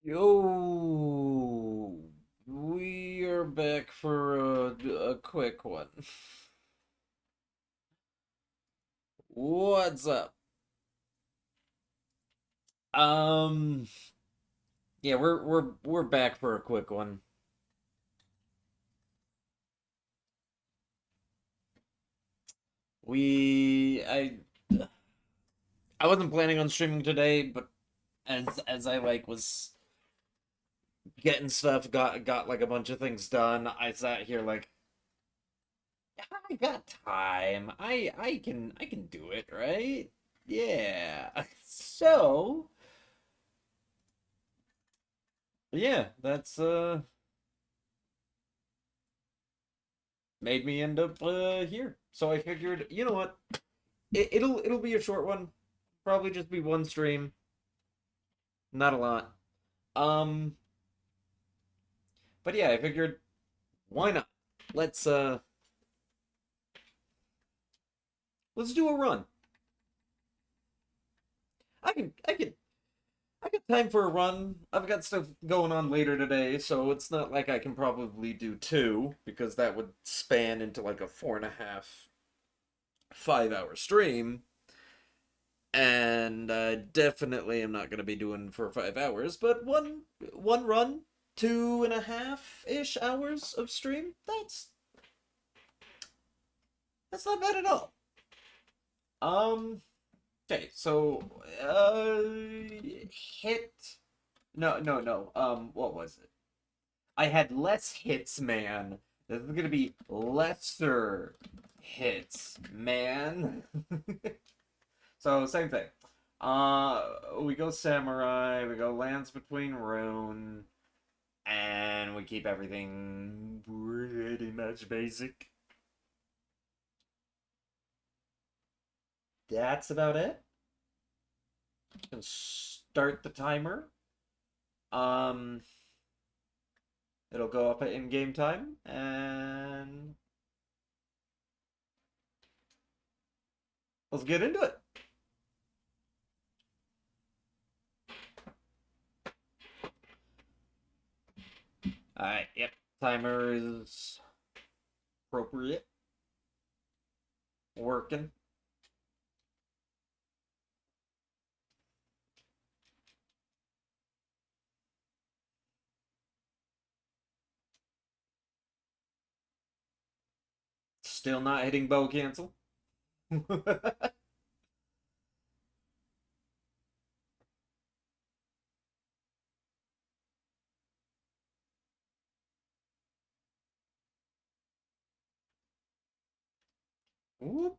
Yo, we are back for a quick one. What's up? Um, yeah, we're back for a quick one. We I wasn't planning on streaming today, but as I was getting stuff, got like a bunch of things done. I sat here like I got time. I can do it, right? Yeah. So, yeah, that's made me end up here. So I figured, you know what? It'll be a short one. Probably just be one stream, not a lot. Um, but yeah, I figured why not? Let's uh let's do a run. I got time for a run. I've got stuff going on later today, so it's not like I can probably do two because that would span into like a 4.5, 5 hour stream. And definitely am not going to be doing for 5 hours, but one run, 2.5 ish hours of stream. That's not bad at all. Um, okay, so hit no. What was it? I had less hits, man. This is gonna be lesser hits, man. So same thing. We go samurai, we go lands between rune, and we keep everything pretty much basic. That's about it. You can start the timer. Um, it'll go up at in-game time, and let's get into it. Alright, yep. Timer is appropriate. Working. Still not hitting bow cancel. Whoop.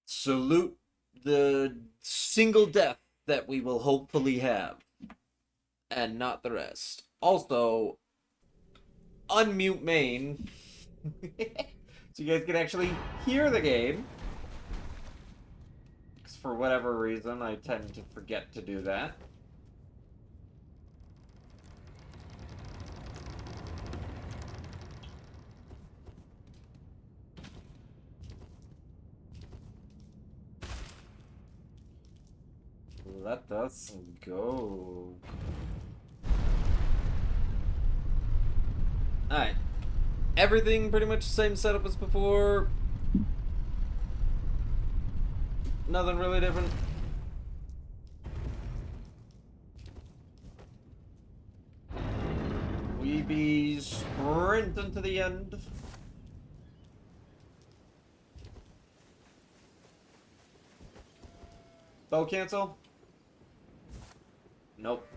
Salute the single death that we will hopefully have, and not the rest. Also, unmute main so you guys can actually hear the game. Because for whatever reason, I tend to forget to do that. Let us go. Alright. Everything pretty much the same setup as before. Nothing really different. We be sprinting to the end. Bow cancel? Nope.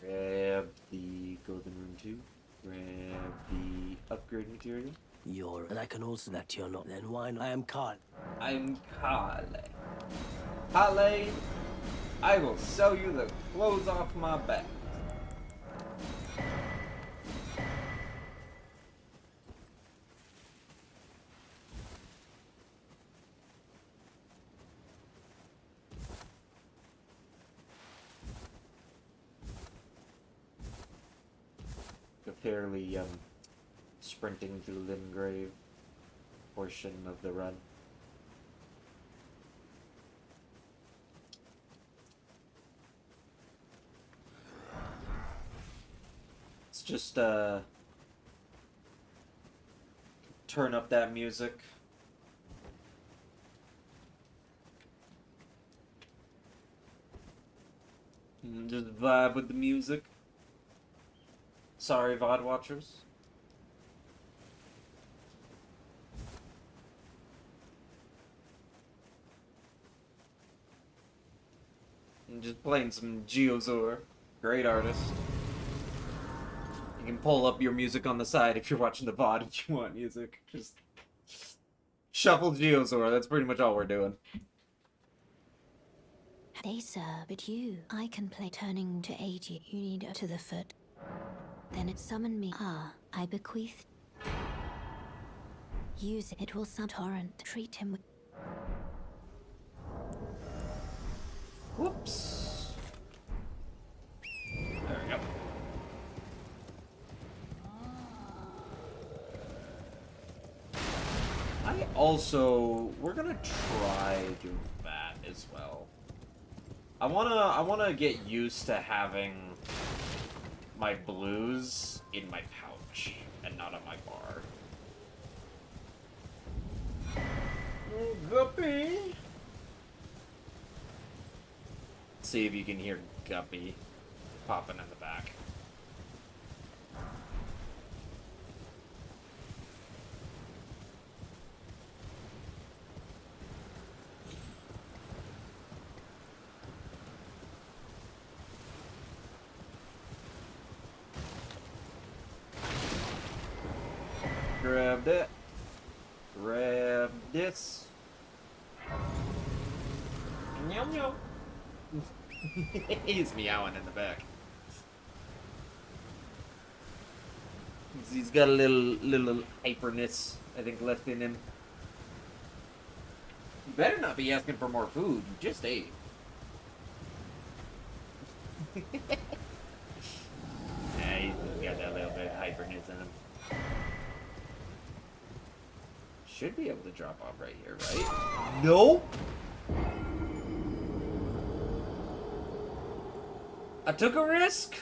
Grab the golden rune 2. Grab the upgrade material. And I can also that you're not. Then why not? I am Carl. I'm Kale. I will sell you the clothes off my back. momentarily sprinting through Limgrave portion of the run. Let's just turn up that music. And just vibe with the music. Sorry, VOD watchers. And just playing some Geozor. Great artist. You can pull up your music on the side if you're watching the VOD and you want music. Just shuffle Geozor. That's pretty much all we're doing. Hey sir, but I can play turning to aid you. You need to the foot. Then it summon me. Ah, I bequeath. Use it. It will sound torrent. Treat him with. Whoops. There we go. We're gonna try doing that as well. I wanna get used to having my blues in my pouch and not on my bar. Oh, Guppy! See if you can hear Guppy popping in the back. Grab that. Grab this. Meow meow. He's meowing in the back. He's got a little hyperness, I think, left in him. You better not be asking for more food. You just ate. Yeah, he's got that little bit of hyperness in him. Should be able to drop off right here, right? Nope. I took a risk.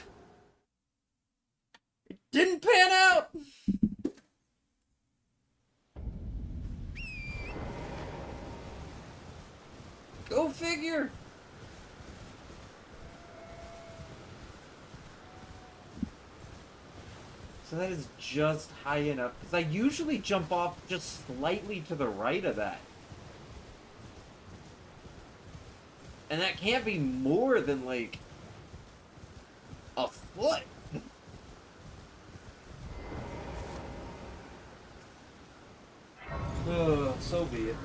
It didn't pan out. Go figure. So that is just high enough, because I usually jump off just slightly to the right of that. And that can't be more than, like, a foot. So be it.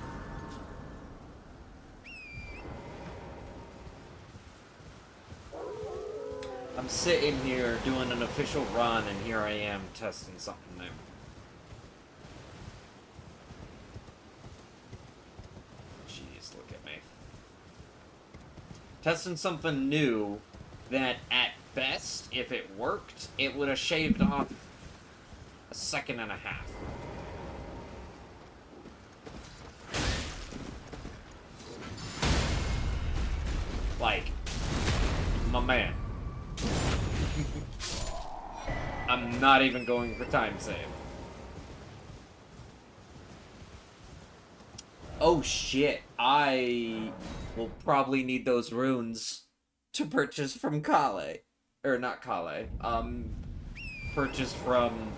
I'm sitting here doing an official run, and here I am testing something new. Jeez, look at me. Testing something new that, at best, if it worked, it would have shaved off a second and a half. Like, my man. I'm not even going for time save. Oh shit, I will probably need those runes to purchase from Kale. Or not Kale, purchase from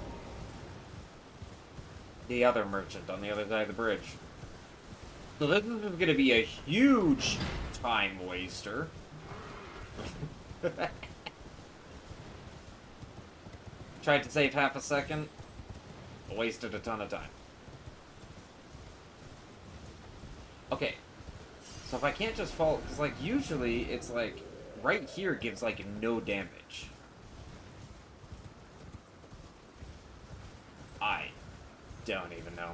the other merchant on the other side of the bridge. So this is gonna be a huge time waster. Tried to save half a second, wasted a ton of time. Okay, so if I can't just fall, because like usually it's like right here gives like no damage. I don't even know.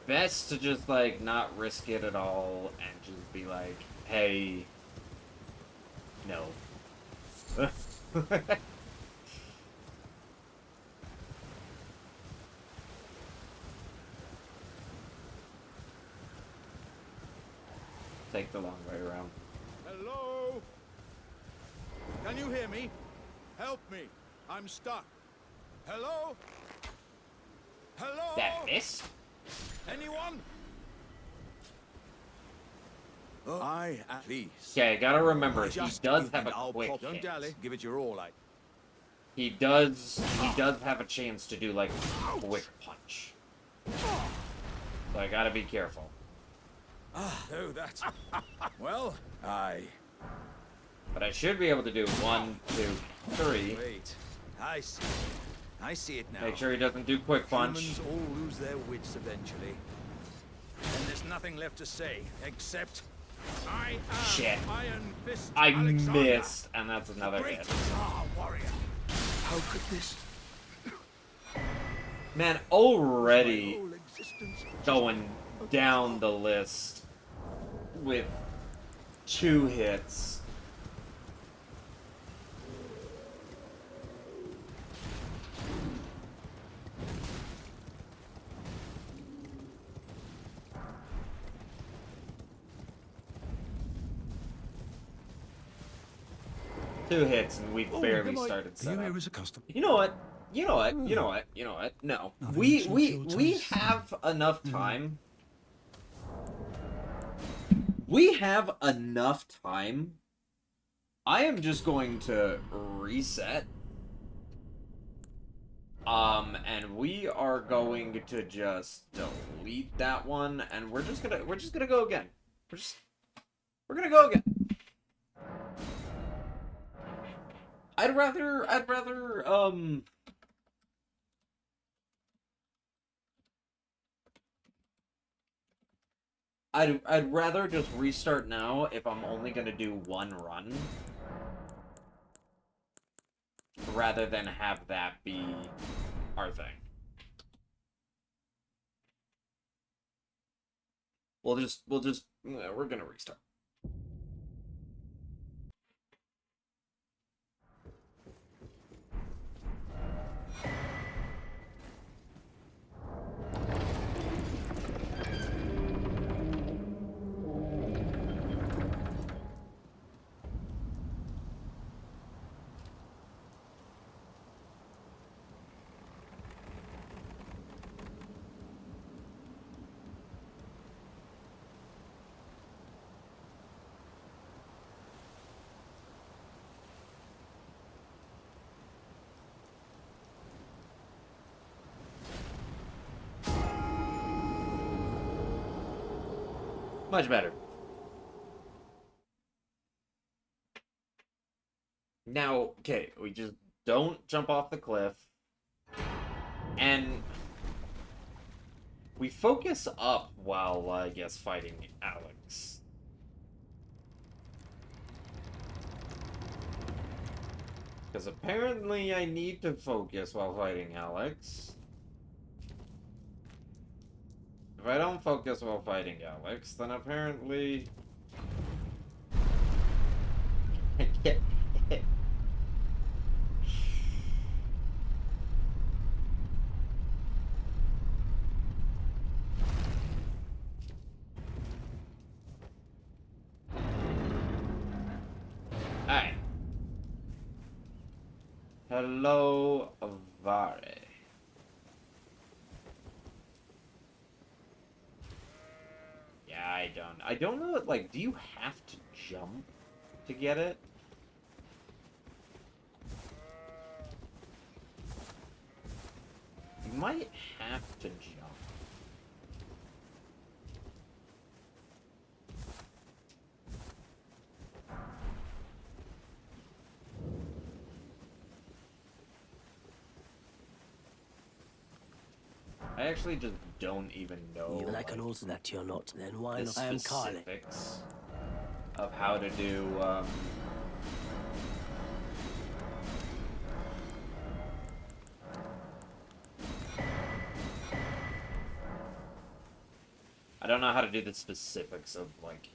Best to just like not risk it at all and just be like, hey, no, Take the long way around. Hello? Can you hear me? Help me. I'm stuck. Hello? Hello? That miss? Anyone? I at least. Okay, gotta remember, he does have a quick Don't hit. dally. Give it your all. He does have a chance to do, like, quick punch. So I gotta be careful. Oh, that's... well, But I should be able to do 1, 2, 3. Wait. I see. I see it now. Make sure he doesn't do quick punch. Humans all lose their wits eventually. And there's nothing left to say, except... I am Shit. Iron Fist I Alexander, missed, and that's another great hit. Tsar warrior. How could this... Man, already whole existence going down the list with 2 hits. Two hits and we barely started setup. as a customer. You know what? You know what? You know what? You know what? No. We have enough time. We have enough time. I am just going to reset. And we are going to just delete that one, and we're just gonna go again. We're gonna go again. I'd rather I'd rather just restart now if I'm only gonna do 1 run, rather than have that be our thing. We're gonna restart. Much better. Now, okay, we just don't jump off the cliff. And we focus up while, I guess, fighting Alex. Because apparently I need to focus while fighting Alex. If I don't focus while fighting Alex, then apparently... Alright. Hello, Vare. Yeah, I don't know, like, do you have to jump to get it? You might have to jump. I actually just don't even know. Even I can also that you're not. Then why The not? I am Carly. specifics of how to do. I don't know how to do the specifics of, like,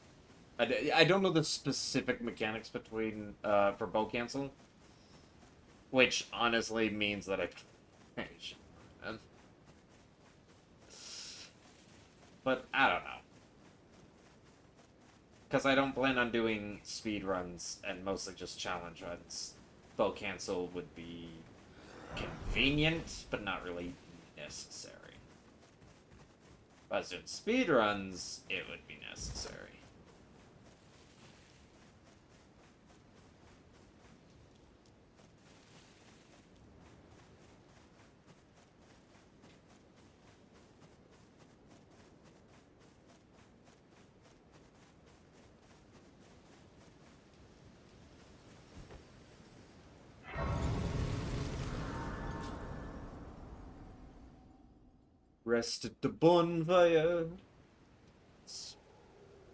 I don't know the specific mechanics between for bow cancel. Which honestly means that I should. But I don't know. Because I don't plan on doing speed runs and mostly just challenge runs. Though cancel would be convenient, but not really necessary. If I was doing speed runs, it would be necessary. Rest at the bonfire.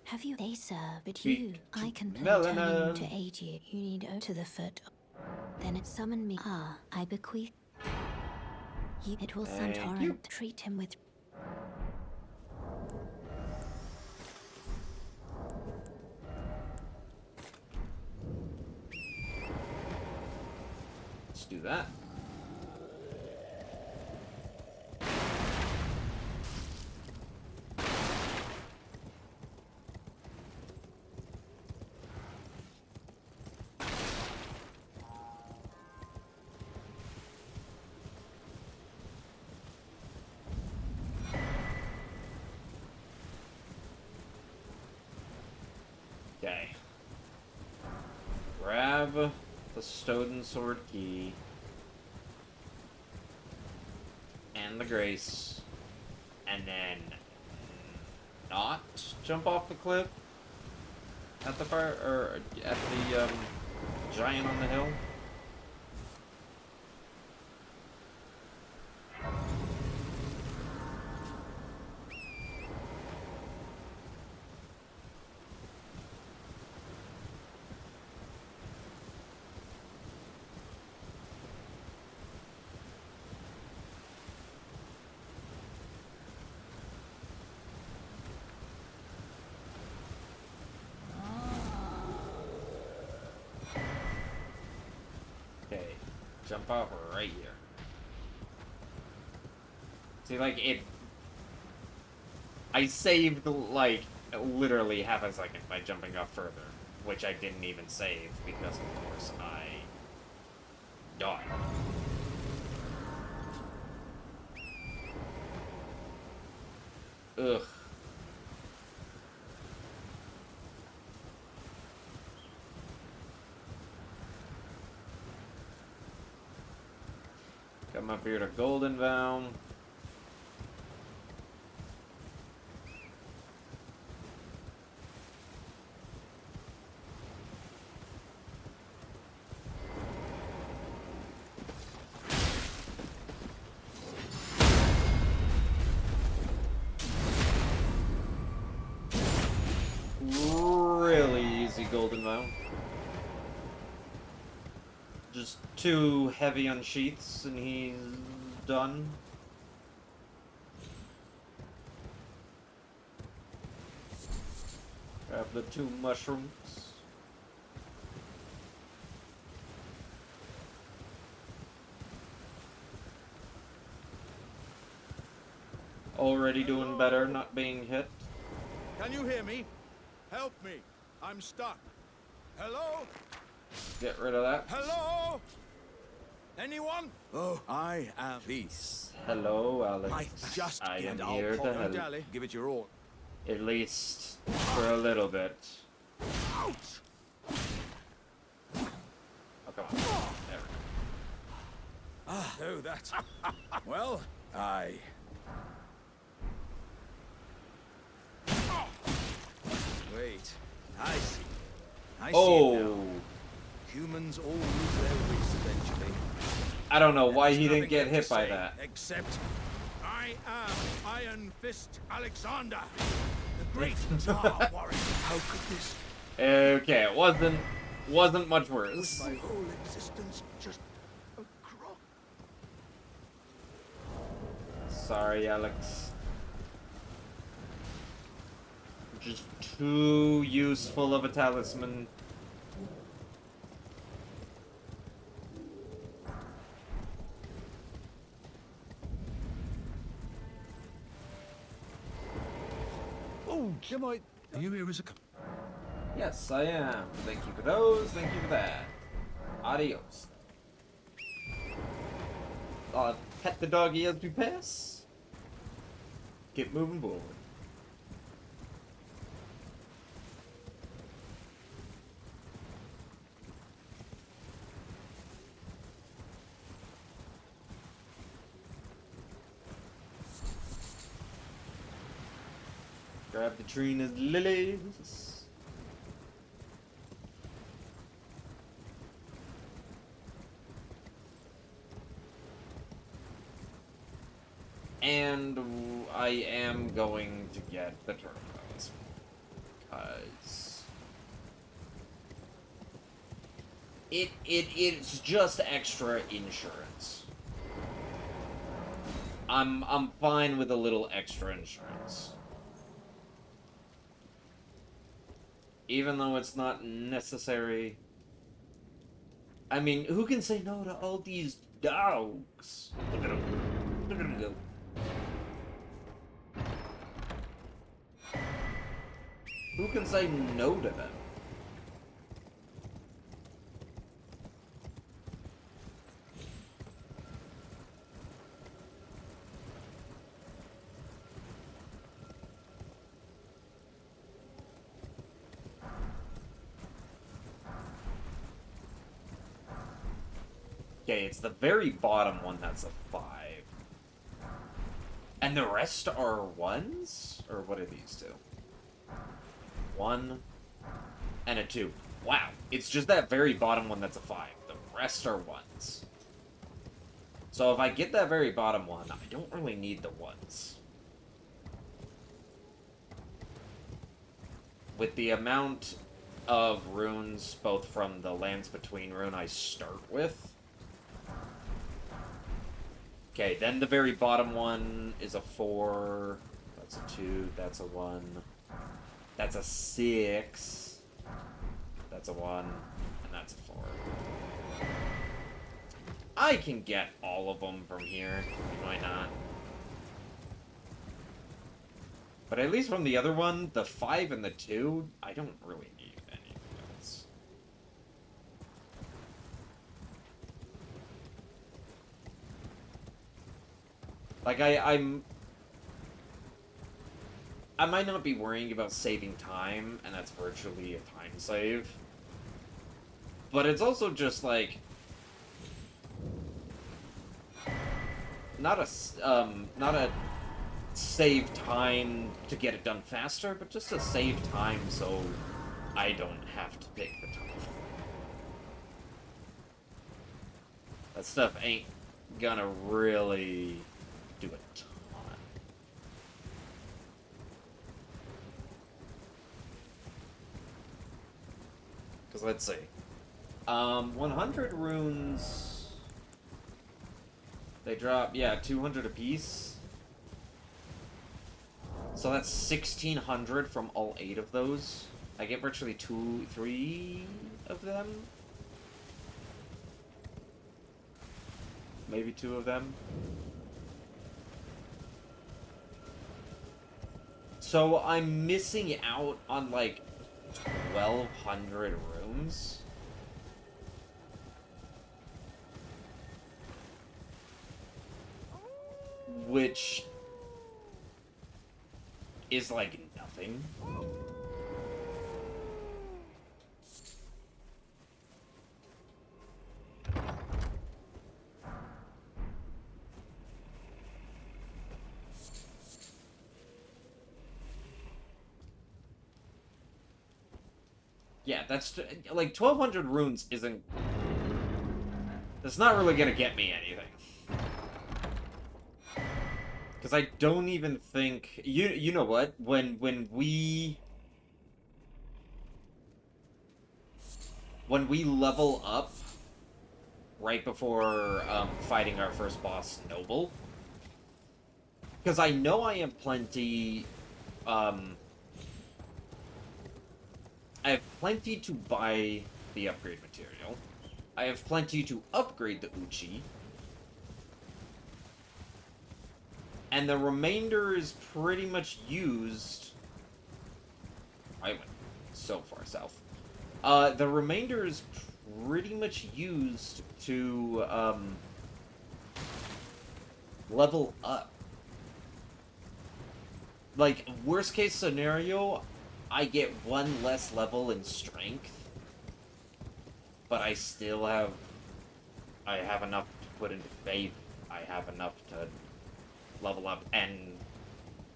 Have you? They sir, but Speak you. I to can play Melina. turning to aid you. You need to the foot. Then it summon me. Ah, I bequeath. You. It will sun Thank torrent. you. Treat him with. Let's do that. Okay. Grab the Stoden Sword key. And the Grace. And then not jump off the cliff at the fire or at the giant on the hill. Okay, jump off right here. See, like, I saved, like, literally half a second by jumping off further, which I didn't even save because, of course, I died. Ugh. Come up here to Golden Vow. Really easy Golden Vow. Just too heavy on sheaths and he's done. Grab the 2 mushrooms. Already doing better, not being hit. Can you hear me? Help me. I'm stuck. Hello? Get rid of that. Hello? Anyone? Oh, I am peace. Hello, Alex. I just I am get here to help. Dally. Give it your all. At least for a little bit. Ouch! Oh, come on. There we go. Ah, oh, that. Well, I. Wait, I see. I see it now. Oh! Humans all lose their wits eventually. I don't know And why there's he didn't nothing get left hit to by say, that. Except, I am Iron Fist Alexander, the great Tar warrior. How could this? Okay, it wasn't much worse. My whole existence just a crock. Sorry, Alex. Just too useful of a talisman. Are you here as a... Yes, I am. Thank you for those. Thank you for that. Adios. Pet the doggy as we pass. Keep moving forward. Grab the Trina's lilies. And I am going to get the turbos. Because it's just extra insurance. I'm fine with a little extra insurance. Even though it's not necessary. I mean, who can say no to all these dogs? Look at them. Look at them go. Who can say no to them? Okay, it's the very bottom one that's a 5. And the rest are 1s? Or what are these two? 1 and a 2. Wow, it's just that very bottom one that's a 5. The rest are 1s. So if I get that very bottom one, I don't really need the 1s. With the amount of runes, both from the Lands Between rune I start with. Okay, then the very bottom one is a 4. That's a 2. That's a 1. That's a 6. That's a 1. And that's a 4. I can get all of them from here. Why not? But at least from the other one, the 5 and the 2, I don't really need anything else. Like, I might not be worrying about saving time, and that's virtually a time save. But it's also just, like, not a save time to get it done faster, but just to save time so I don't have to take the time. That stuff ain't gonna really do a ton. Because let's see. 100 runes. They drop, yeah, 200 apiece. So that's 1,600 from all 8 of those. I get virtually 3 of them. Maybe 2 of them. So I'm missing out on like 1,200 rooms. Which is like nothing. Yeah, that's like 1,200 runes isn't. That's not really gonna get me anything. Because I don't even think you know what when we level up right before fighting our first boss, Noble. Because I know I have plenty. I have plenty to buy the upgrade material. I have plenty to upgrade the Uchi. And the remainder is pretty much used so far south. The remainder is pretty much used to, level up. Like, worst case scenario, I get one less level in strength, but I still have, I have enough to put into faith, I have enough to level up, and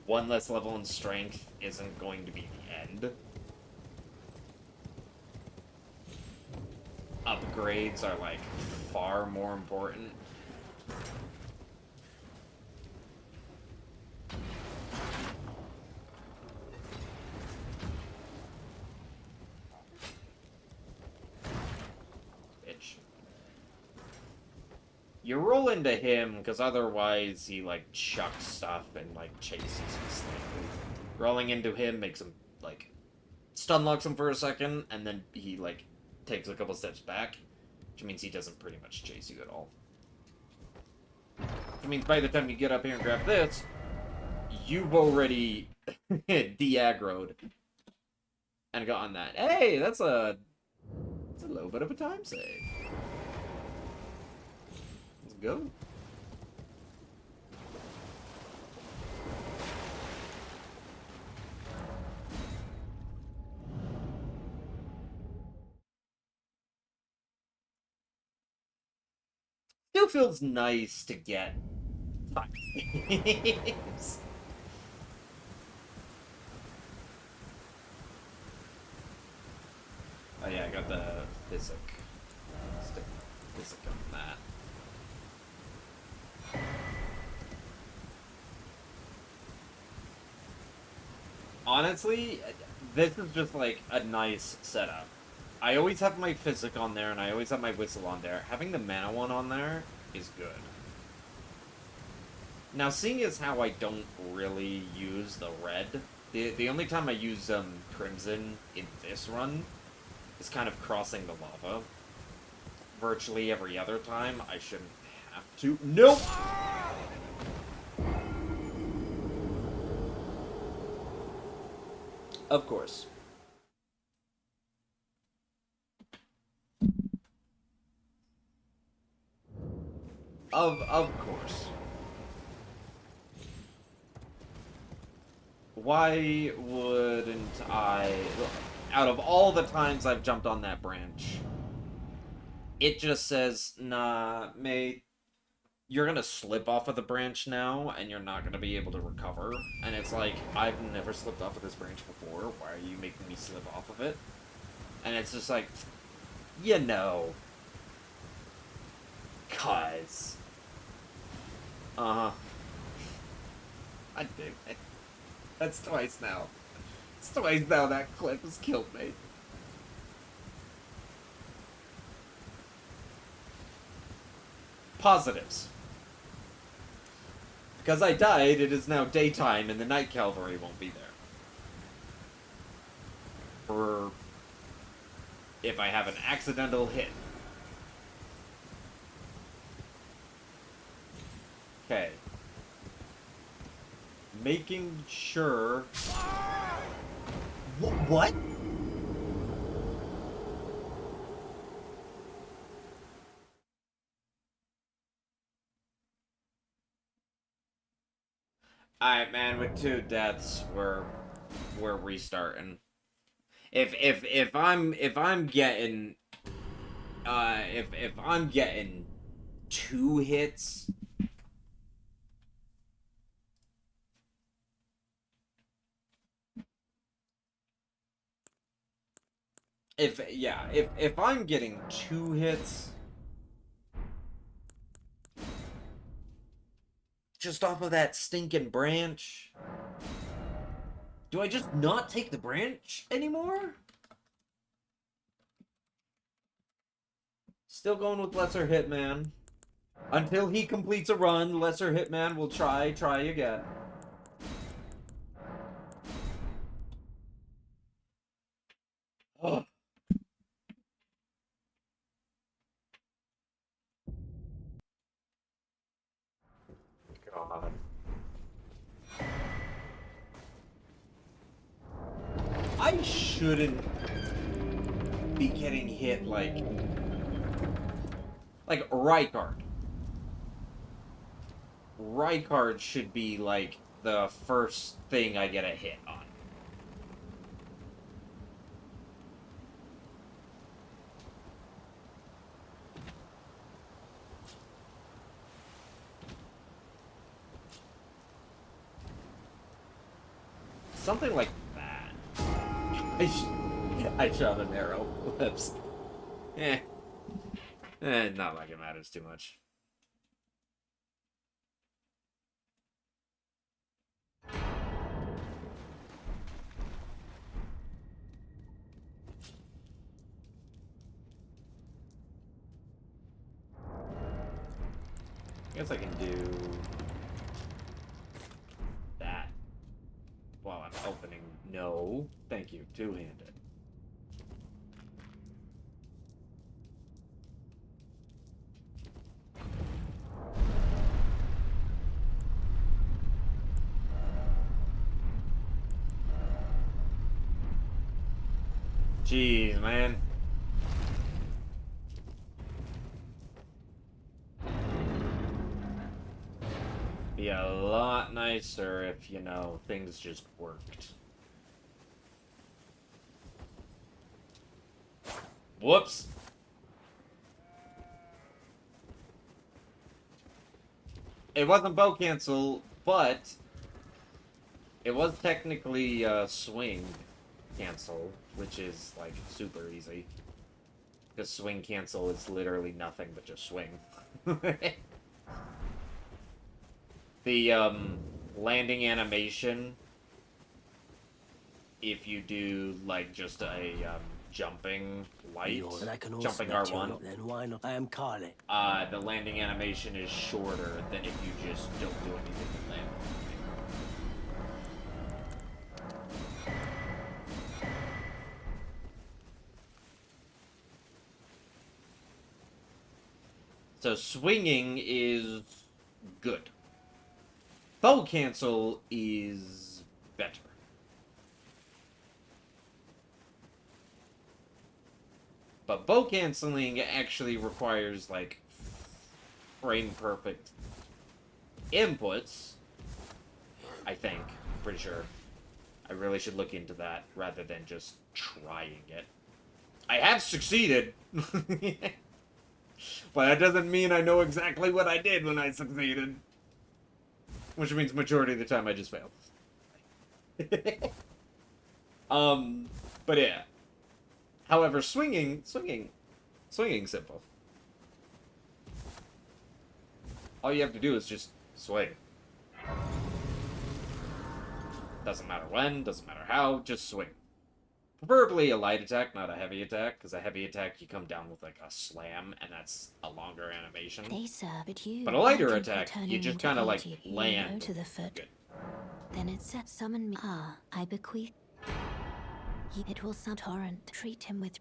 one less level in strength isn't going to be the end. Upgrades are, like, far more important. You roll into him, because otherwise he, like, chucks stuff and, like, chases you slightly. Rolling into him makes him, like, stun locks him for a second, and then he, like, takes a couple steps back, which means he doesn't pretty much chase you at all. Which means by the time you get up here and grab this, you've already de-aggroed and gotten that. Hey, that's a little bit of a time save. Go. Still feels nice to get 5 saves. Oh yeah, I got the physic. Stick physic on that. Honestly, this is just like a nice setup. I always have my physic on there, and I always have my whistle on there. Having the mana one on there is good. Now, seeing as how I don't really use the red, the only time I use crimson in this run is kind of crossing the lava. Virtually every other time, I shouldn't have to. Nope! Of course. Of course. Why wouldn't I... Out of all the times I've jumped on that branch, it just says, nah, mate, you're gonna slip off of the branch now, and you're not gonna be able to recover. And it's like, I've never slipped off of this branch before. Why are you making me slip off of it? And it's just like, you know. 'Cause. Uh-huh. I did it. That's twice now. It's twice now that clip has killed me. Positives. Because I died, it is now daytime, and the night cavalry won't be there. Or if I have an accidental hit. Okay. Making sure... What? Alright, man, with 2 deaths, we're restarting. If I'm getting if I'm getting 2 hits, if I'm getting 2 hits just off of that stinking branch, do I just not take the branch anymore? Still going with Lesser Hitman. Until he completes a run, Lesser Hitman will try again. Oh. God. I shouldn't be getting hit like Rykard. Rykard should be like the first thing I get a hit on. Something like that. I shot an arrow. Whoops. Not like it matters too much. I guess I can do that while I'm opening. No, thank you. Two-handed. Jeez, man. Be a lot nicer if, you know, things just worked. Whoops. It wasn't bow cancel, but it was technically swing cancel, which is like super easy. Because swing cancel is literally nothing but just swing. The landing animation, if you do like just a jumping light, And I can also jumping let you R1, know, then why not? I am Carly. the landing animation is shorter than if you just don't do anything to land. So swinging is good. Bow cancel is better. But bow canceling actually requires like frame perfect inputs, I think. Pretty sure. I really should look into that rather than just trying it. I have succeeded. But that doesn't mean I know exactly what I did when I succeeded. Which means majority of the time I just failed. But yeah. However, swinging simple. All you have to do is just swing. Doesn't matter when, doesn't matter how, just swing. Preferably a light attack, not a heavy attack, because a heavy attack you come down with like a slam, and that's a longer animation. They serve but you. But a lighter I can attack, turn you him just into kind of like 80, land. to the foot. Good. Then it says summon me. Ah, I bequeath. It will some torrent. Treat him with.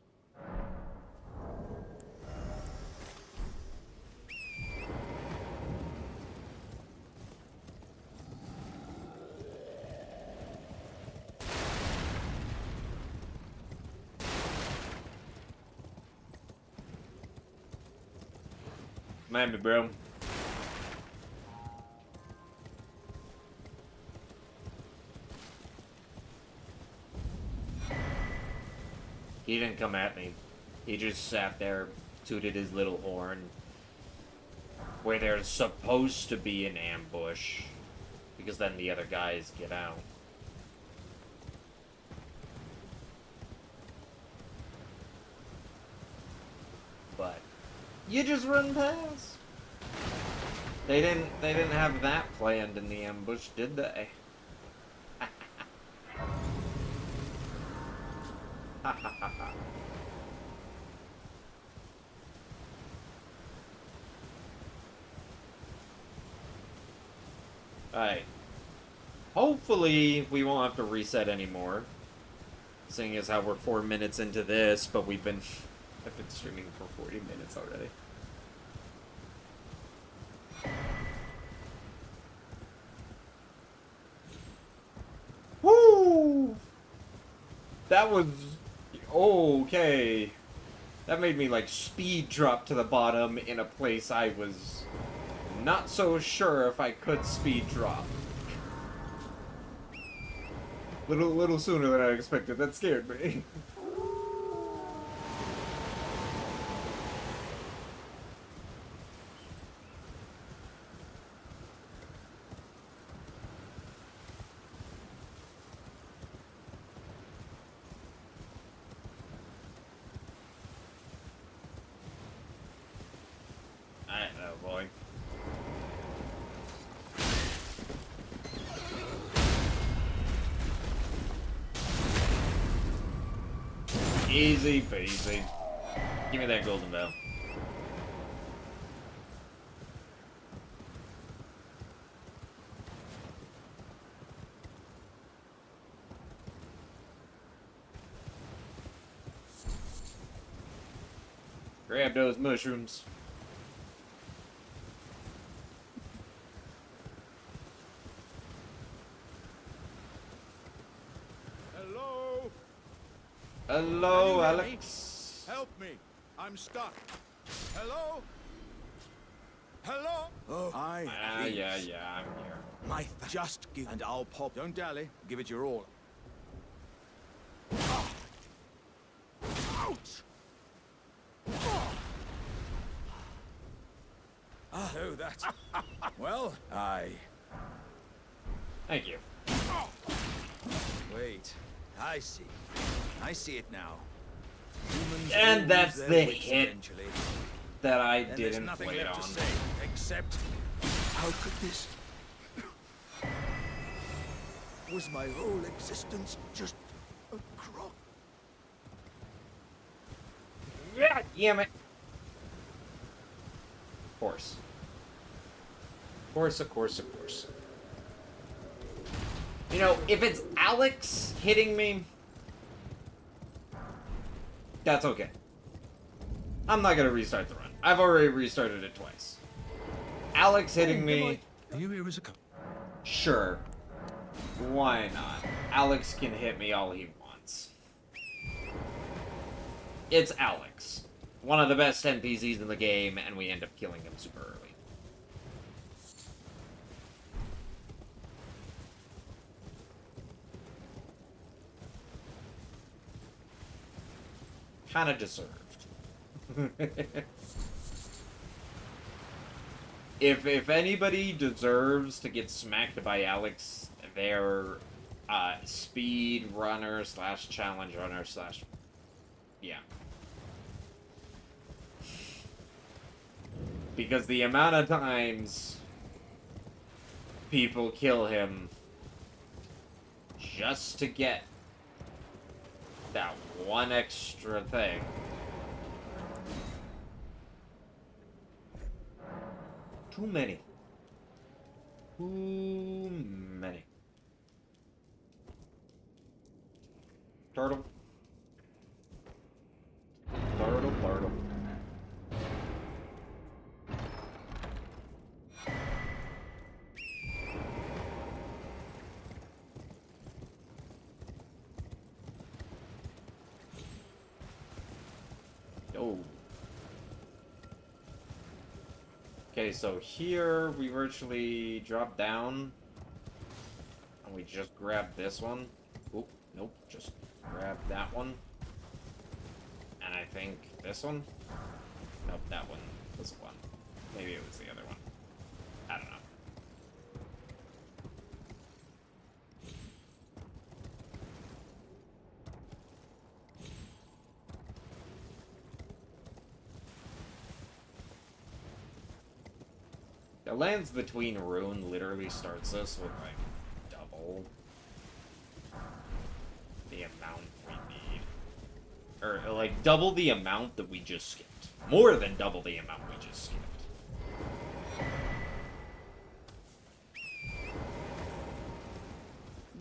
Mind me, bro. He didn't come at me. He just sat there, tooted his little horn. Where there's supposed to be an ambush. Because then the other guys get out. But you just run past. They didn't have that planned in the ambush, did they? Ha ha ha ha. Alright. Hopefully we won't have to reset anymore. Seeing as how we're 4 minutes into this, but I've been streaming for 40 minutes already. Woo! That was... Okay. That made me, like, speed drop to the bottom in a place I was not so sure if I could speed drop. Little sooner than I expected. That scared me. I don't know, boy. Easy peasy. Give me that golden bell. Grab those mushrooms. Hello? Hello, Can you hear me? Alex. Help me. I'm stuck. Hello? Hello? Oh, Yeah, please. yeah, I'm here. Just give, and I'll pop. Don't dally. Give it your all. Ouch! Oh, that's... Well, Thank you. Wait. I see. I see it now. Humans And all that's lose the their wits hit eventually. that I Then there's didn't nothing play left on. to say, except... How could this... Was my whole existence just a crock? Yeah, damn it. Of course. Of course. You know, if it's Alex hitting me, that's okay. I'm not gonna restart the run. I've already restarted it twice. Alex hitting me, Are you here as a sure. Why not? Alex can hit me all he wants. It's Alex. One of the best NPCs in the game, and we end up killing him super early. Kinda deserved. If anybody deserves to get smacked by Alex, they're speed runner / challenge runner / yeah. Because the amount of times people kill him just to get that one extra thing. Too many. Too many. Turtle. Turtle. Oh. Okay, so here we virtually drop down and we just grab this one. Oop, nope, just grab that one. And I think this one? Nope, that one was one. Maybe it was the other one. I don't know. The Lands Between Ruin literally starts us with, like, double the amount we need. Or, like, double the amount that we just skipped. More than double the amount we just skipped.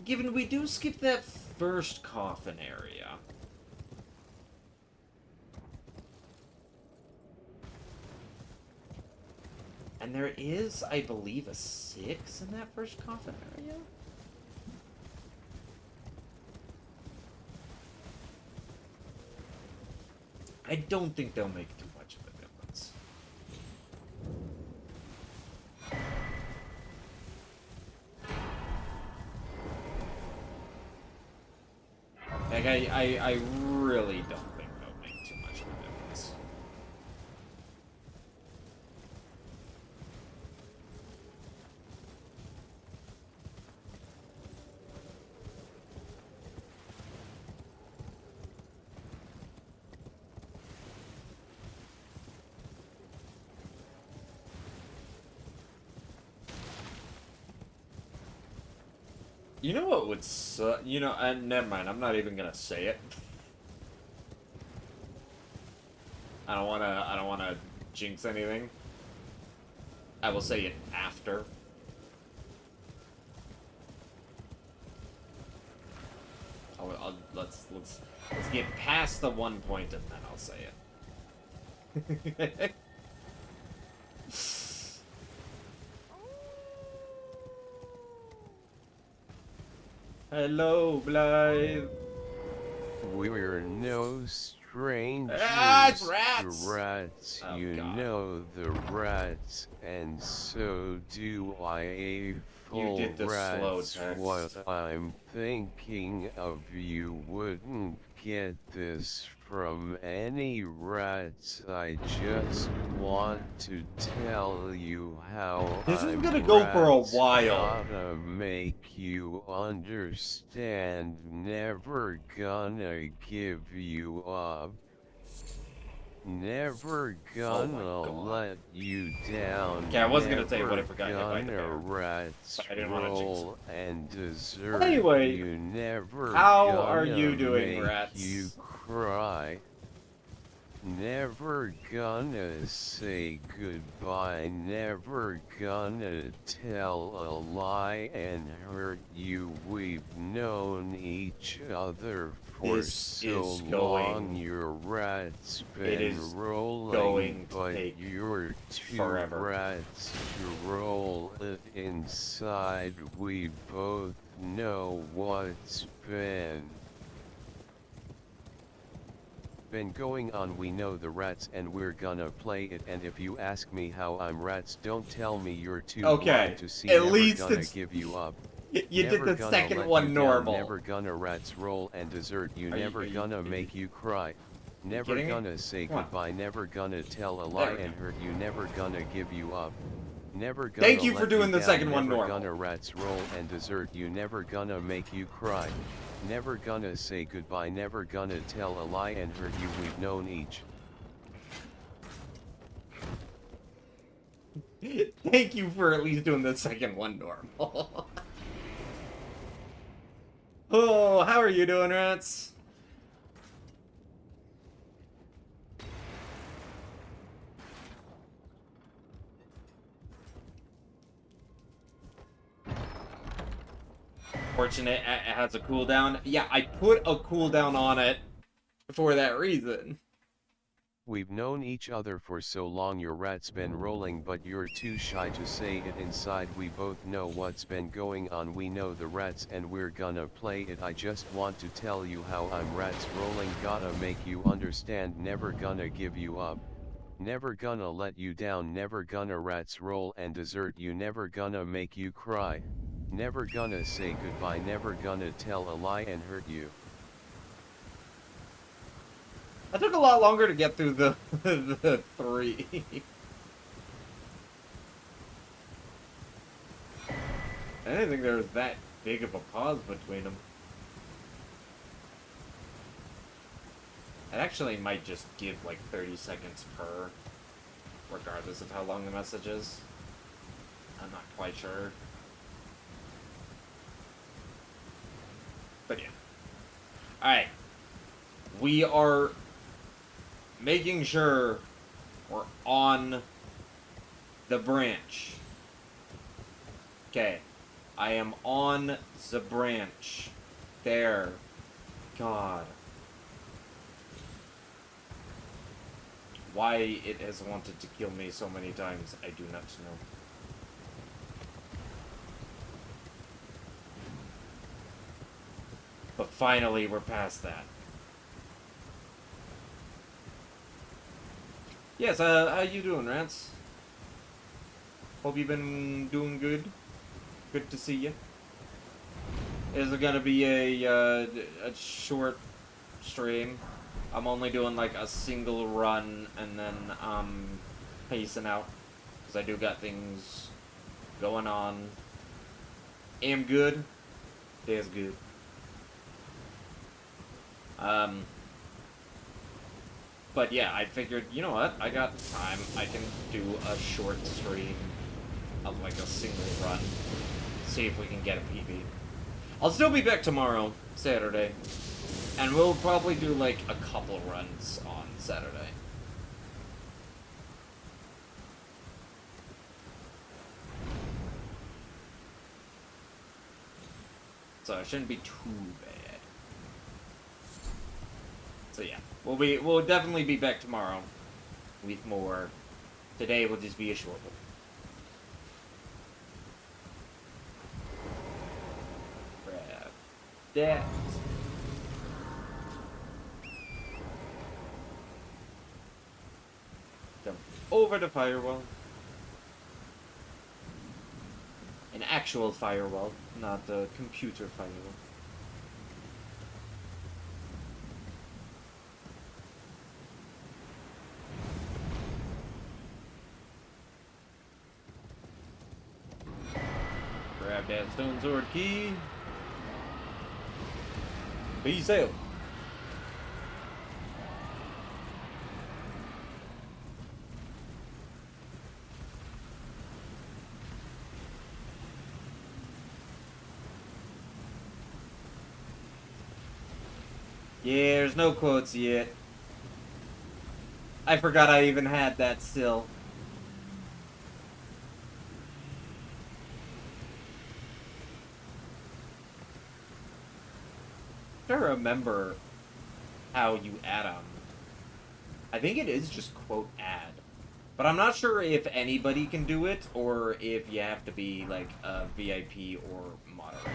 Given we do skip that first coffin area. And there is, I believe, a 6 in that 1st coffin area? I don't think they'll make too much of a difference. Like, I really don't think they'll make too much of a difference. You know what would suck? You know, never mind. I'm not even gonna say it. I don't wanna jinx anything. I will say it after. Let's get past the 1 point and then I'll say it. Hello, Blythe. We're no strangers It's to rats! rats. Oh, You God. know the rats, and so do I. A full did the slow rat's text. what I'm thinking of. You wouldn't get this from any rats. I just want to tell you how This is I'm gonna go for a rats, while. gotta make you understand. Never gonna give you up. Never Oh my gonna God. let you down. Okay, I was gonna say what Never if I got hit by the gonna bear, rats but I didn't want to jinx it. roll and desert. Anyway, You never how are gonna you doing, make rats? you cry. Never gonna say goodbye, never gonna tell a lie and hurt you. We've known each other for This so is long. going. Your rat's It been is rolling, going to but take you're too forever. rats to roll it inside. We both know what's been going on. We know the rats and we're gonna play it. And if you ask me how I'm rats, don't tell me you're too Okay, blind to see. at Never least gonna it's- give you up. You did Never the gonna second let one you down. normal. Never gonna rats roll and desert you. Are you- Never are you- gonna are you- make you cry. Never kidding me? gonna say Come on. goodbye. Never gonna tell a There lie we and go. hurt you. Never gonna give you up. Never gonna Thank you for let doing the down. second one Never normal. gonna rats roll and desert you. Never gonna make you cry. Never gonna say goodbye. Never gonna tell a lie and hurt you. We've known each. Thank you for at least doing the second one normal. Oh, how are you doing, rats? Fortunate it has a cooldown. Yeah, I put a cooldown on it for that reason. We've known each other for so long. Your rat's been rolling, but you're too shy to say it inside. We both know what's been going on. We know the rats and we're gonna play it. I just want to tell you how I'm rats rolling, gotta make you understand. Never gonna give you up. Never gonna let you down. Never gonna rats roll and desert you. Never gonna make you cry. Never gonna say goodbye. Never gonna tell a lie and hurt you. I took a lot longer to get through the the 3. I didn't think there was that big of a pause between them. It actually might just give like 30 seconds per, regardless of how long the message is. I'm not quite sure. But yeah. Alright. We are making sure we're on the branch. Okay. I am on the branch. There. God. Why it has wanted to kill me so many times, I do not know. But finally, we're past that. Yes, how you doing, Rance? Hope you've been doing good. Good to see you. Is it gonna be a short stream? I'm only doing like a single run and then pacing out because I do got things going on. Am good. Day's good. But yeah, I figured, you know what? I got time. I can do a short stream of like a single run. See if we can get a PB. I'll still be back tomorrow, Saturday. And we'll probably do like a couple runs on Saturday. So it shouldn't be too bad. So yeah, we'll definitely be back tomorrow with more. Today will just be a short one. Grab that. Jump over the firewall. An actual firewall, not a computer firewall. Grab that stone sword key. Peace out. Yeah, there's no quotes yet. I forgot I even had that still. I remember how you add them. I think it is just quote add. But I'm not sure if anybody can do it or if you have to be like a VIP or moderator.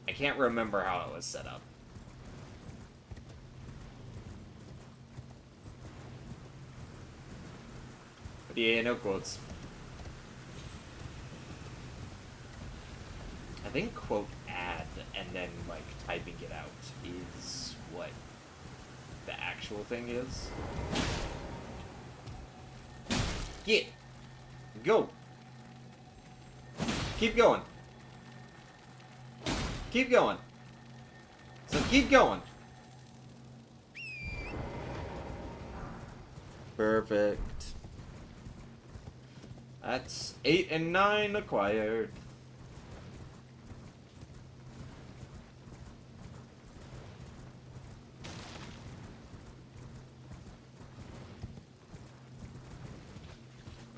I can't remember how it was set up. But yeah, no quotes. I think quote add and then like typing it out is what the actual thing is. Get! Go! Keep going. Keep going. So keep going. Perfect. That's 8 and 9 acquired.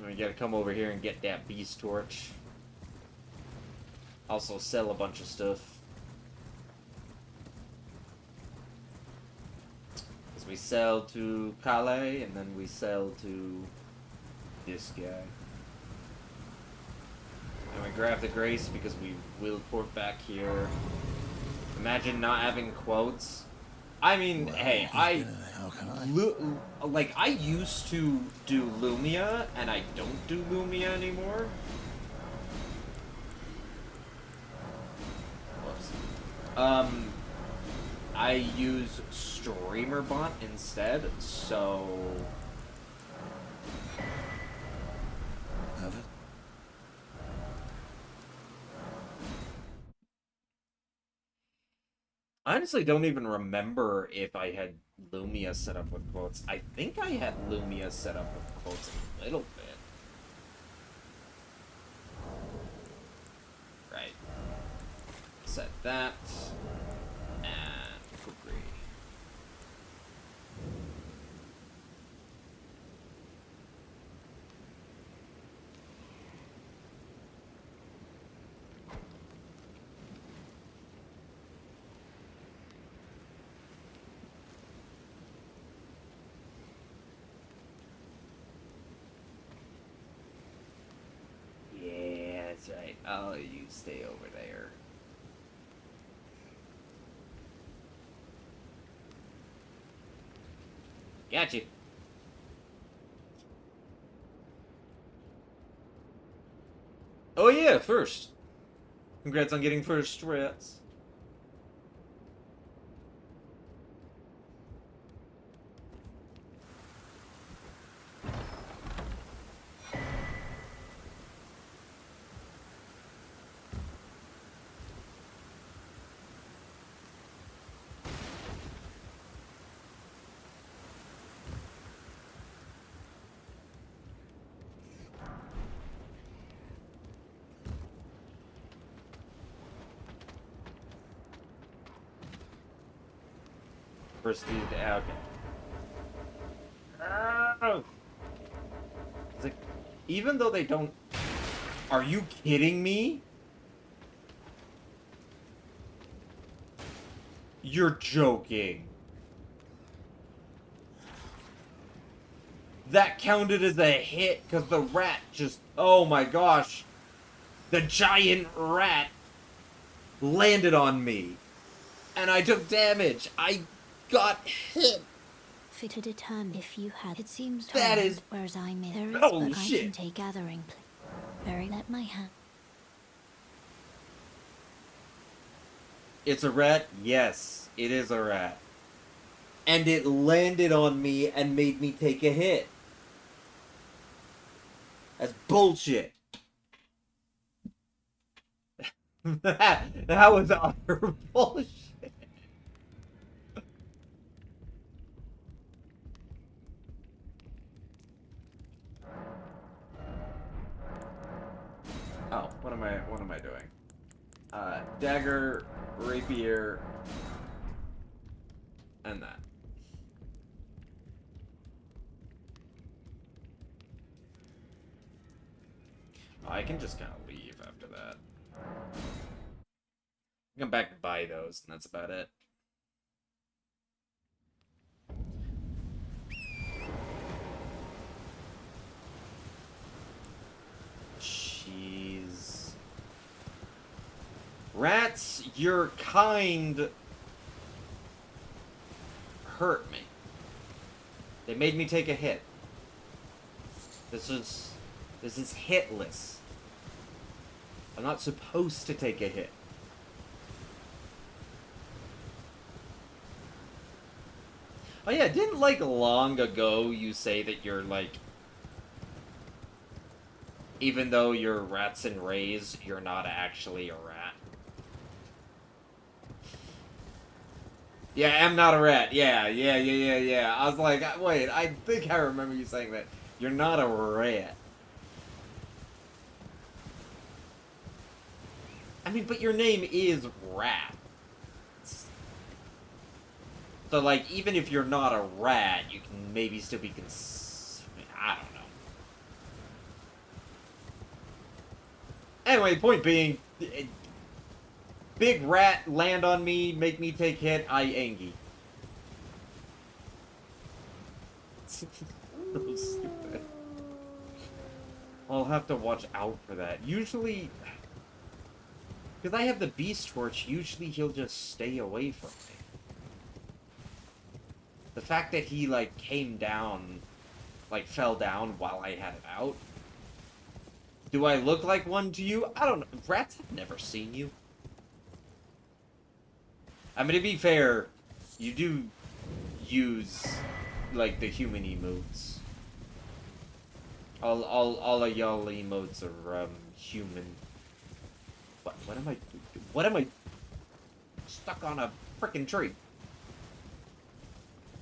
We gotta come over here and get that beast torch. Also sell a bunch of stuff. Because we sell to Calais and then we sell to this guy. And we grab the Grace because we will port back here. Imagine not having quotes. I mean, Well, hey, how can I? like, I used to do Lumia, and I don't do Lumia anymore. Whoops. I use StreamerBot instead, so... Have it? I honestly don't even remember if I had Lumia set up with quotes. I think I had Lumia set up with quotes a little bit. Right. Set that. And cookery. Yeah, that's right. Oh, you stay over there. Got you. Oh yeah, first. Congrats on getting first, rats. First lead, okay. Oh. It's like, even though they don't... Are you kidding me? You're joking. That counted as a hit because the rat just... Oh my gosh. The giant rat landed on me. And I took damage. I got hit. Fit to determine if you had. It seems That tolerant, is- whereas I may. There is, Holy but I shit. can take gathering. Very let my hand. It's a rat? Yes, it is a rat. And it landed on me and made me take a hit. That's bullshit. that was utter bullshit. Oh, what am I doing? Dagger, rapier, and that. I can just kind of leave after that. Come back and buy those, and that's about it. Jeez. Rats, your kind hurt me. They made me take a hit. This is hitless. I'm not supposed to take a hit. Oh yeah, didn't like long ago you say that you're like, even though you're rats and rays, you're not actually a rat? Yeah, I'm not a rat. Yeah. I was like, wait, I think I remember you saying that. You're not a rat. I mean, but your name is Rat. So, like, even if you're not a rat, you can maybe still be I don't know. Anyway, point being, big rat land on me, make me take hit, I angy. So stupid. I'll have to watch out for that. Usually, because I have the beast torch, usually he'll just stay away from me. The fact that he, like, came down, like, fell down while I had it out. Do I look like one to you? I don't know. Rats have never seen you. I mean, to be fair, you do use, like, the human emotes. All of y'all emotes are, human. What am I stuck on a frickin' tree?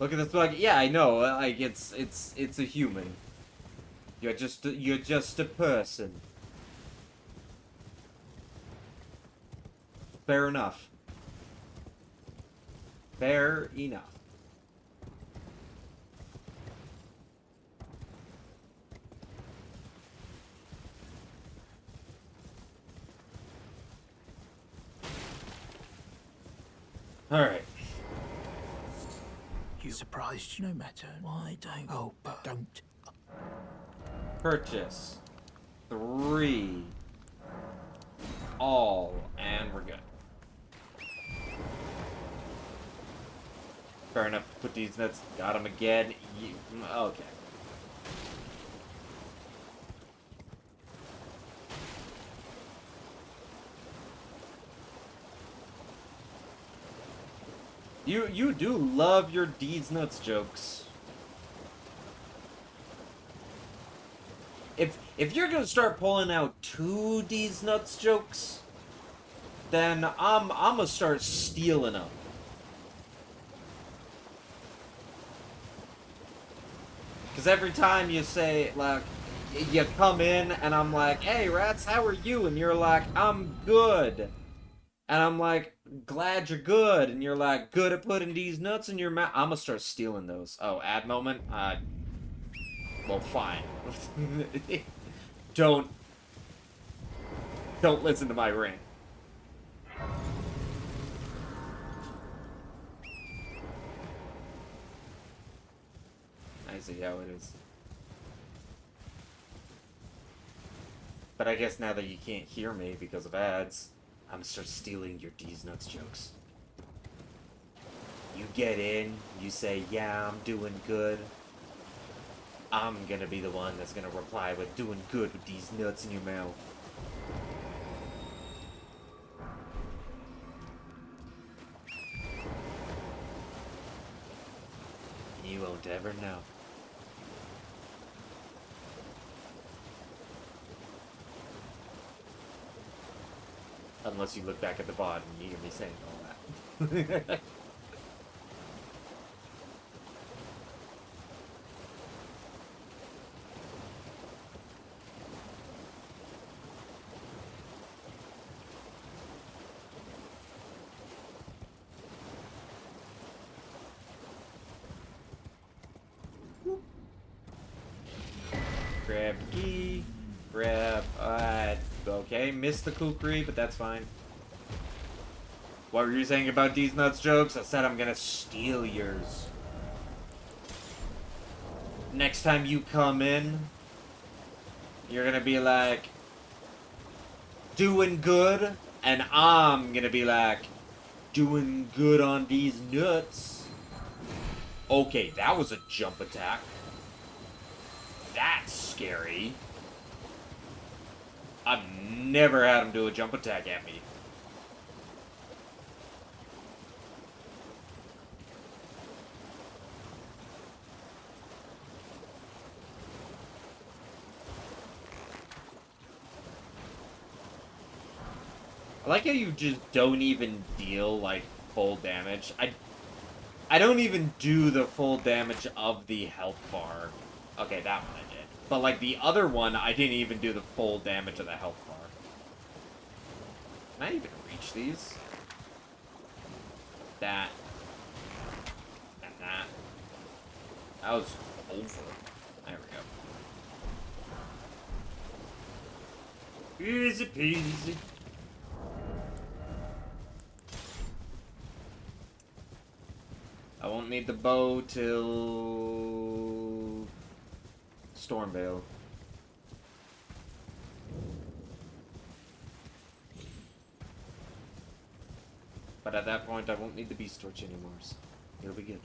Look at this bug. Yeah, I know. Like, it's a human. You're just a person. Fair enough. Fair enough. Alright. You surprised you no matter. Why don't? Oh, but don't. Purchase. 3. All. And we're good. Fair enough. Put these nuts. Got him again. Okay. You do love your D's nuts jokes. If you're gonna start pulling out 2 D's nuts jokes, then I'm gonna start stealing them. Because every time you say, like, you come in and I'm like, hey, Rats, how are you? And you're like, I'm good. And I'm like, glad you're good. And you're like, good at putting these nuts in your mouth. I'm gonna start stealing those. Oh, ad moment? Well, fine. Don't listen to my rant. I see how it is. But I guess now that you can't hear me because of ads, I'm gonna start stealing your D's nuts jokes. You get in, you say, yeah, I'm doing good. I'm gonna be the one that's gonna reply with doing good with these nuts in your mouth. You won't ever know. Unless you look back at the VOD and you hear me saying all that. Grab key. Grab, okay, missed the kukri, but that's fine. What were you saying about these nuts jokes? I said I'm gonna steal yours. Next time you come in, you're gonna be like, doing good, and I'm gonna be like, doing good on these nuts. Okay, that was a jump attack. That's scary. I've never had him do a jump attack at me. I like how you just don't even deal, like, full damage. I don't even do the full damage of the health bar. Okay, that one I did. But, like, the other one, I didn't even do the full damage of the health bar. Can I even reach these? That. And that. That was over. There we go. Easy peasy. I won't need the bow till Stormveil. But at that point, I won't need the Beast Torch anymore, so it'll be good.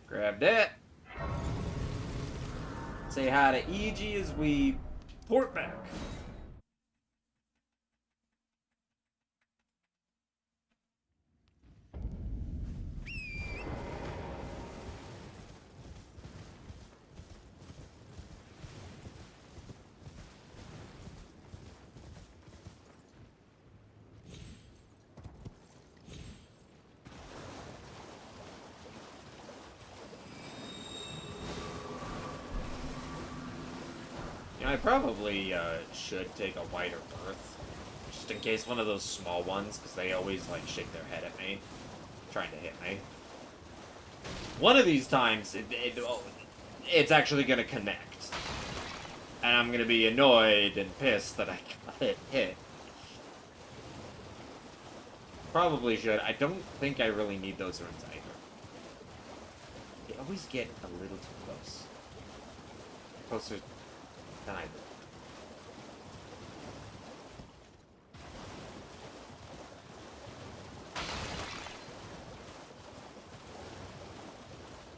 Grab that. Say hi to EG as we port back. I probably should take a wider berth, just in case one of those small ones, because they always like shake their head at me, trying to hit me. One of these times, it's actually gonna connect, and I'm gonna be annoyed and pissed that I got it hit. Probably should. I don't think I really need those runes either. They always get a little too close. Closer than I would.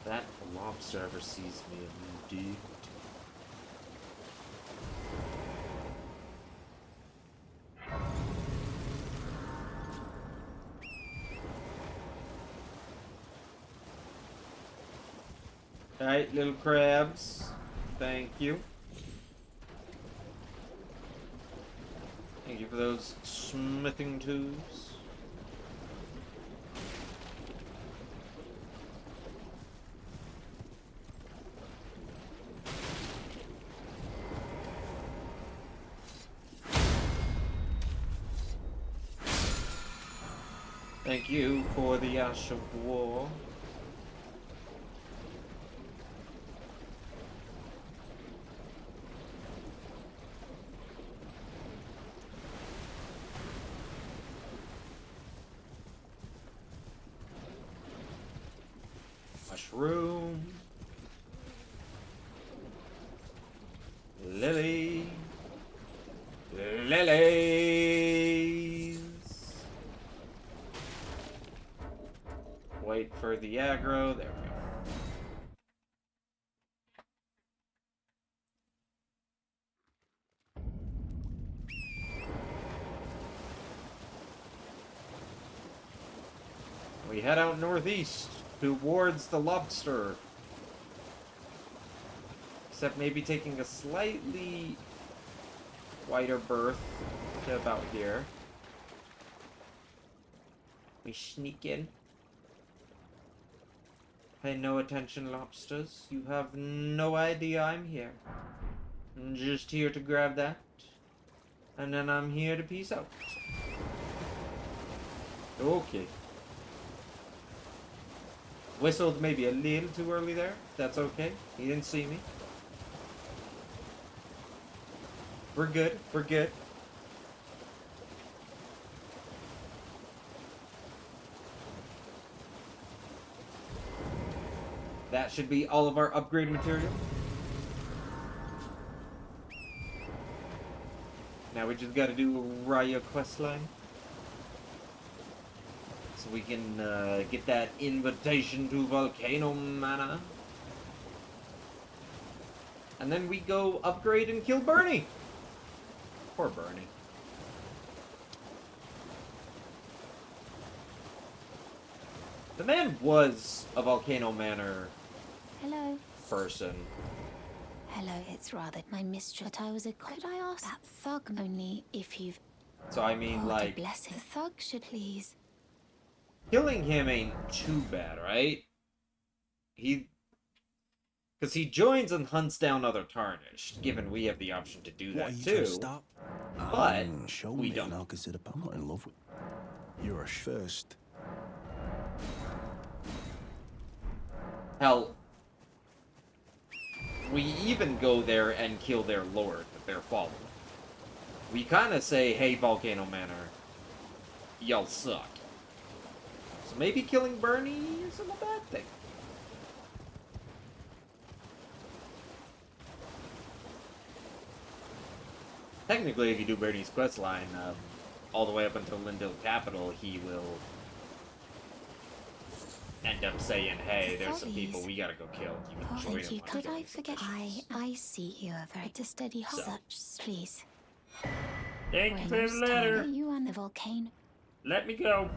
That lobster ever sees me, indeed. Alright, little crabs. Thank you. Thank you for those smithing tools. Thank you for the Ash of War. Mushroom. Lily. Lilies. Wait for the aggro. There we go. We head out northeast towards the lobster. Except maybe taking a slightly wider berth to about here. We sneak in. Pay no attention, lobsters. You have no idea I'm here. I'm just here to grab that. And then I'm here to peace out. Okay. Whistled maybe a little too early there. That's okay. He didn't see me. We're good. We're good. That should be all of our upgrade material. Now we just gotta do Raya questline. So we can get that invitation to Volcano Manor. And then we go upgrade and kill Bernie. Poor Bernie. The man was a Volcano Manor Hello. person. Hello, it's rather my mistress. But I was a... Could I ask that thug only if you've... So I mean, Oh, like, the blessing. The thug should please. killing him ain't too bad, right? Because he joins and hunts down other Tarnished, given we have the option to do that too. Stop? But Show we me don't. and I'll consider. I'm not in love with. You're a first. Hell, we even go there and kill their lord, their follower. We kind of say, hey, Volcano Manor, y'all suck. So maybe killing Bernie isn't a bad thing. Technically, if you do Bernie's questline, all the way up until Lindell Capital, he will end up saying, hey, there's some people we gotta go kill. You can Oh, join thank them you. on Could I killing forget? missions. I see you are very to steady So. such, please. Thank you for Reynolds, the letter. Tyler, you and the volcano. Let me go.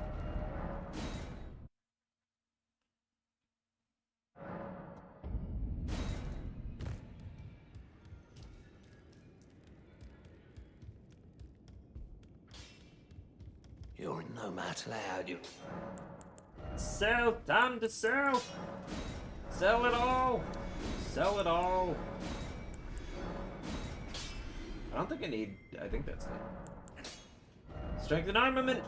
You're no matter loud. You. Sell. Time to sell. Sell it all. Sell it all. I don't think I need... I think that's it. Strength and armament.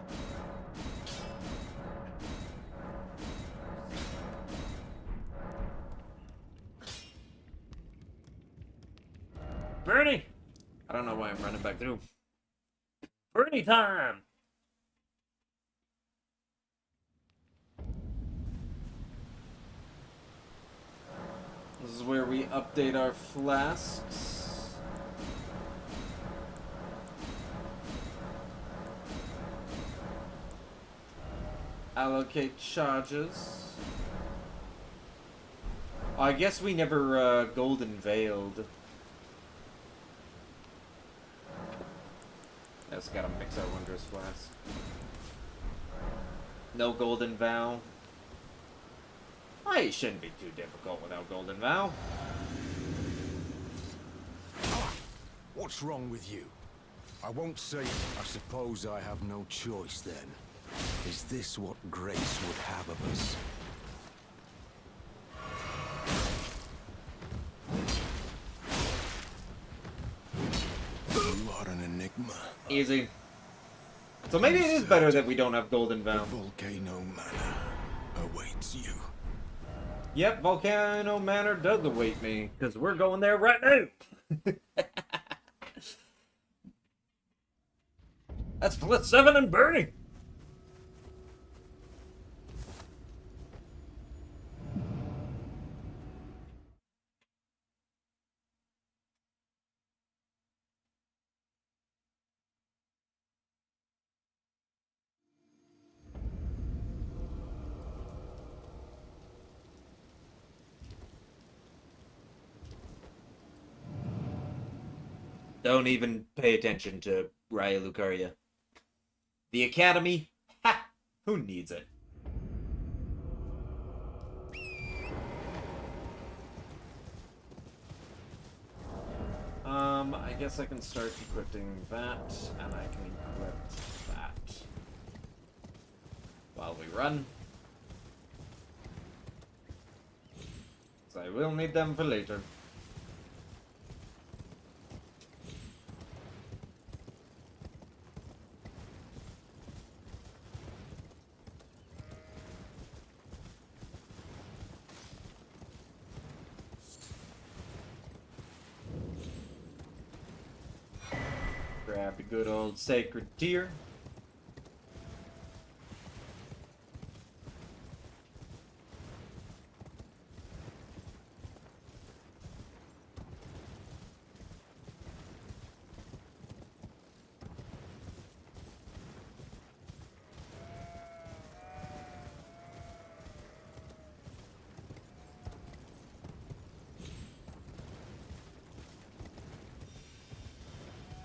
Bernie! I don't know why I'm running back through. Bernie time! This is where we update our flasks. Allocate charges. Oh, I guess we never golden veiled. Just gotta mix our wondrous flask. No golden vow. It shouldn't be too difficult without Golden Vow. What's wrong with you? I won't say it. I suppose I have no choice then. Is this what Grace would have of us? You are an enigma. Easy. So maybe it is better that we don't have Golden The Vow. Volcano Manor awaits you. Yep, Volcano Manor does await me, because we're going there right now. That's split 7 and burning. Don't even pay attention to Raya Lucaria. The Academy? Ha! Who needs it? I guess I can start equipping that, and I can equip that. While we run. So I will need them for later. Grab the good old sacred tear.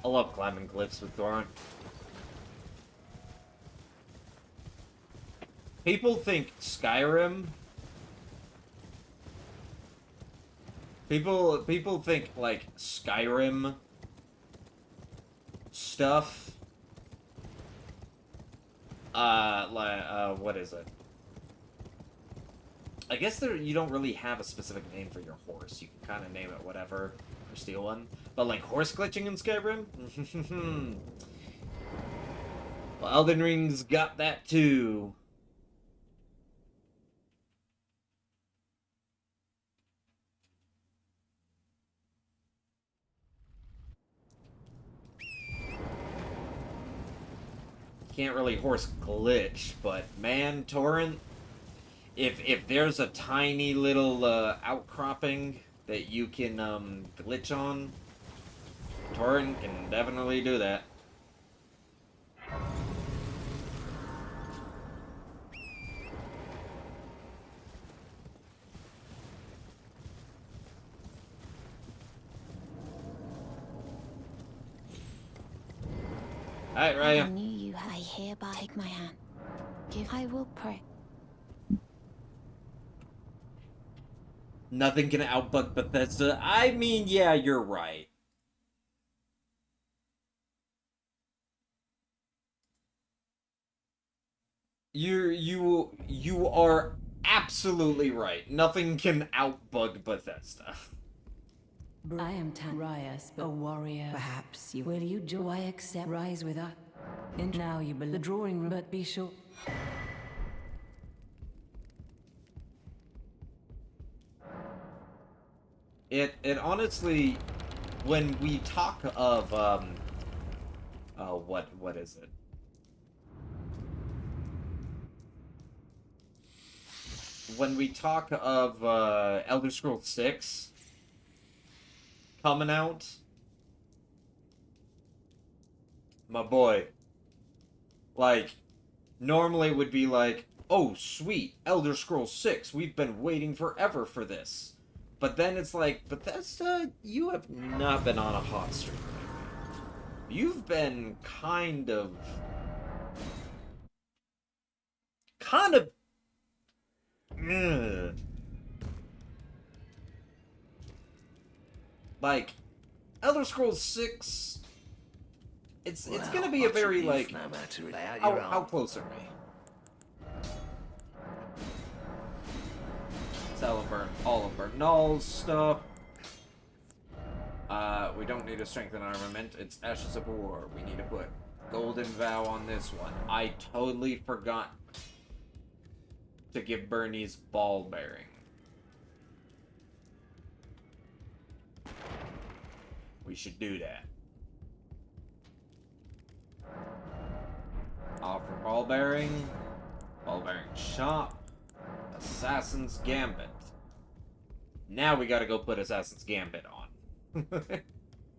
I love climbing cliffs with Thorin. People think Skyrim. People think like Skyrim stuff. What is it? I guess you don't really have a specific name for your horse. You can kind of name it whatever, or steal one. But like horse glitching in Skyrim? Well, Elden Ring's got that too. Can't really horse glitch, but man, Torrent, if there's a tiny little outcropping that you can glitch on, Torrent can definitely do that. Alright, I Raya. knew you. I hereby take my hand. Give. I will pray. Nothing can outbug Bethesda. I mean, yeah, you're right. You are absolutely right. Nothing can outbug Bethesda. I am Rias, a warrior. Perhaps you will. You joy I accept. Rise with us. And now you believe the drawing room, but be sure. It honestly, when we talk of what is it? When we talk of Elder Scrolls 6 coming out, my boy, like, normally it would be like, oh sweet, Elder Scrolls 6, we've been waiting forever for this. But then it's like, Bethesda, you have not been on a hot streak lately. You've been kind of Ugh. Like, Elder Scrolls 6, it's gonna be a very, like, No matter, lay out how, your how arm. close are we? Sell and burn all of Bernal's stuff. We don't need to strengthen armament. It's Ashes of War. We need to put Golden Vow on this one. I totally forgot to give Bernie's ball bearing. We should do that. Offer ball bearing shop, Assassin's Gambit. Now we gotta go put Assassin's Gambit on.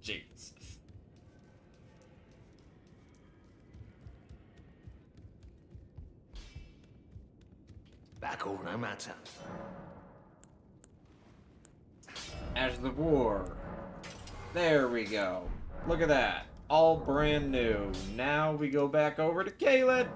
Jeez. Back all, no matter. Ashes of War. There we go. Look at that. All brand new. Now we go back over to Caleb.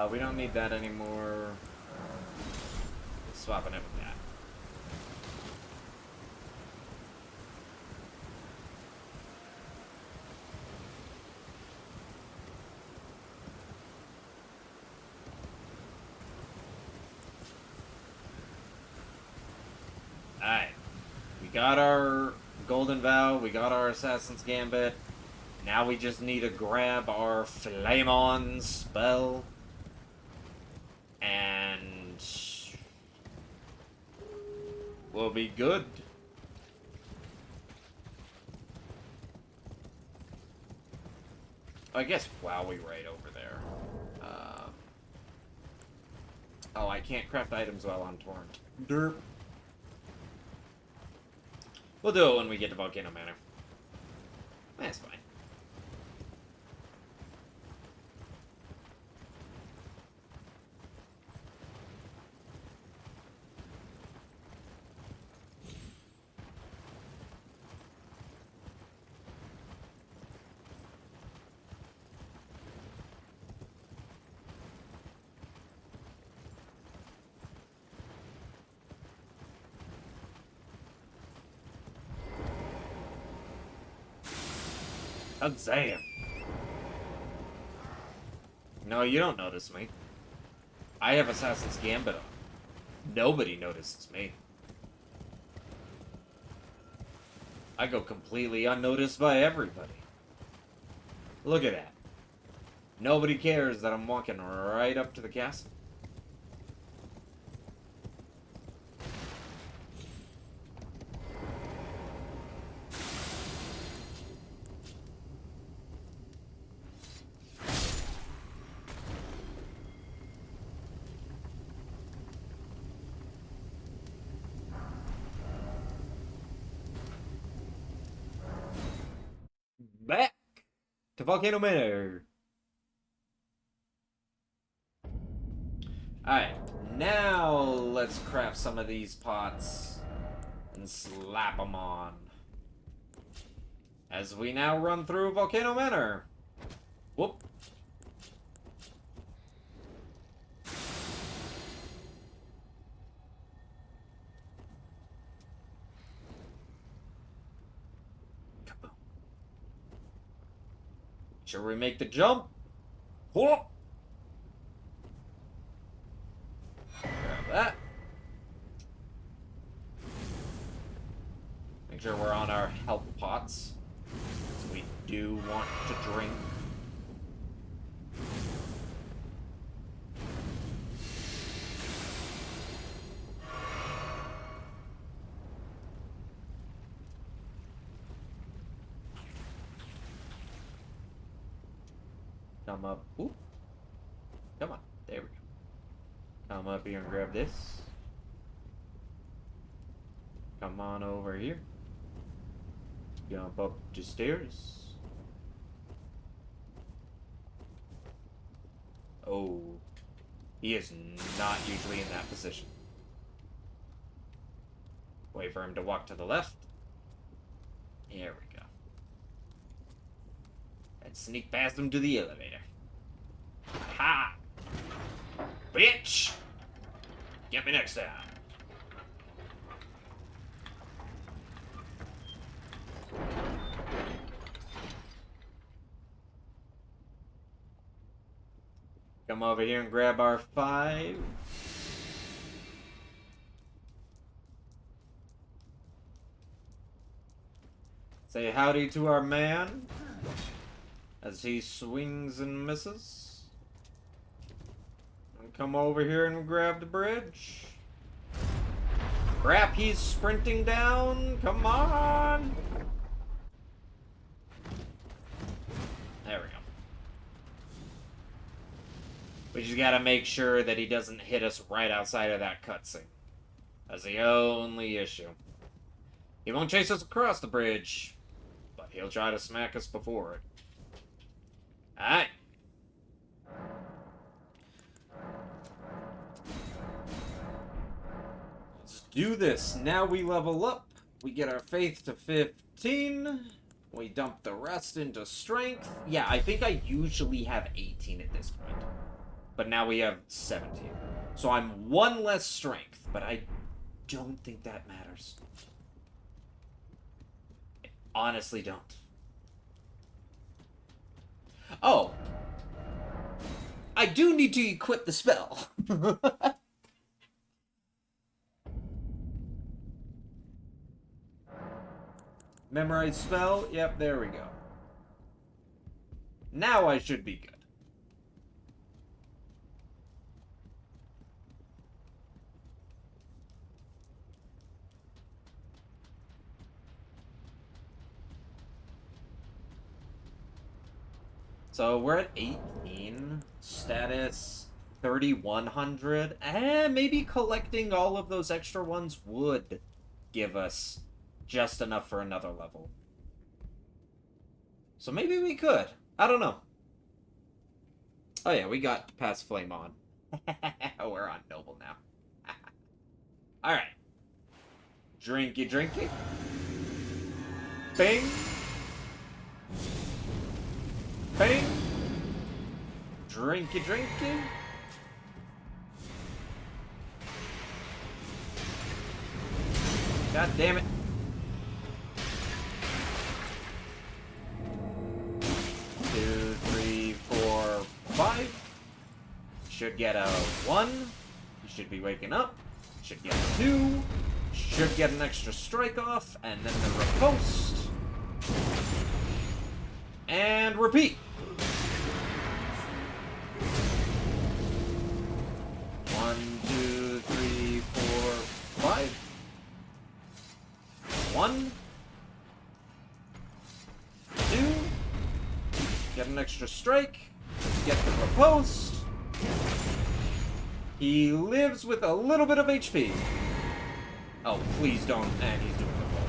We don't need that anymore. Swapping it with that. Alright. We got our Golden Vow, we got our Assassin's Gambit. Now we just need to grab our Flame On spell. And we'll be good. I guess Wowie right over there. Oh, I can't craft items while on Torrent. Derp. We'll do it when we get to Volcano Manor. That's fine. Oh, damn. No, you don't notice me. I have Assassin's Gambit on. Nobody notices me. I go completely unnoticed by everybody. Look at that. Nobody cares that I'm walking right up to the castle. Back to Volcano Manor. Alright, now let's craft some of these pots and slap them on. As we now run through Volcano Manor. Whoop. Sure we make the jump. Whoop. Grab that. Make sure we're on our health pots. So we do want to drink. Come up. Ooh. Come on. There we go. Come up here and grab this. Come on over here. Jump up the stairs. Oh. He is not usually in that position. Wait for him to walk to the left. Here we go. And sneak past him to the elevator. Ha! Bitch! Get me next time. Come over here and grab our 5. Say howdy to our man as he swings and misses. And come over here and grab the bridge. Crap, he's sprinting down. Come on. There we go. We just gotta make sure that he doesn't hit us right outside of that cutscene. That's the only issue. He won't chase us across the bridge, but he'll try to smack us before it. Alright. Let's do this. Now we level up. We get our faith to 15. We dump the rest into strength. Yeah, I think I usually have 18 at this point. But now we have 17. So I'm 1 less strength, but I don't think that matters. I honestly don't. Oh. I do need to equip the spell. Memorize spell. Yep, there we go. Now I should be good. So we're at 18. Status 3100. Maybe collecting all of those extra ones would give us just enough for another level. So maybe we could. I don't know. Oh yeah, we got past Flame on. We're on Noble now. Alright. Drinky drinky. Bing. Bing. Drinky drinky. God damn it. Two, three, four, 5. Should get a 1. You should be waking up. Should get a 2. Should get an extra strike off. And then the riposte. And repeat. 1, 2, 3, 4, 5. 1. 2. Get an extra strike. Get the riposte. He lives with a little bit of HP. Oh, please don't. And he's doing the roll.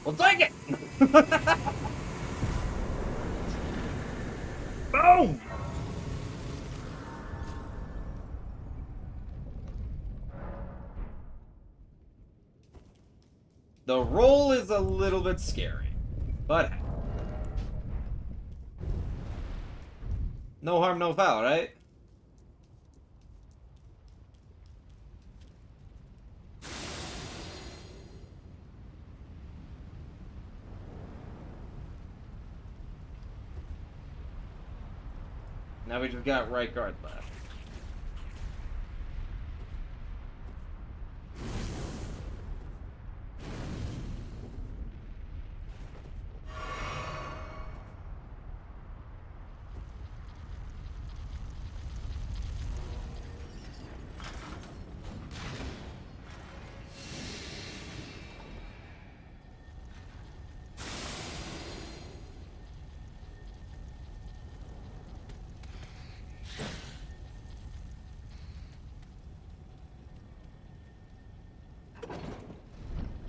Well, take it! Boom! The roll is a little bit scary, but no harm, no foul, right? Now we just got right guard left.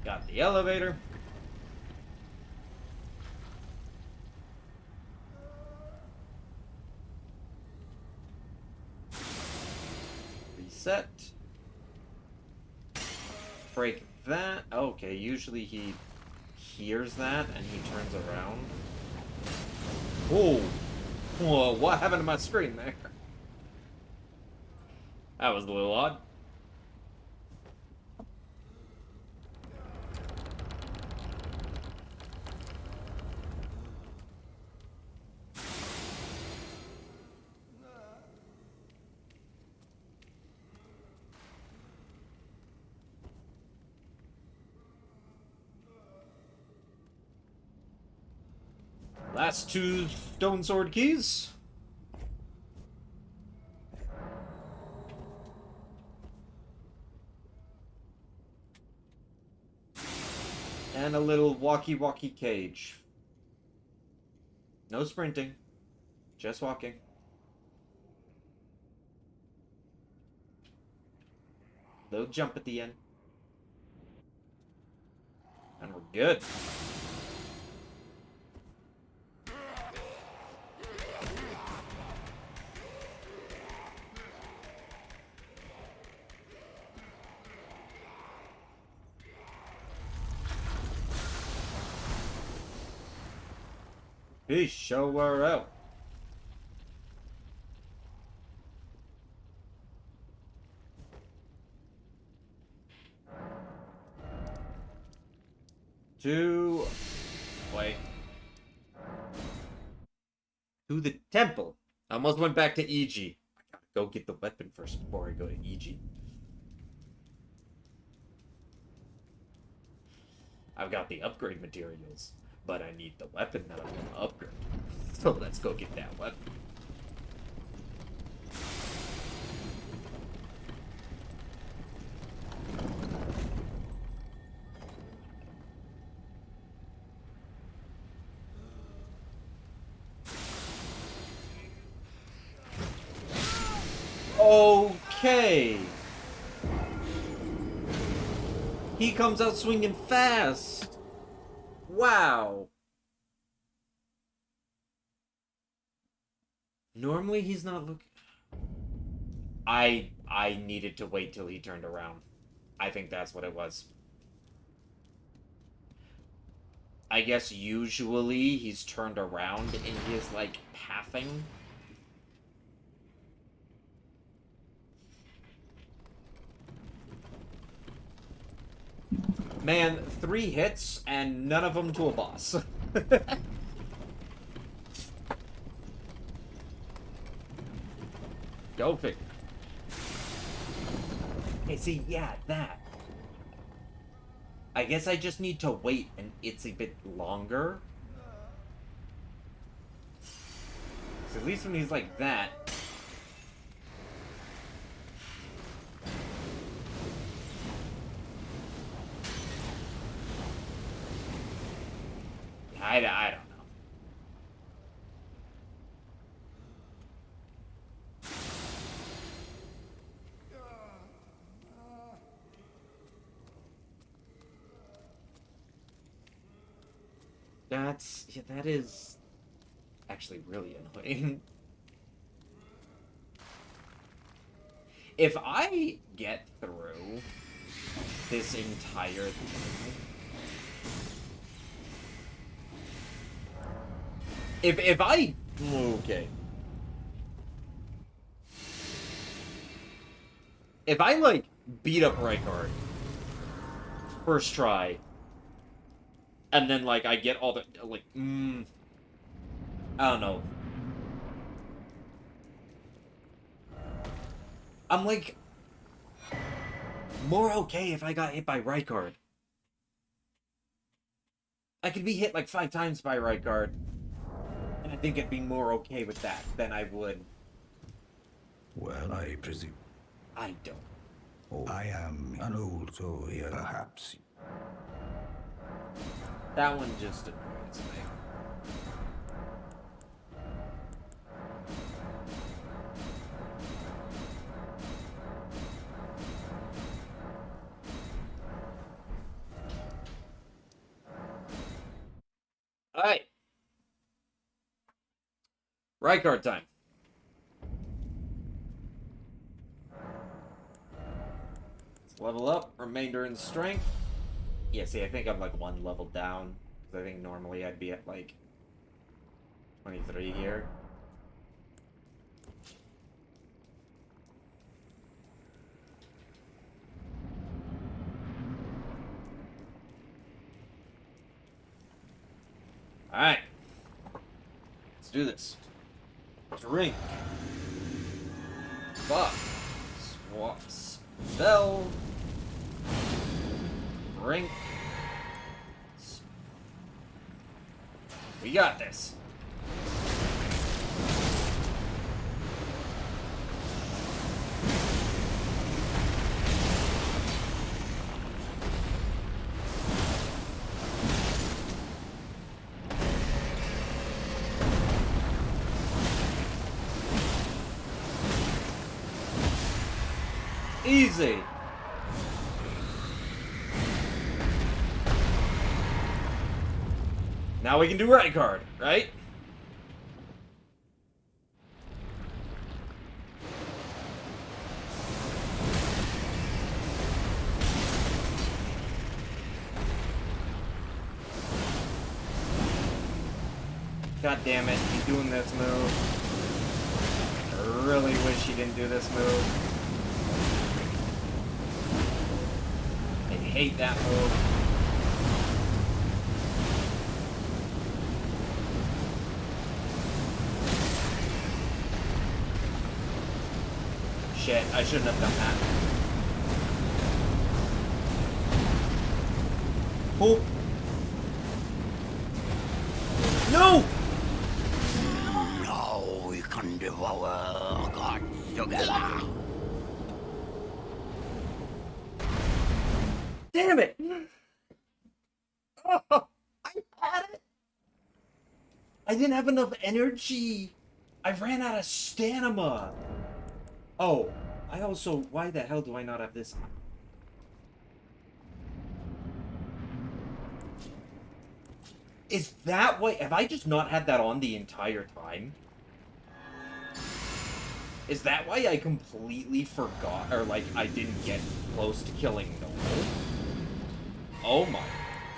Got the elevator. set. Break that. Okay, usually he hears that and he turns around. Whoa! Whoa, what happened to my screen there? That was a little odd. Last two stone sword keys. And a little walkie-walkie cage. No sprinting. Just walking. Little jump at the end. And we're good. Peace, show her out. Wait. To the temple. I almost went back to EG. I gotta go get the weapon first before I go to EG. I've got the upgrade materials, but I need the weapon that I'm gonna upgrade. So let's go get that weapon. Okay. He comes out swinging fast. Wow. Normally he's not looking. I needed to wait till he turned around. I think that's what it was. I guess usually he's turned around and he is like pathing. Man, 3 hits and none of them to a boss. Go figure. Hey, see, yeah, that. I guess I just need to wait an itsy bit longer. So at least when he's like that. I don't know. Yeah, that is actually really annoying. If I get through this entire thing, if I okay, if I like beat up Rykard first try, and then like I get all the like, I don't know. I'm like more okay if I got hit by Rykard. I could be hit like 5 times by Rykard, and I think I'd be more okay with that than I would. Well, I presume. I don't. Oh, I am an old soul here, perhaps. That one just annoys me. Alright. Rykard time. Level up, remainder in strength. Yeah, see, I think I'm like 1 level down. Because I think normally I'd be at like 23 here. Alright. Let's do this. Drink. Buff. Swap. Spell. Drink. We got this. Easy. Now we can do right card, right? God damn it, he's doing this move. I really wish he didn't do this move. I hate that move. Shit, I shouldn't have done that. Oh! No! Now we can devour God together. Damn it! Oh, I had it! I didn't have enough energy! I ran out of stamina! Oh, I also... Why the hell do I not have this? Is that why... Have I just not had that on the entire time? Is that why I completely forgot, or like, I didn't get close to killing Noel? Oh my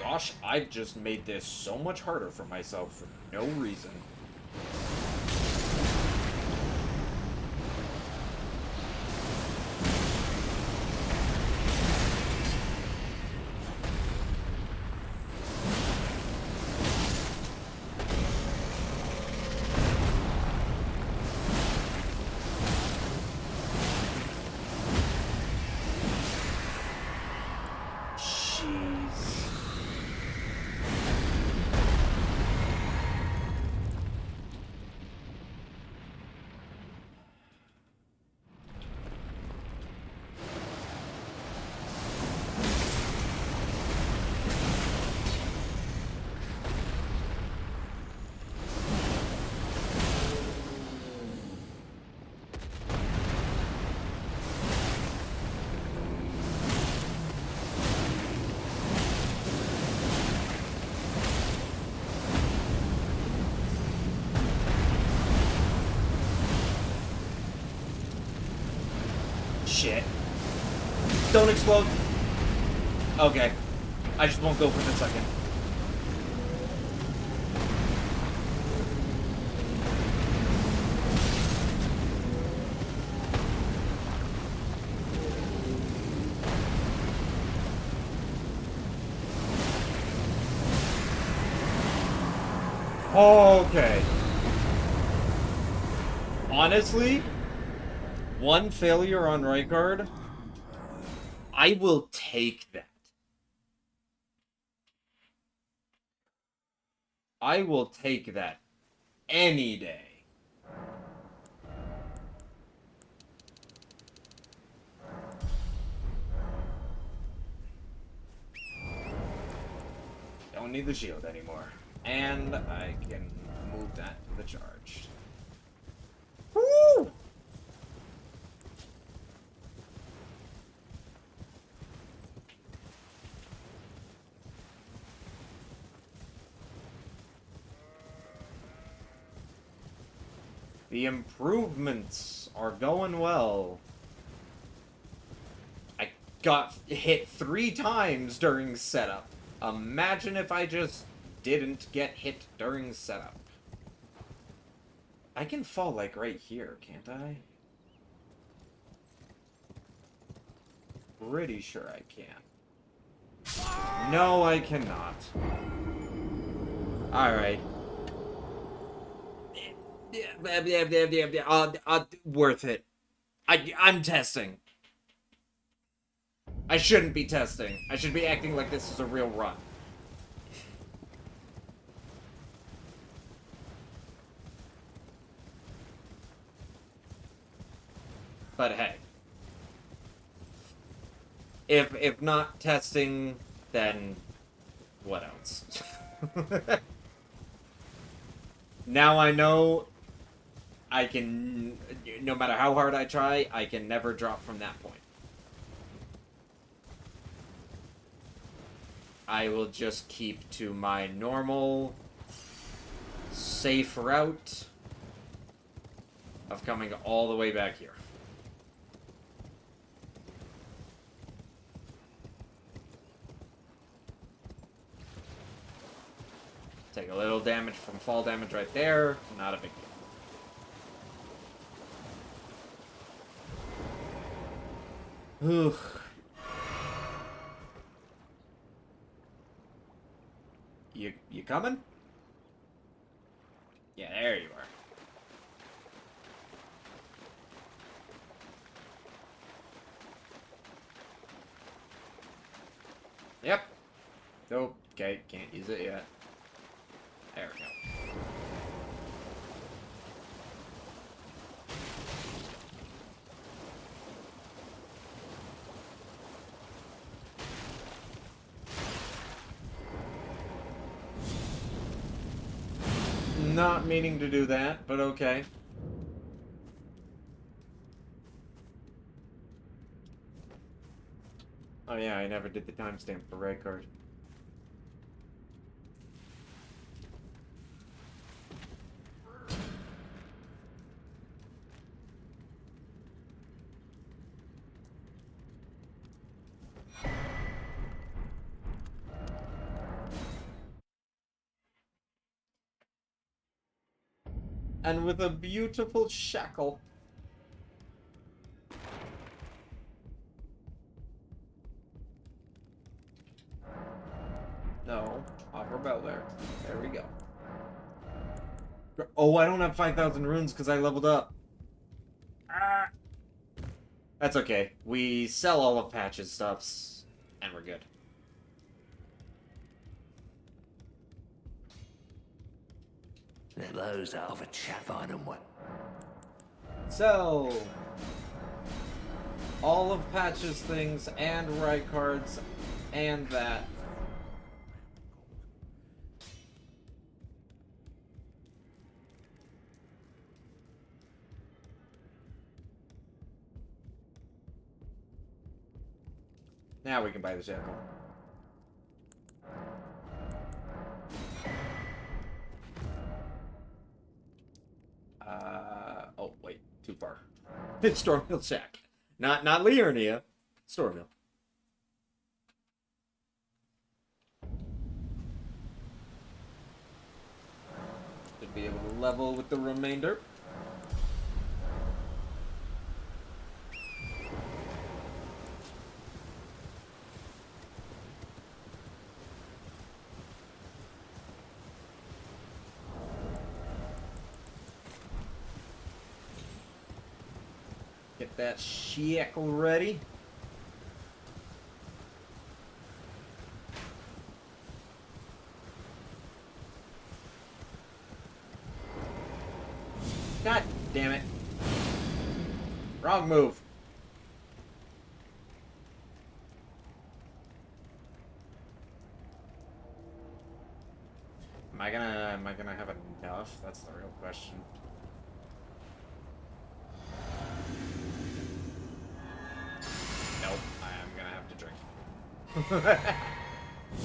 gosh, I've just made this so much harder for myself for no reason. Shit. Don't explode. Okay. I just won't go for the second. Okay. Honestly, one failure on right guard, I will take that. I will take that any day. Don't need the shield anymore. And I can move that to the charged. Woo! The improvements are going well. I got hit 3 times during setup. Imagine if I just didn't get hit during setup. I can fall, like, right here, can't I? Pretty sure I can. No, I cannot. Alright. Worth it. I'm testing. I shouldn't be testing. I should be acting like this is a real run. But hey. If not testing, then what else? Now I know I can, no matter how hard I try, I can never drop from that point. I will just keep to my normal, safe route of coming all the way back here. Take a little damage from fall damage right there, not a big deal. Oof. You coming? Yeah, there you are. Yep. Nope. Okay, can't use it yet. There we go. Not meaning to do that, but okay. Oh yeah, I never did the timestamp for red card. And with a beautiful shackle. No, offer bell there. There we go. Oh, I don't have 5,000 runes because I leveled up. Ah. That's okay. We sell all of Patch's stuffs, and we're good. Those are of a chap on them one. So, all of Patch's things and right cards and that. Now we can buy the shackle. Oh wait, too far. It's Stormhill Shack. Not Liurnia. Stormhill. Should be able to level with the remainder. Get that shackle ready. God damn it. Wrong move. Am I gonna have enough? That's the real question. Nope, I am gonna have to drink.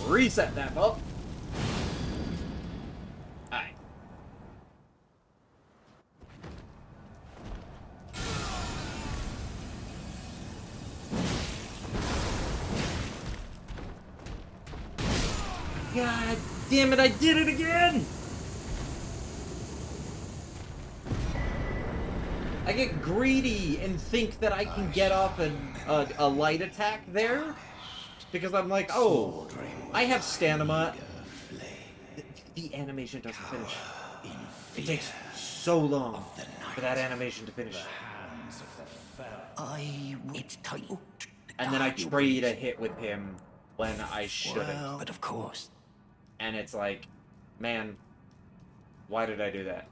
Reset that up. Alright. God damn it, I did it again! I get greedy and think that I can get off a light attack there. Because I'm like, oh, I have stamina. The animation doesn't finish. It takes so long for that animation to finish. It's tight. And then I trade a hit with him when I shouldn't. Well, but of course. And it's like, man, why did I do that?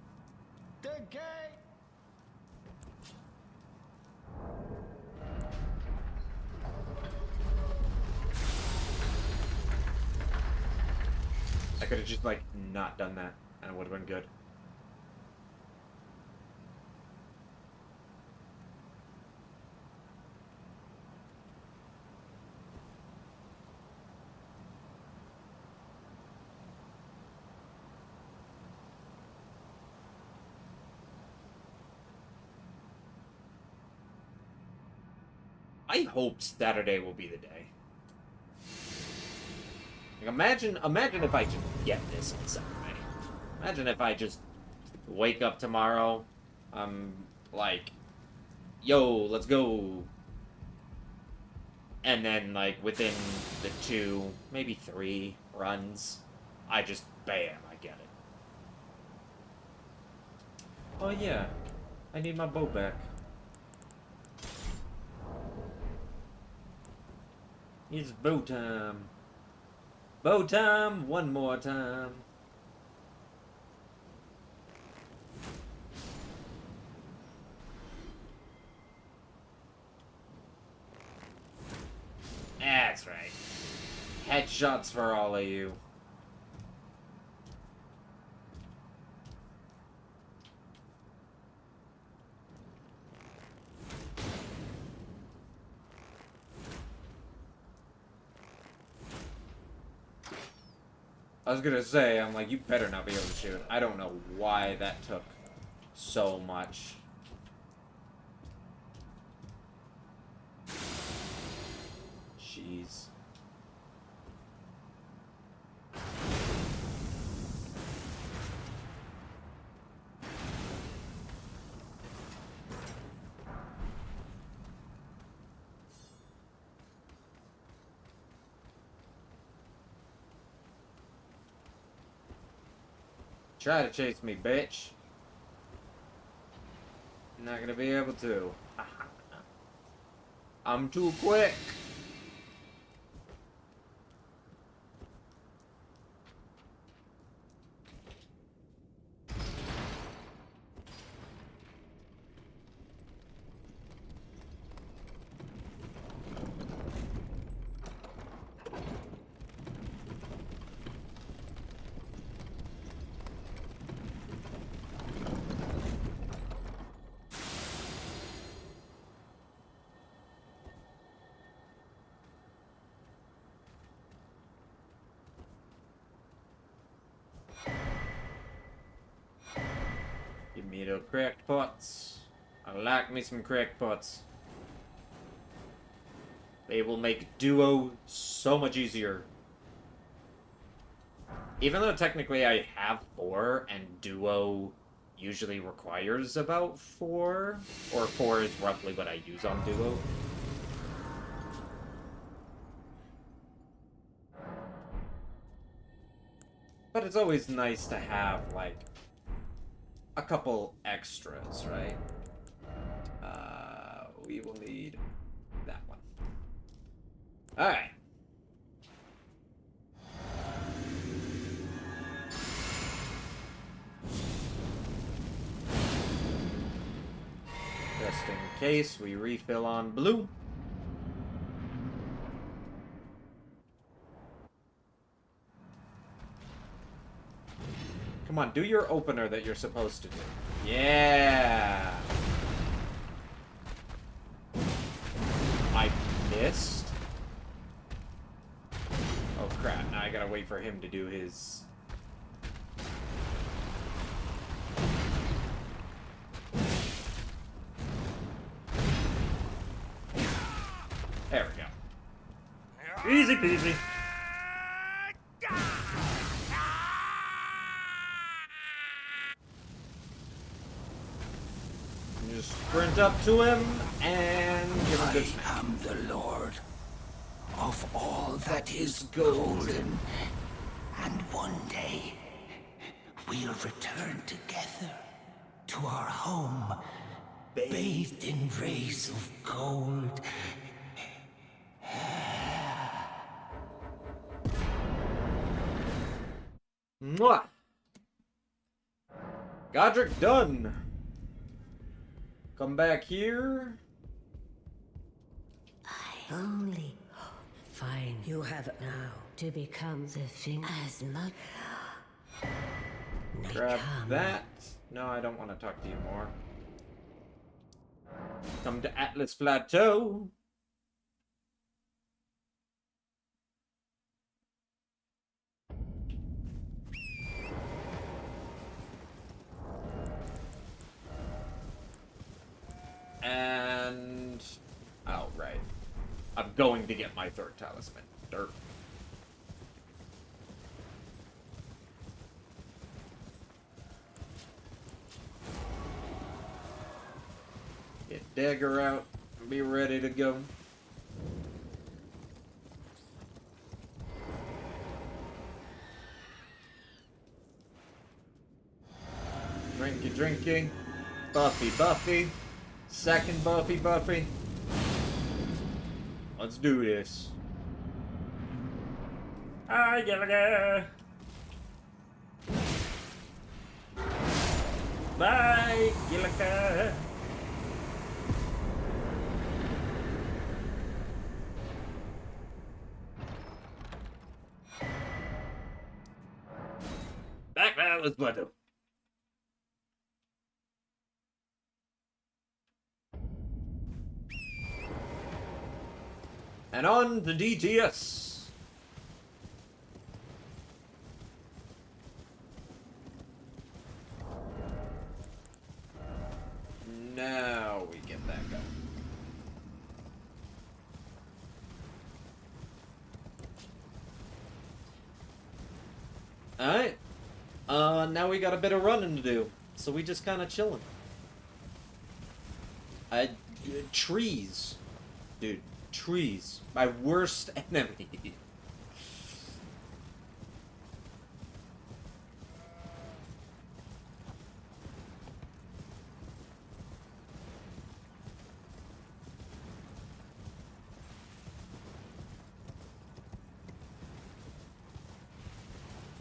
I could have just, like, not done that, and it would have been good. I hope Saturday will be the day. Like, imagine if I just get this on Saturday. Imagine if I just wake up tomorrow, like, yo, let's go. And then, like, within the 2, maybe 3 runs, I just, bam, I get it. Oh yeah, I need my bow back. It's bow time. Bow time, one more time. That's right. Headshots for all of you. I was gonna say, I'm like, you better not be able to shoot. I don't know why that took so much. Jeez. Try to chase me, bitch. Not gonna be able to. I'm too quick. Give me the cracked pots. I like me some cracked pots. They will make duo so much easier. Even though technically I have 4 and duo usually requires about 4, or 4 is roughly what I use on duo. But it's always nice to have, like, a couple extras, right? We will need that one. Alright. Just in case we refill on blue. Come on, do your opener that you're supposed to do. Yeah! I missed? Oh crap, now I gotta wait for him to do his... There we go. Easy peasy. just sprint up to him and give him a good smack. I am the Lord of all that is golden. golden. And one day, we'll return together to our home, bathed in rays of gold. Mwah! Godric done. Come back here. I only find you have now to become the thing as much. Grab that. No, I don't want to talk to you more. Come to Atlas Plateau. And... oh, right. I'm going to get my third talisman. Dirt. Get dagger out. Be ready to go. Drinky, drinky. Buffy, Buffy. Second Buffy, Buffy. Let's do this. Hi, Gallagher. Bye, Gallagher. Back to Atlas Plateau. And on to DTS. Now we get that going. Alright. Now we got a bit of running to do. So we just kind of chilling. Trees. Dude. Trees. My worst enemy.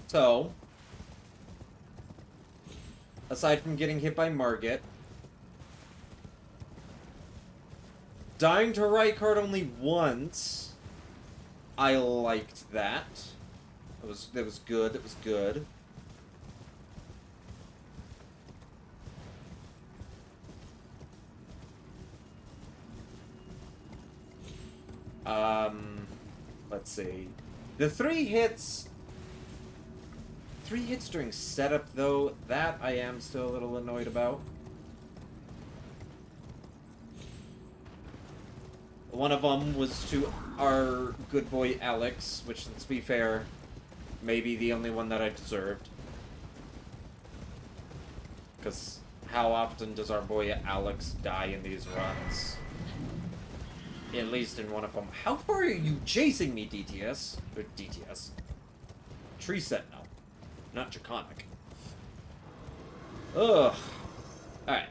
So, aside from getting hit by Margit, dying to right card only once, I liked that. That was good. That was good. Let's see. The three hits during setup, though, that I am still a little annoyed about. One of them was to our good boy Alex, which, let's be fair, may be the only one that I deserved. Because how often does our boy Alex die in these runs? At least in one of them. How far are you chasing me, DTS? Or DTS. Tree Sentinel. Not Draconic. Ugh. Alright.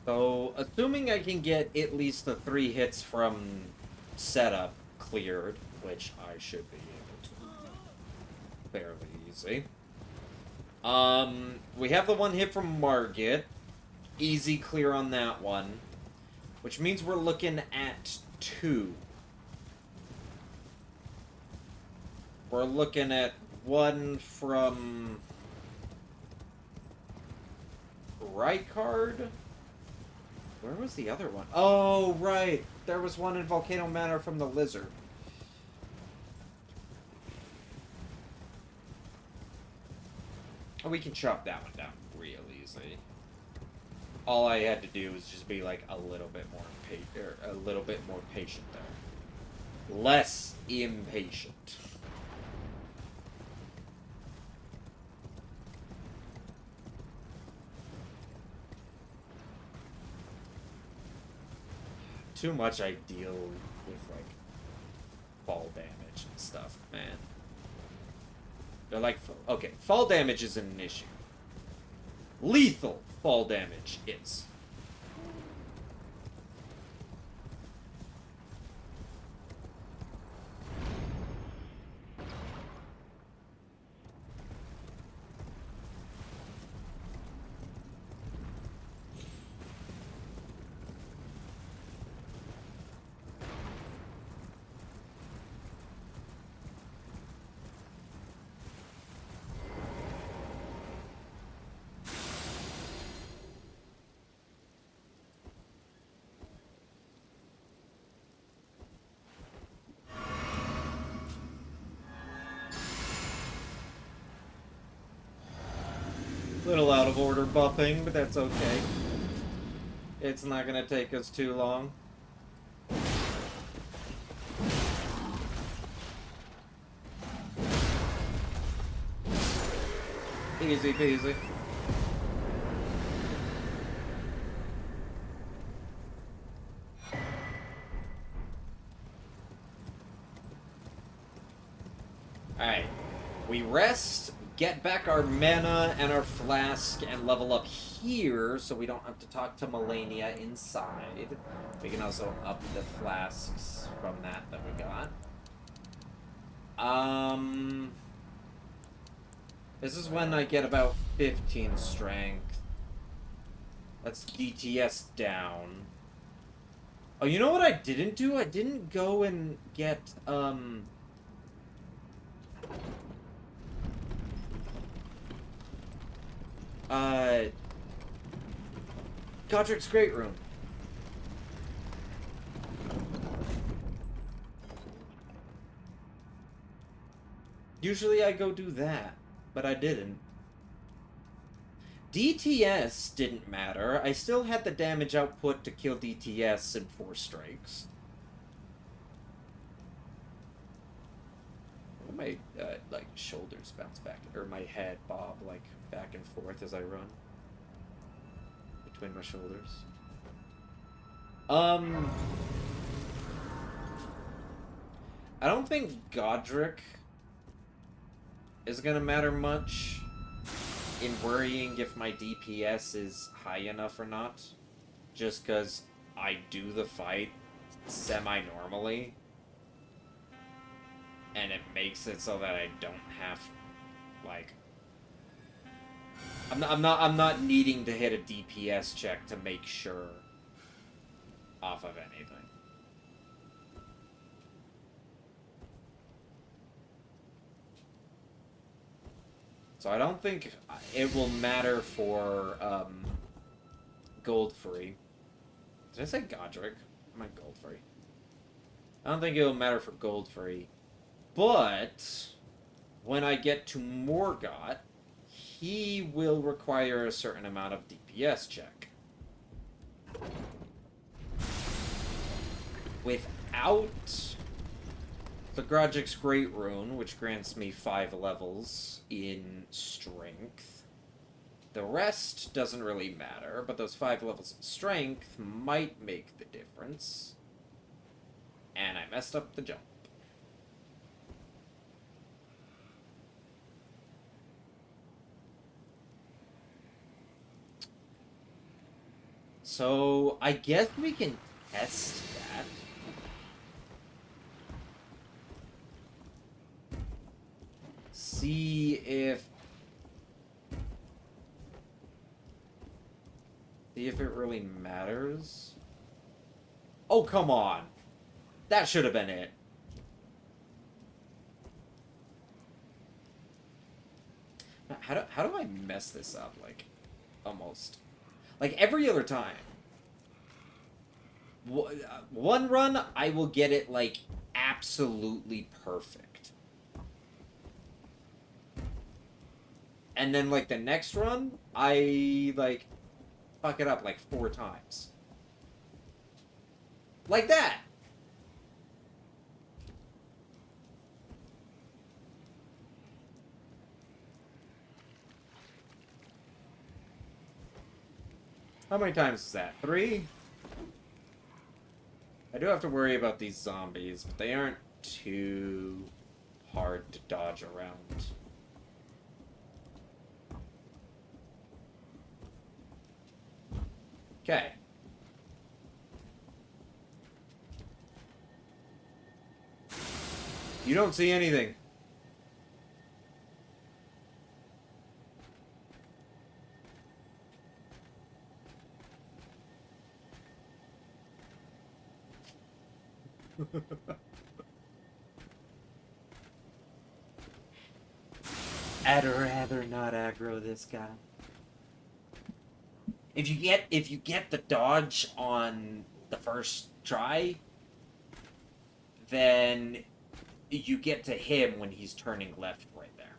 So, assuming I can get at least the 3 hits from setup cleared, which I should be able to. Fairly easy. We have the 1 hit from Margit. Easy clear on that one. Which means we're looking at 2. We're looking at 1 from right card. Where was the other one? Oh, right. There was one in Volcano Manor from the lizard. We can chop that one down real easy. All I had to do was just be like a little bit more patient there. Less impatient. Too much I deal with like fall damage and stuff, man. They're like, okay, fall damage isn't an issue. Lethal fall damage is. Little out of order buffing, but that's okay. It's not gonna take us too long. Easy peasy. Alright. We rest, get back our mana and our flask, and level up here so we don't have to talk to Melania inside. We can also up the flasks from that we got. This is when I get about 15 strength. Let's DTS down. Oh, you know what I didn't do? I didn't go and get, Godric's Great Room. Usually I go do that, but I didn't. DTS didn't matter. I still had the damage output to kill DTS in 4 strikes. My, like, shoulders bounce back, or my head bob, like, back and forth as I run. Between my shoulders. I don't think Godric is gonna matter much in worrying if my DPS is high enough or not. Just because I do the fight semi-normally. And it makes it so that I don't have, like... I'm not needing to hit a DPS check to make sure off of anything. So I don't think it will matter for gold free. Did I say Godric? I meant gold free. I don't think it will matter for gold free. But when I get to Morgott, he will require a certain amount of DPS check. Without the Godric's Great Rune, which grants me 5 levels in strength, the rest doesn't really matter, but those 5 levels in strength might make the difference. And I messed up the jump. So, I guess we can test that. See if it really matters. Oh, come on. That should have been it. How do I mess this up, like, almost? Like, every other time, One run, I will get it, like, absolutely perfect. And then, like, the next run, I, like, fuck it up, like, 4 times. Like that! How many times is that? 3? I do have to worry about these zombies, but they aren't too hard to dodge around. Okay. You don't see anything. I'd rather not aggro this guy. If you get the dodge on the first try, then you get to him when he's turning left right there.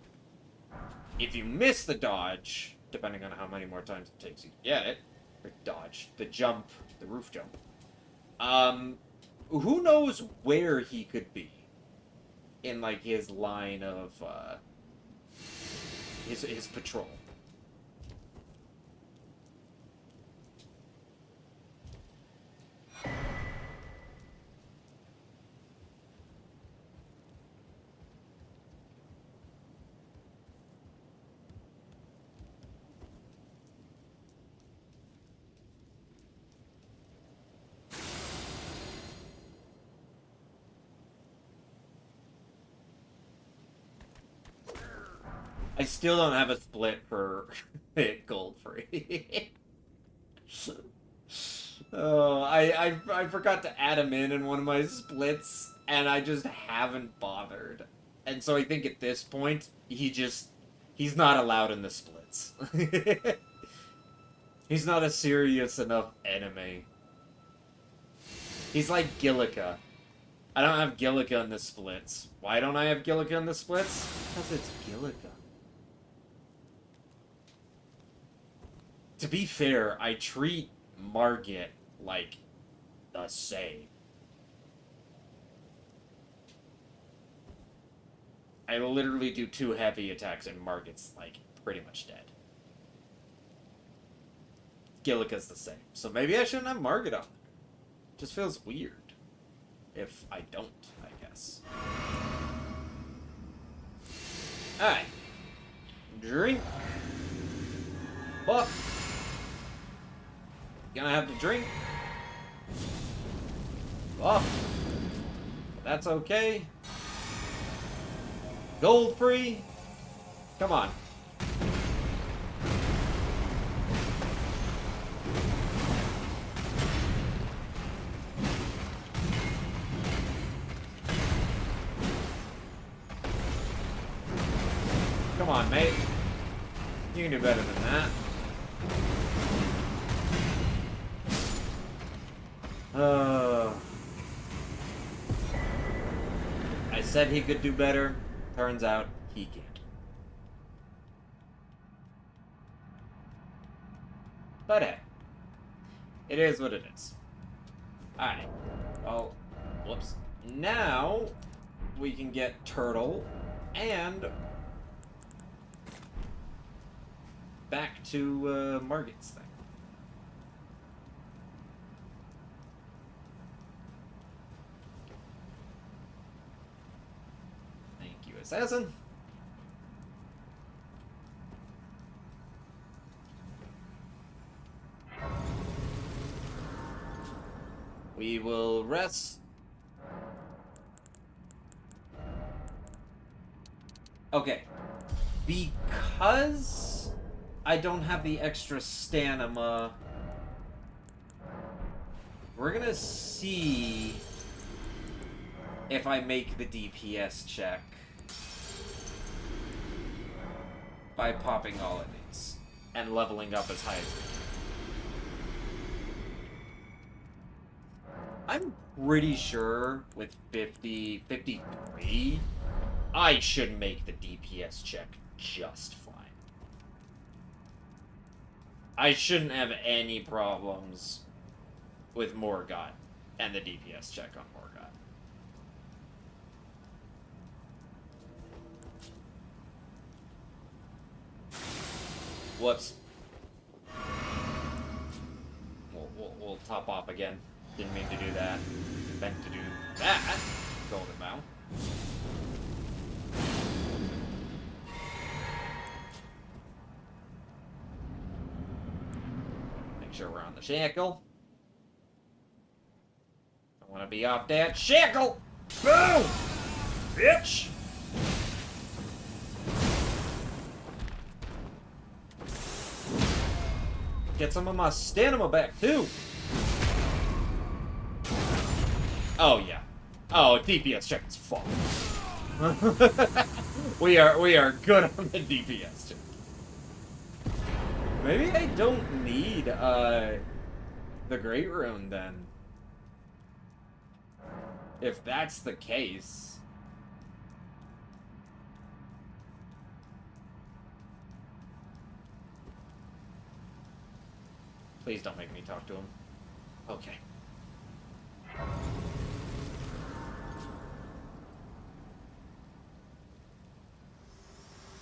If you miss the dodge, depending on how many more times it takes you to get it, or dodge, the jump, the roof jump, who knows where he could be in, like, his line of, his patrol. I still don't have a split for gold free. Oh, I forgot to add him in one of my splits, and I just haven't bothered. And so I think at this point, he's not allowed in the splits. He's not a serious enough enemy. He's like Gillica. I don't have Gillica in the splits. Why don't I have Gillica in the splits? Because it's Gillica. To be fair, I treat Margit like the same. I literally do 2 heavy attacks and Margit's, like, pretty much dead. Gillica's the same. So maybe I shouldn't have Margit on there. Just feels weird if I don't, I guess. Alright. Drink. Buff. Gonna have to drink. Buff. That's okay. Gold free. Come on. Come on, mate. You can do better than that. I said he could do better. Turns out he can't. But hey, it is what it is. Alright. Well, whoops. Now we can get Turtle and back to Margit's thing. Thank you, Assassin. We will rest. Okay. Because I don't have the extra stamina, we're gonna see if I make the DPS check by popping all of these and leveling up as high as we can. I'm pretty sure with 53, I should make the DPS check just fine. I shouldn't have any problems with Morgott and the DPS check on Morgott. Whoops. We'll top off again. Didn't mean to do that. Meant to do that. Golden Bow. Make sure we're on the shackle. I want to be off that shackle. Boom! Bitch! Get some of my stamina back, too. Oh, yeah. Oh, DPS check is fucked. we are good on the DPS check. Maybe I don't need, the Great Rune, then. If that's the case. Please don't make me talk to him. Okay.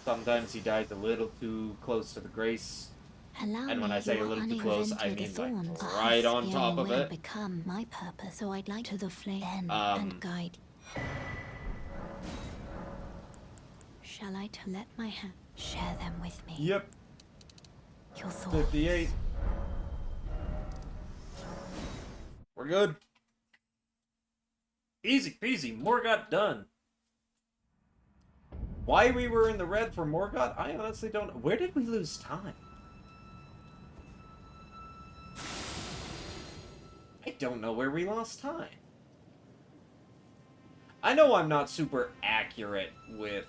Sometimes he dies a little too close to the grace. And when I say a little too close, I mean like right on top of it. Become my purpose, so I'd like to the flame and guide. Shall I let my hand share them with me? Yep. Your thoughts. 58. We're good. Easy peasy. Morgott done. Why we were in the red for Morgott, I honestly don't know. Where did we lose time? I don't know where we lost time. I know I'm not super accurate with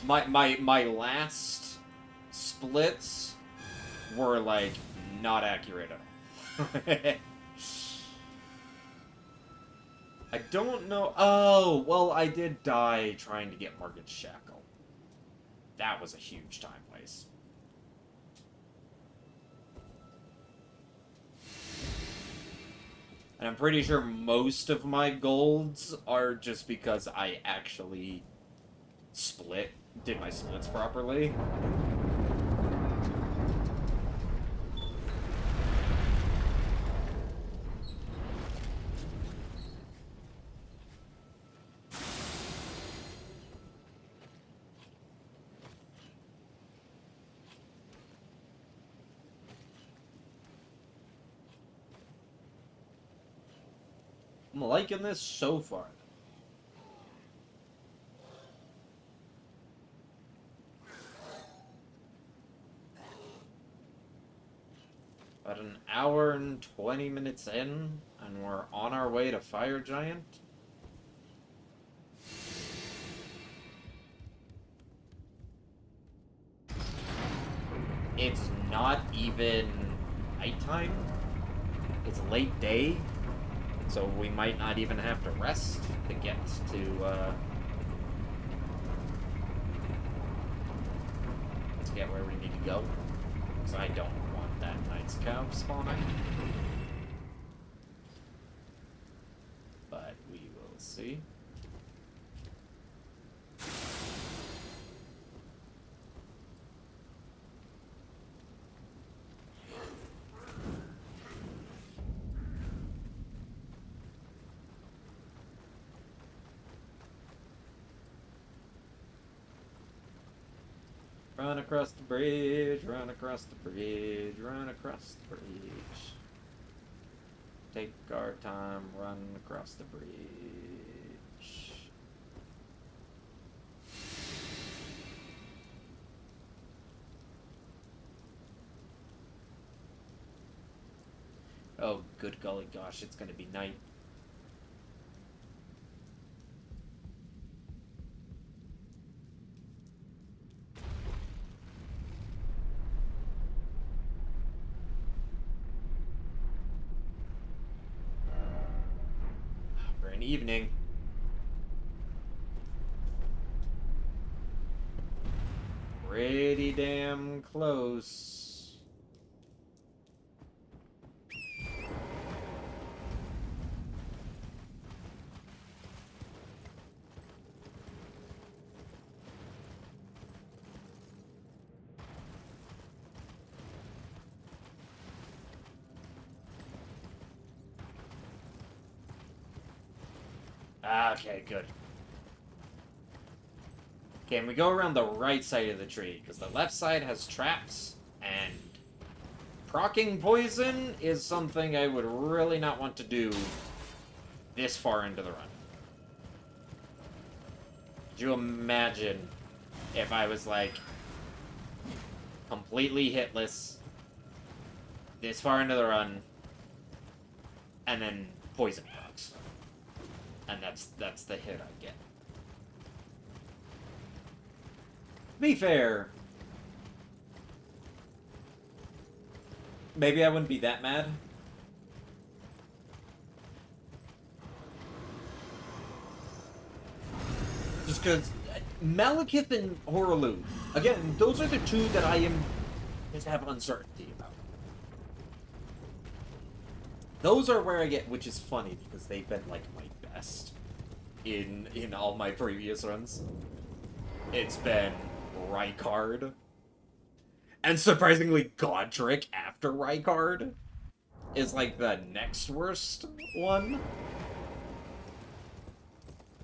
my last splits were like not accurate at all. I don't know. Oh, well, I did die trying to get Margaret's Shackle. That was a huge time waste. And I'm pretty sure most of my golds are just because I actually did my splits properly. I'm liking this so far. About an hour and 20 minutes in, and we're on our way to Fire Giant. It's not even nighttime. It's late day. So we might not even have to rest to get to where we need to go. Because I don't want that Knight's Cab spawning. But we will see. Run across the bridge, run across the bridge, run across the bridge. Take our time, run across the bridge. Oh, good golly gosh, it's gonna be night. an evening. Pretty damn close. Okay, good. Okay, and we go around the right side of the tree, because the left side has traps, and proccing poison is something I would really not want to do this far into the run. Could you imagine if I was, like, completely hitless this far into the run, and then poison procs? And that's the hit I get. To be fair, maybe I wouldn't be that mad. Just because Malekith and Horaloo, again, those are the two that I am just have uncertainty about. Those are where I get, which is funny because they've been like my best in all my previous runs. It's been Rykard, and surprisingly, Godric after Rykard is like the next worst one.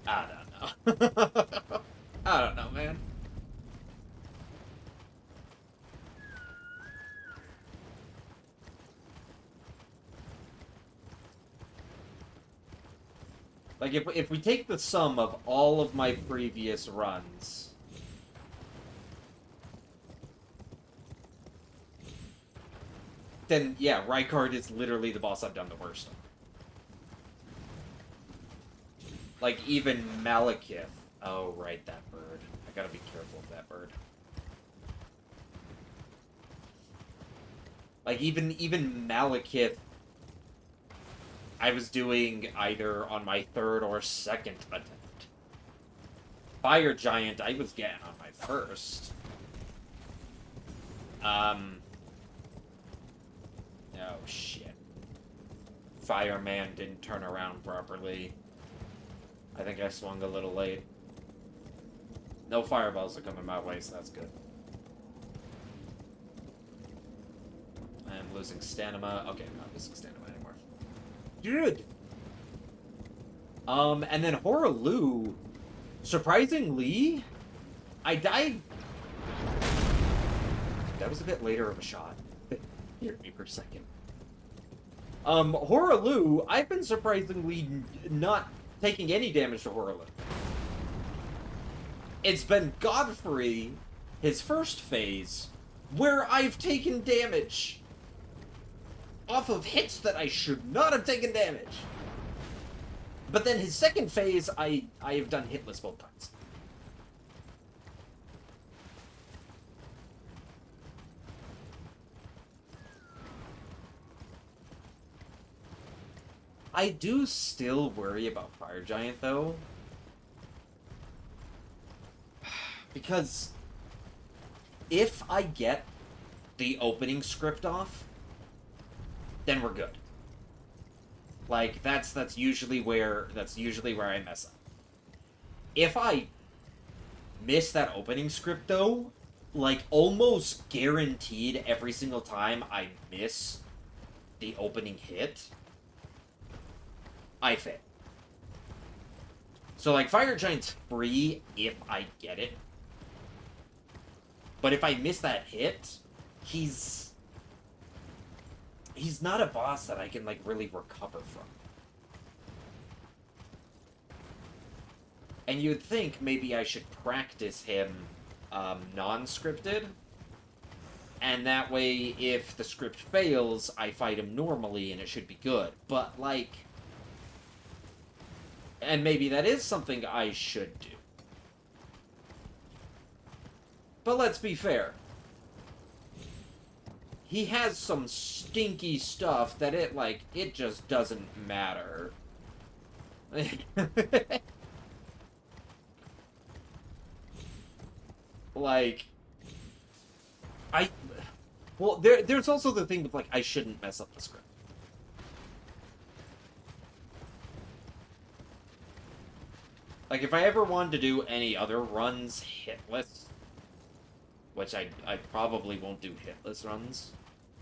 I don't know. I don't know, man. Like, if we take the sum of all of my previous runs, then, yeah, Rykard is literally the boss I've done the worst on. Like, even Malekith. Oh, right, that bird. I gotta be careful of that bird. Like, even Malekith, I was doing either on my third or second attempt. Fire Giant, I was getting on my first. Oh, shit. Fireman didn't turn around properly. I think I swung a little late. No fireballs are coming my way, so that's good. I am losing stamina. Okay, I'm not losing stamina anymore. Good! And then Horaloo, surprisingly, I died... That was a bit later of a shot. Hear me for a second. Horaloo, I've been surprisingly not taking any damage to Horaloo. It's been Godfrey, his first phase, where I've taken damage off of hits that I should not have taken damage. But then his second phase, I have done hitless both times. I do still worry about Fire Giant, though. Because if I get the opening script off, then we're good. Like, that's usually where I mess up. If I miss that opening script, though, like, almost guaranteed every single time I miss the opening hit, I fail. So, like, Fire Giant's free if I get it. But if I miss that hit, he's not a boss that I can, like, really recover from. And you'd think maybe I should practice him non-scripted. And that way, if the script fails, I fight him normally and it should be good. But, like... And maybe that is something I should do. But let's be fair. He has some stinky stuff that it just doesn't matter. Like, well, there's also the thing with, like, I shouldn't mess up the script. Like, if I ever wanted to do any other runs hitless, which I probably won't do hitless runs.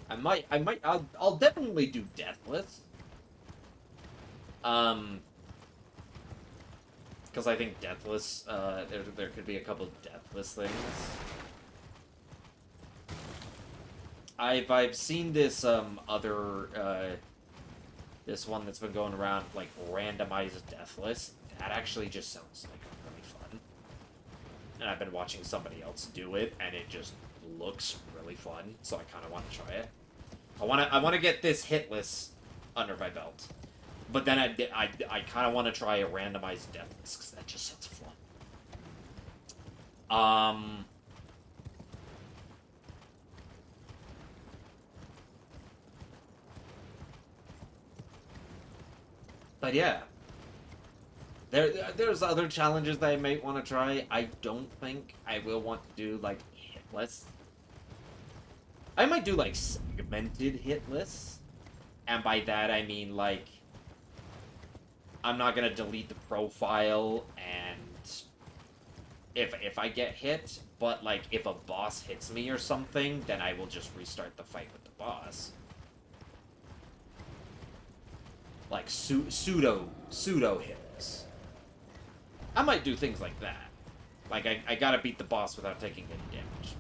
I'll definitely do deathless. Because I think deathless, there could be a couple deathless things. I've seen this, this one that's been going around, like, randomized deathless. That actually just sounds like really fun. And I've been watching somebody else do it, and it just looks really fun, so I kind of want to try it. I want to get this hitless under my belt. But then I kind of want to try a randomized deathless, because that just sounds fun. But yeah. There's other challenges that I might want to try. I don't think I will want to do, like, hitless. I might do, like, segmented hitless. And by that, I mean, like, I'm not gonna delete the profile, and if I get hit, but, like, if a boss hits me or something, then I will just restart the fight with the boss. Like, pseudo hitless. I might do things like that. Like, I gotta beat the boss without taking any damage.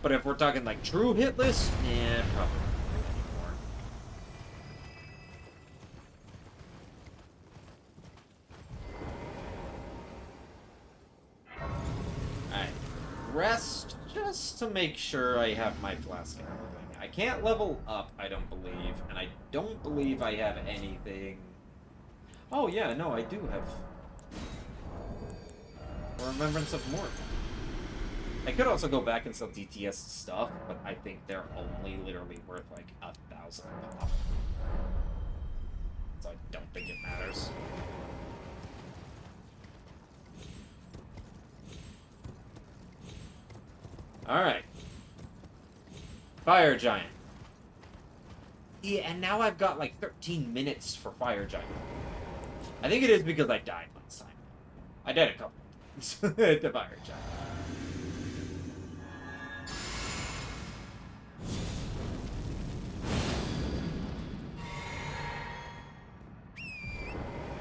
But if we're talking, like, true hitless, yeah, probably not anymore. Alright. Rest, just to make sure I have my flask and everything. I can't level up, I don't believe, and I don't believe I have anything... Oh, yeah, no, I do have... Remembrance of Mort. I could also go back and sell DTS stuff, but I think they're only literally worth like 1,000 pop. So I don't think it matters. Alright. Fire Giant. Yeah, and now I've got like 13 minutes for Fire Giant. I think it is because I died last time. I died a couple times to Fire Giant.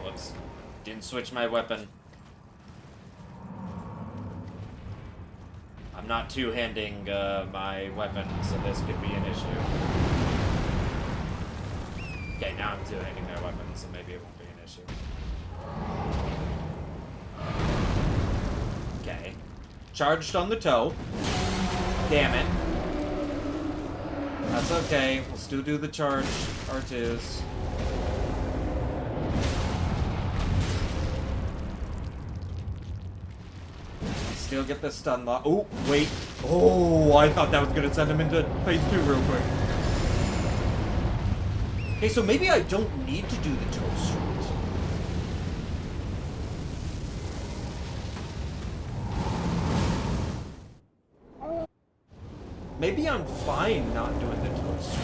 Whoops. Didn't switch my weapon. I'm not two-handing my weapon, so this could be an issue. Okay, now I'm two-handing my weapon, so maybe it won't be an issue. Okay. Charged on the toe. Damn it. That's okay. We'll still do the charge R2s. Still get the stun lock. Oh, wait. Oh, I thought that was going to send him into phase 2 real quick. Okay, so maybe I don't need to do the toe straight. Maybe I'm fine not doing the toe straight.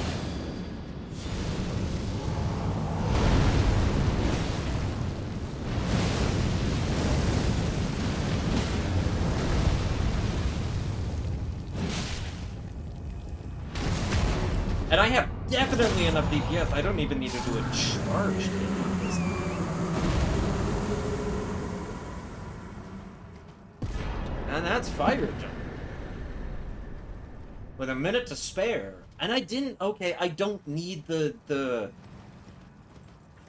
And I have definitely enough DPS. I don't even need to do a charge. And that's Fire Jump. With a minute to spare. And I didn't... Okay, I don't need the...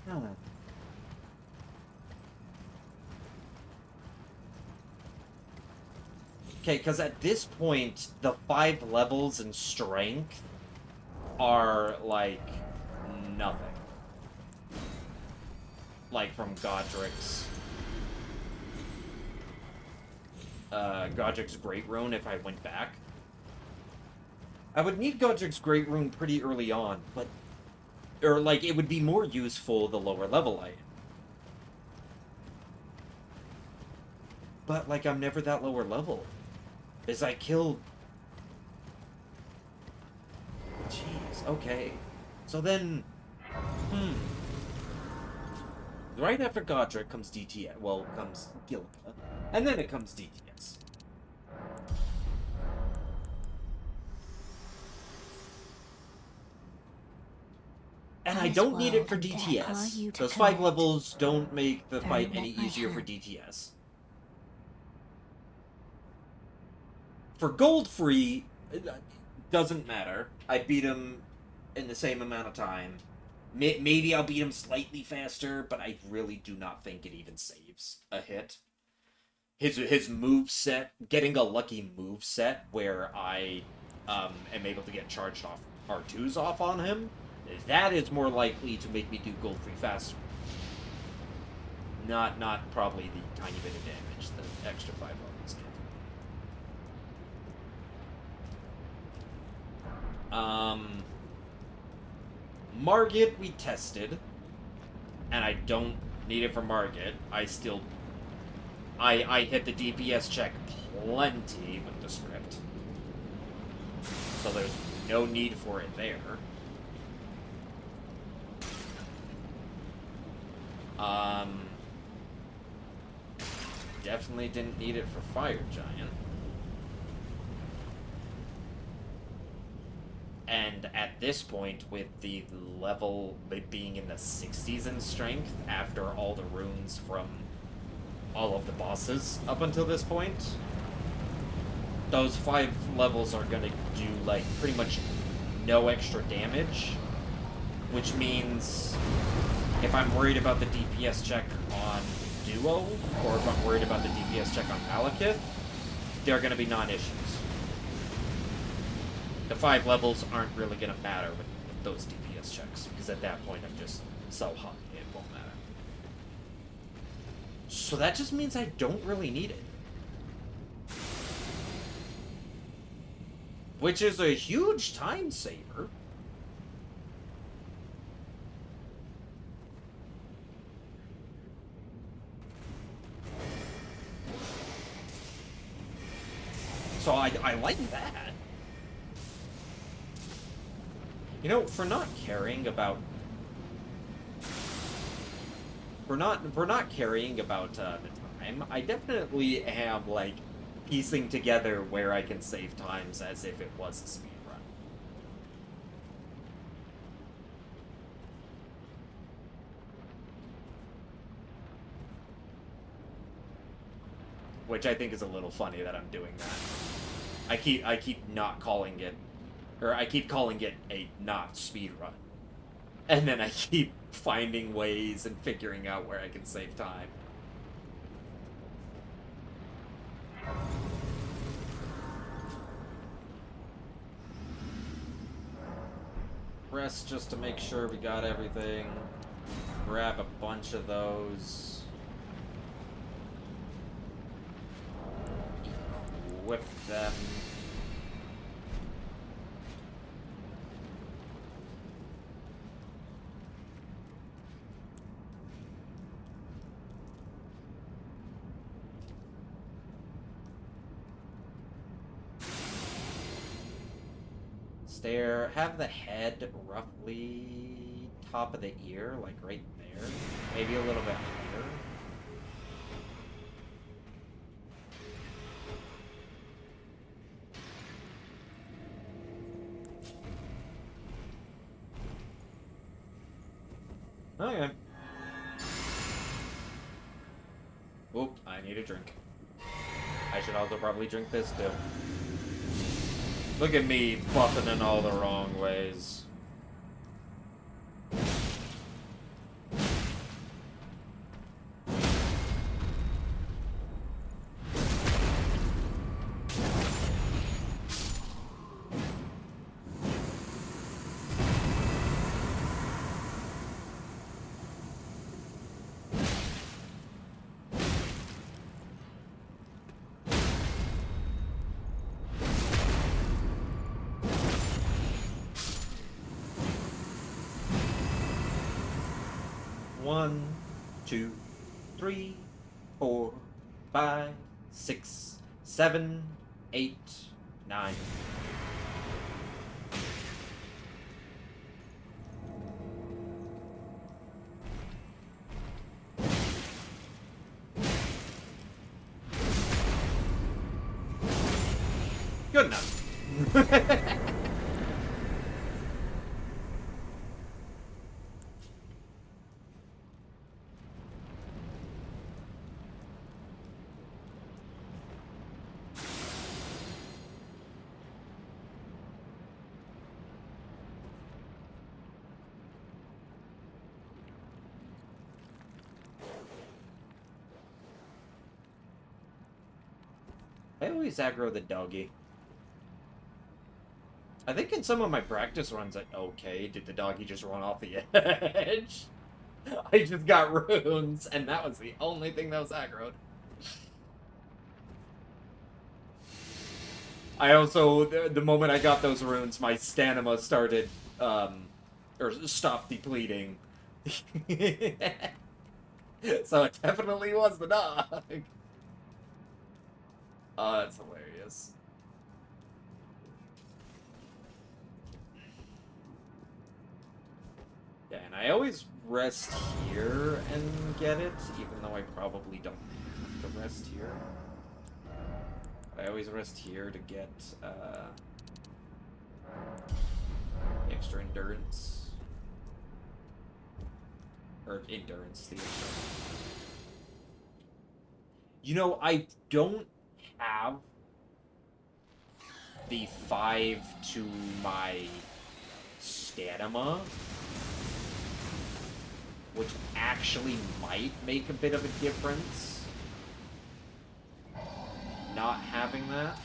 Huh. Okay, because at this point, the 5 levels in strength are, like, nothing. Like, from Godric's... Godric's Great Rune if I went back. I would need Godric's Great Rune pretty early on, but... Or, like, it would be more useful the lower level I am. But, like, I'm never that lower level. As I killed... Jeez, okay. So then... Right after Godric comes DTS. Well, comes Gilga. And then it comes DTS. And I This don't need it world for and death are you DTS. to Those 5 commit. levels don't make the Very fight any let my easier for hand. DTS. For gold free, it doesn't matter. I beat him in the same amount of time. Maybe I'll beat him slightly faster, but I really do not think it even saves a hit. His move set, getting a lucky move set where I am able to get charged off R2s off on him, that is more likely to make me do gold free faster. Not probably the tiny bit of damage the extra 5 levels give. Margit we tested, and I don't need it for Margit. I hit the DPS check plenty with the script, so there's no need for it there. Definitely didn't need it for Fire Giant. And at this point, with the level being in the 60s in strength, after all the runes from all of the bosses up until this point, those 5 levels are gonna do, like, pretty much no extra damage. Which means, if I'm worried about the DPS check on Duo, or if I'm worried about the DPS check on Malekith, they're gonna be non-issues. The 5 levels aren't really going to matter with those DPS checks, because at that point I'm just so hot, it won't matter. So that just means I don't really need it. Which is a huge time saver. So I like that. You know, for not caring about the time, I definitely am, like, piecing together where I can save times as if it was a speed run. Which I think is a little funny that I'm doing that. I keep not calling it, or I keep calling it a not speed run. And then I keep finding ways and figuring out where I can save time. Rest just to make sure we got everything. Grab a bunch of those. Equip them. Stare, have the head roughly top of the ear, like right there. Maybe a little bit higher. Okay. Oop, I need a drink. I should also probably drink this too. Look at me buffing in all the wrong ways. One, two, three, 4, 5, 6, 7, 8, 9. Good enough. I always aggro the doggy. I think in some of my practice runs, okay, did the doggy just run off the edge? I just got runes, and that was the only thing that was aggroed. I also, the moment I got those runes, my stamina started, or stopped depleting. So it definitely was the dog. Oh, that's hilarious. Yeah, and I always rest here and get it, even though I probably don't have to rest here. But I always rest here to get extra endurance. Or endurance, the extra. You know, I don't have the 5 to my stamina, which actually might make a bit of a difference. Not having that.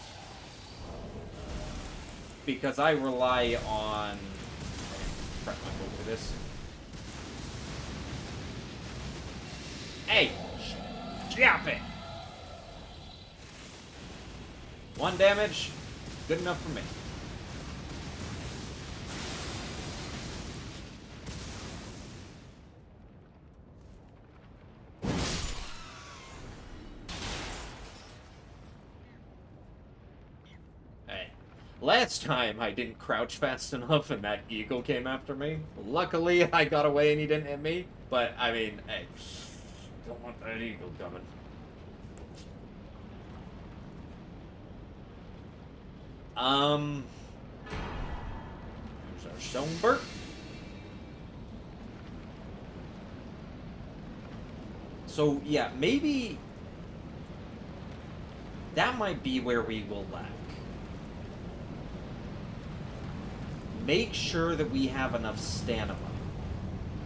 Because I rely on... Prep my move for this. Hey! Stop it! 1 damage. Good enough for me. Last time I didn't crouch fast enough and that eagle came after me. Luckily I got away and he didn't hit me, but I mean, hey, don't want that eagle coming. There's our Stoneberg. So yeah, maybe that might be where we will lack. Make sure that we have enough stamina,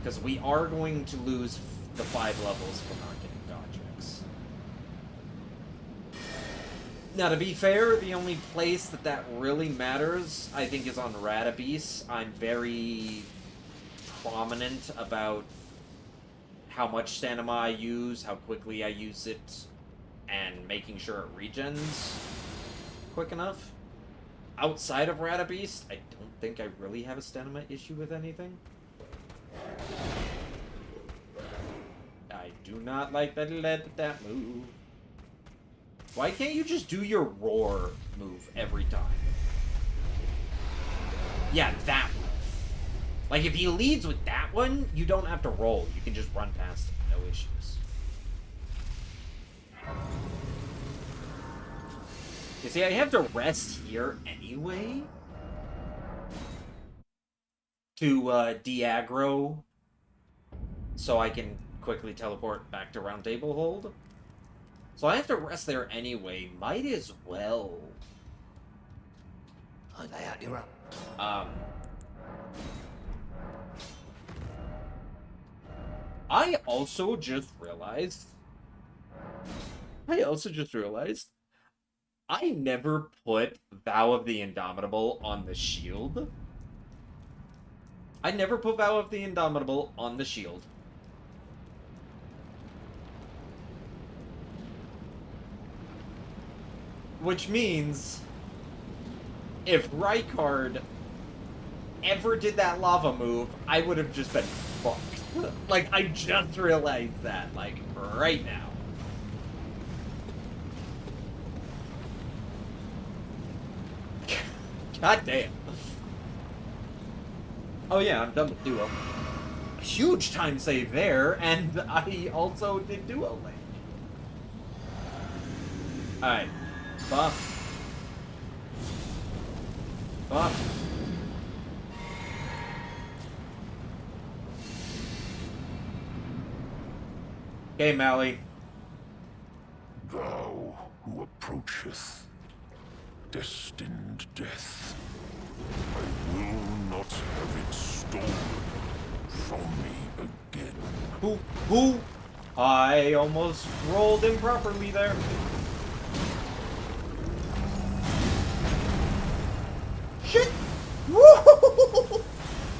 because we are going to lose the 5 levels from not getting Godric's. Now, to be fair, the only place that really matters, I think, is on Radabis. I'm very prominent about how much stamina I use, how quickly I use it, and making sure it regens quick enough. Outside of Radabis, I don't think I really have a stamina issue with anything. I do not like that that move. Why can't you just do your roar move every time? Yeah, that one. Like, if he leads with that one, you don't have to roll. You can just run past it, no issues. You see, I have to rest here anyway to de-aggro so I can quickly teleport back to Round Table Hold. So I have to rest there anyway. Might as well. I also just realized I never put Vow of the Indomitable on the shield. I never put Vow of the Indomitable on the shield. Which means, if Rykard ever did that lava move, I would have just been fucked. Like, I just realized that, like, right now. God damn. Oh yeah, I'm done with duo. A huge time save there, and I also did duo lane. Alright. Buff. Buff. Okay, Mally. Thou who approacheth destined death, I will not have it stolen from me again. Who? I almost rolled improperly there. Shit! Woo!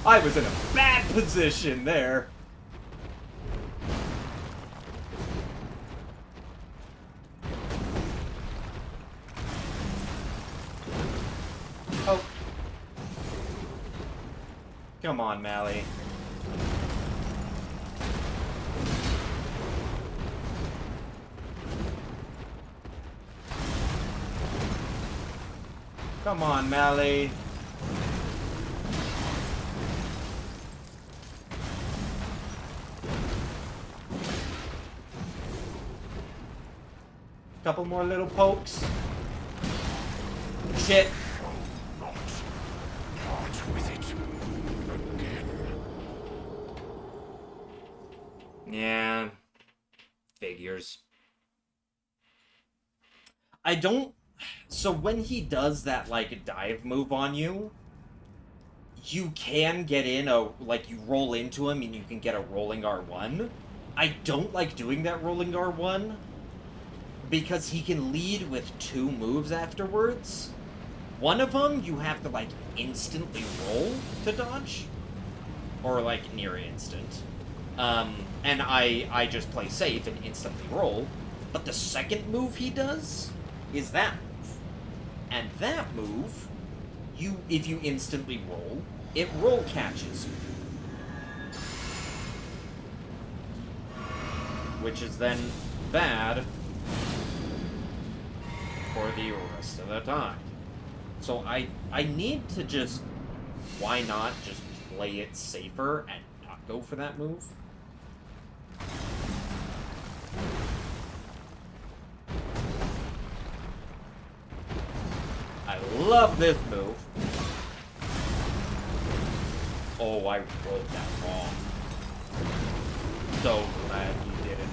I was in a bad position there. Oh. Come on, Mally. Come on, Mally. Couple more little pokes. Shit. Not part with it again. Yeah. Figures. I don't... So when he does that, like, dive move on you, you can get in a... Like, you roll into him and you can get a rolling R1. I don't like doing that rolling R1, because he can lead with 2 moves afterwards. One of them, you have to, like, instantly roll to dodge. Or, like, near instant. And I just play safe and instantly roll. But the second move he does is that move. And that move, if you instantly roll, it roll catches you. Which is then bad for the rest of the time. So I need to just, why not just play it safer and not go for that move? I love this move. Oh, I rolled that wrong. So glad you didn't.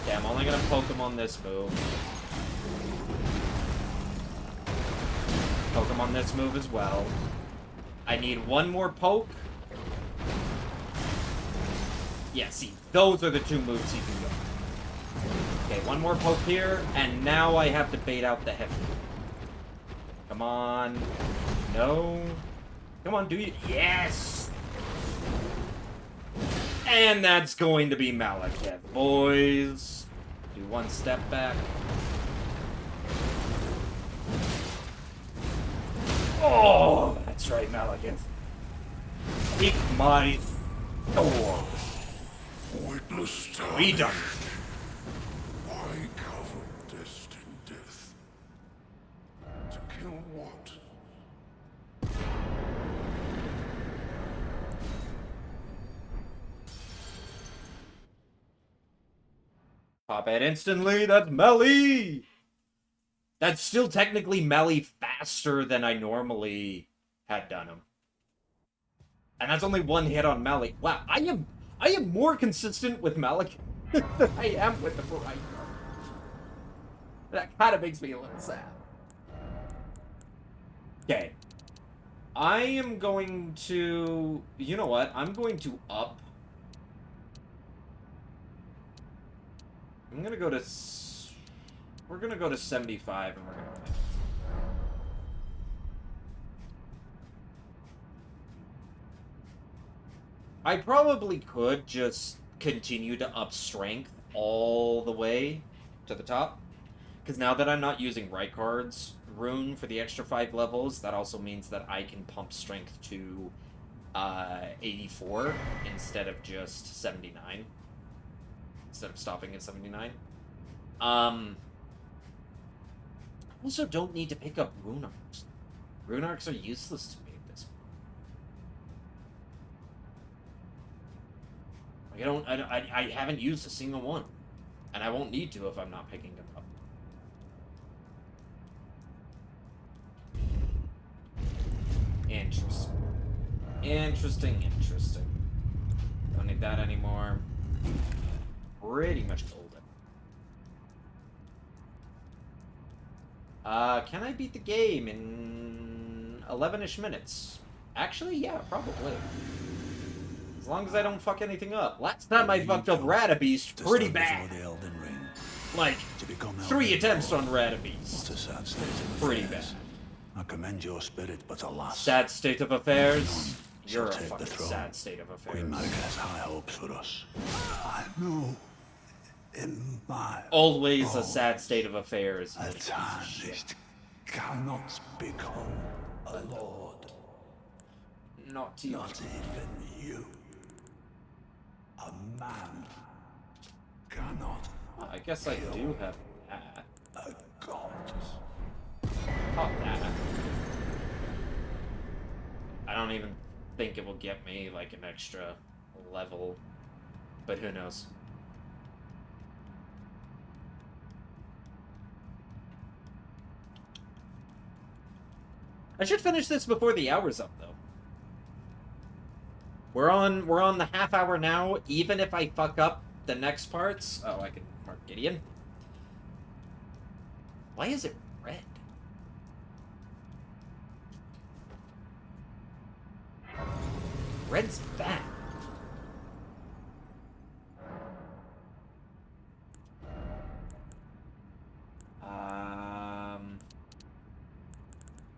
Okay, I'm only gonna poke him on this move. Poke him on this move as well. I need one more poke. Yeah, see, those are the 2 moves he can go. Okay, one more poke here, and now I have to bait out the heavy. Come on. No. Come on, do you? Yes! And that's going to be Malekith, boys. Do 1 step back. Oh, that's right, Malekith. Take my door. Witless time. We done. Why cover destined death? To kill what? Pop it instantly, that's Melly! That's still technically Melly faster than I normally had done him. And that's only 1 hit on Melly. Wow, I am more consistent with Malik than I am with the Bright card. That kind of makes me a little sad. Okay. I am going to... You know what? I'm going to up... I'm gonna go to... We're gonna go to 75 and we're gonna win. I probably could just continue to up strength all the way to the top. Because now that I'm not using Rykard's rune for the extra 5 levels, that also means that I can pump strength to 84 instead of just 79. Instead of stopping at 79. Also, don't need to pick up rune arcs. Rune arcs are useless to me at this point. Like, I haven't used a single one. And I won't need to if I'm not picking them up. Interesting. Interesting. Don't need that anymore. Pretty much golden. Can I beat the game in 11-ish minutes? Actually, yeah, probably. As long as I don't fuck anything up. Last time I fucked up Radabeast pretty bad. Like, 3 attempts on Radabeast. What a sad state of Pretty affairs. bad. I commend your spirit, but alas. Sad state of affairs? None You're a shall take the fucking throne. sad state of Queen affairs. Marika has high hopes for us. I know. In my Always a own sad state of affairs. You a piece of shit. tarnished cannot become a lord. Not you. Not even you. A man cannot. I guess I do have that. A god. Pop that. I don't even think it will get me like an extra level, but who knows. I should finish this before the hour's up, though. We're on the half hour now. Even if I fuck up the next parts, oh, I can mark Gideon. Why is it red? Red's bad.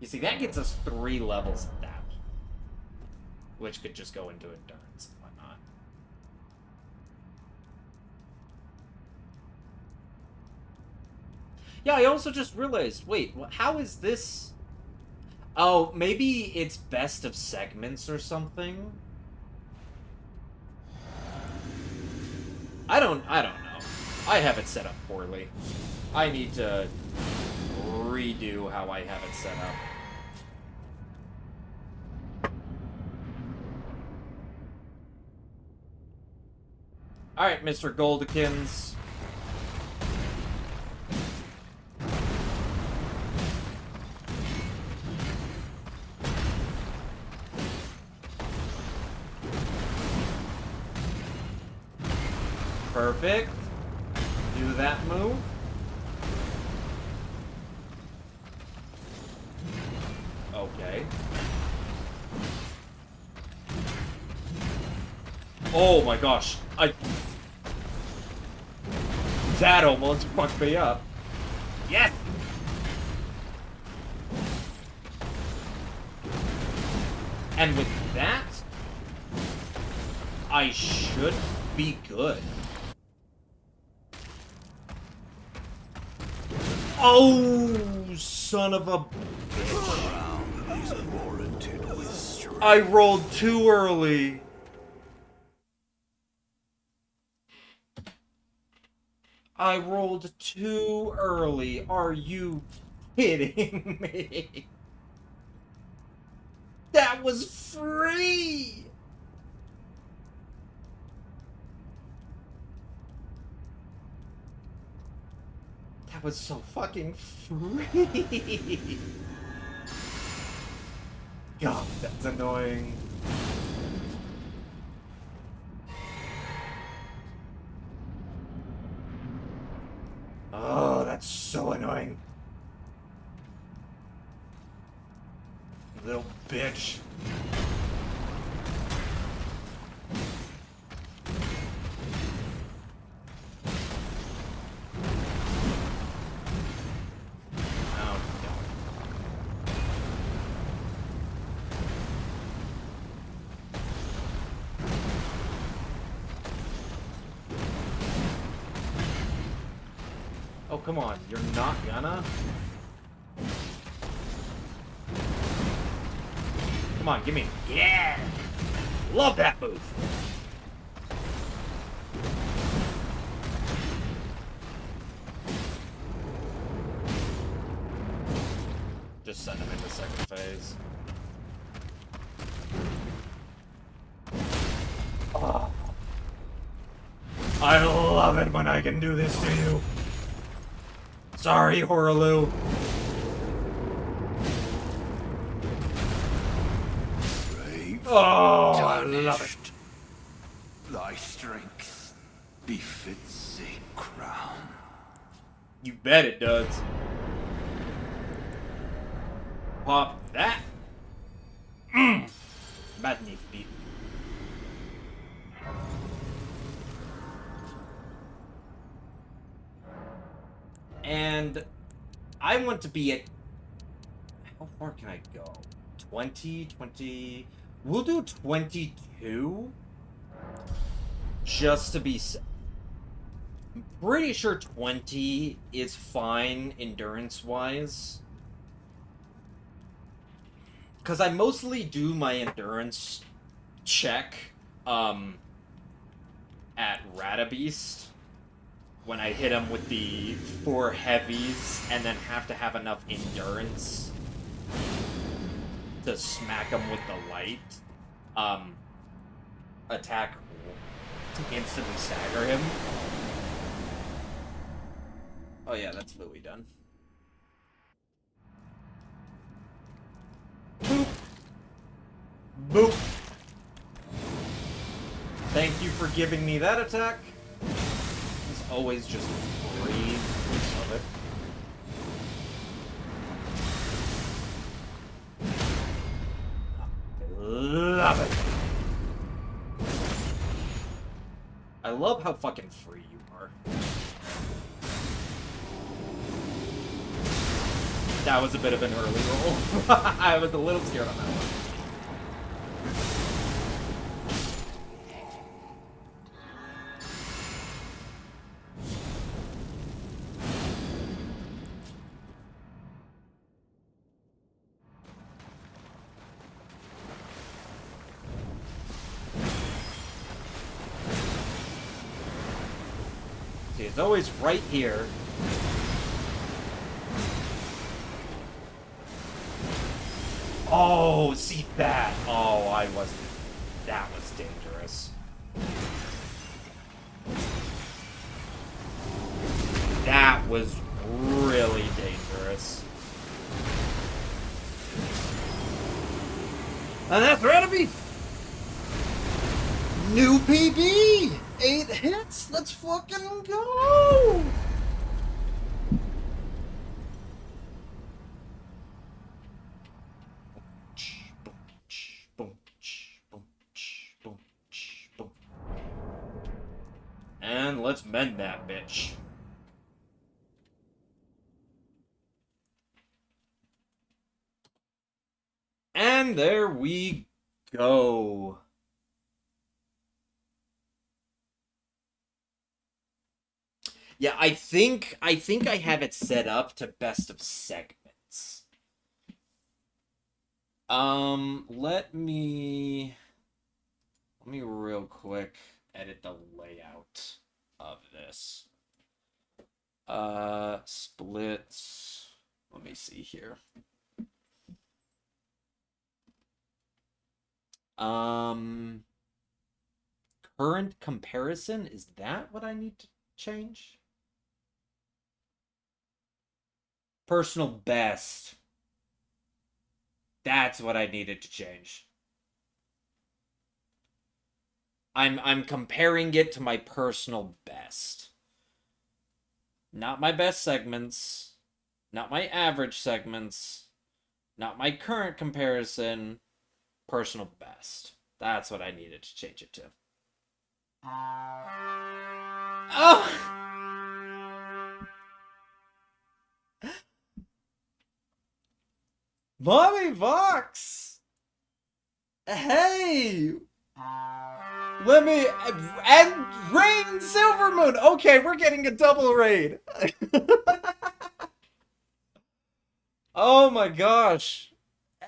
You see, that gets us 3 levels of that, which could just go into endurance and whatnot. Yeah, I also just realized, wait, how is this? Oh, maybe it's best of segments or something? I don't know. I have it set up poorly. I need to redo how I have it set up. Alright, Mr. Goldikins. Perfect. Do that move. Okay. Oh my gosh. That almost fucked me up. Yes! And with that, I should be good. Oh, son of a bitch. Warranted with strength. I rolled too early. I rolled too early. Are you kidding me? That was free! That was so fucking free! God, that's annoying. Oh, that's so annoying. Little bitch. Oh, no. Oh, come on. You're not gonna? Come on, give me. Yeah! Love that move! I love it when I can do this to you. Sorry, Horaloo. Brave, Oh, I love it. tarnished. Thy strength befits a crown. You bet it does. Pop that. Magnifique. And I want to be at... How far can I go? 20, 20... We'll do 22. Just to be safe. I'm pretty sure 20 is fine endurance-wise. Because I mostly do my endurance check at Radabeast when I hit him with the 4 heavies and then have to have enough endurance to smack him with the light attack to instantly stagger him. Oh yeah, that's Louis done. Boop. Boop. Thank you for giving me that attack. It's always just free. Love it. Love it. I love how fucking free you are. That was a bit of an early roll. I was a little scared on that one. See, it's always right here. Oh, see that? Oh, I wasn't. That was dangerous. That was really dangerous. And that's Radabeast! New PB! 8 hits? Let's fucking go! And let's mend that bitch. And there we go. Yeah, I think I have it set up to best of segments. Let me real quick edit the layout of this. Splits. Let me see here. Current comparison, is that what I need to change? Personal best. That's what I needed to change. I'm comparing it to my personal best. Not my best segments, not my average segments, not my current comparison, personal best. That's what I needed to change it to. Oh! Mommy Vox! Hey! Let me... And Rain Silvermoon! Okay, we're getting a double raid! Oh my gosh!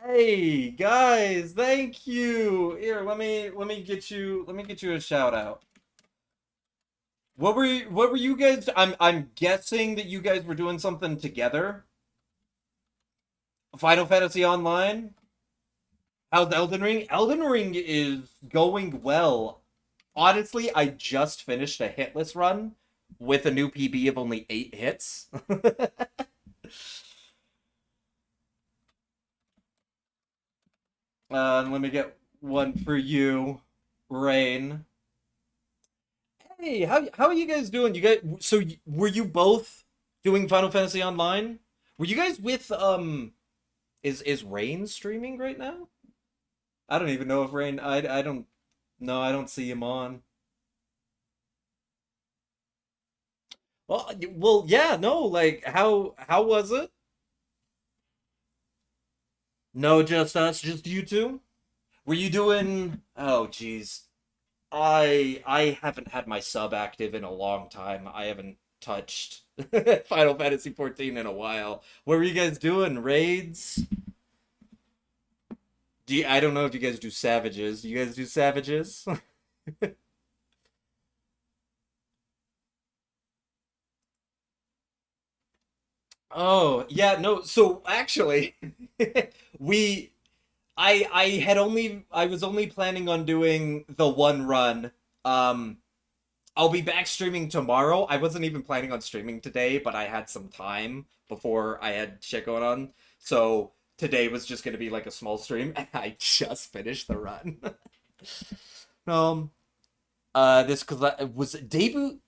Hey, guys, thank you! Here, let me get you a shout out. What were you guys... I'm guessing that you guys were doing something together? Final Fantasy Online? How's Elden Ring? Elden Ring is going well. honestly, I just finished a hitless run with a new PB of only 8 hits. Let me get one for you, Rain. Hey, how are you guys doing? You guys, so were you both doing Final Fantasy Online? Were you guys with is Rain streaming right now? I don't even know if Rain. I don't. No, I don't see him on. Well, yeah, no, like how was it? No, just us, just you two. Were you doing? Oh, geez. I haven't had my sub active in a long time. I haven't touched Final Fantasy 14 in a while. What were you guys doing? Raids? I don't know if you guys do savages. Do you guys do savages? Oh, yeah, no. So actually, we I was only planning on doing the one run. Um I'll be back streaming tomorrow. I wasn't even planning on streaming today, but I had some time before I had shit going on. So today was just gonna be like a small stream, and I just finished the run. um, this was it debut.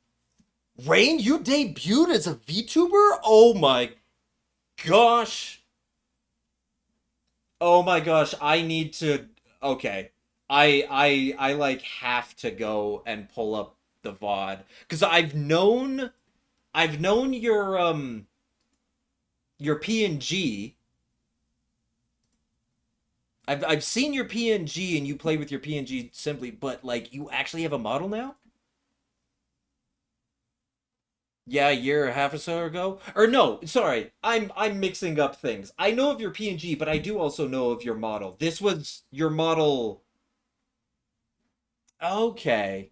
Rain, you debuted as a VTuber? Oh my gosh! Oh my gosh! I need to. Okay, I like have to go and pull up the VOD because I've known your PNG. I've seen your PNG and you play with your PNG simply, but like you actually have a model now? Yeah, a year or half or so ago. Or no, sorry. I'm mixing up things. I know of your PNG, but I do also know of your model. This was your model. Okay.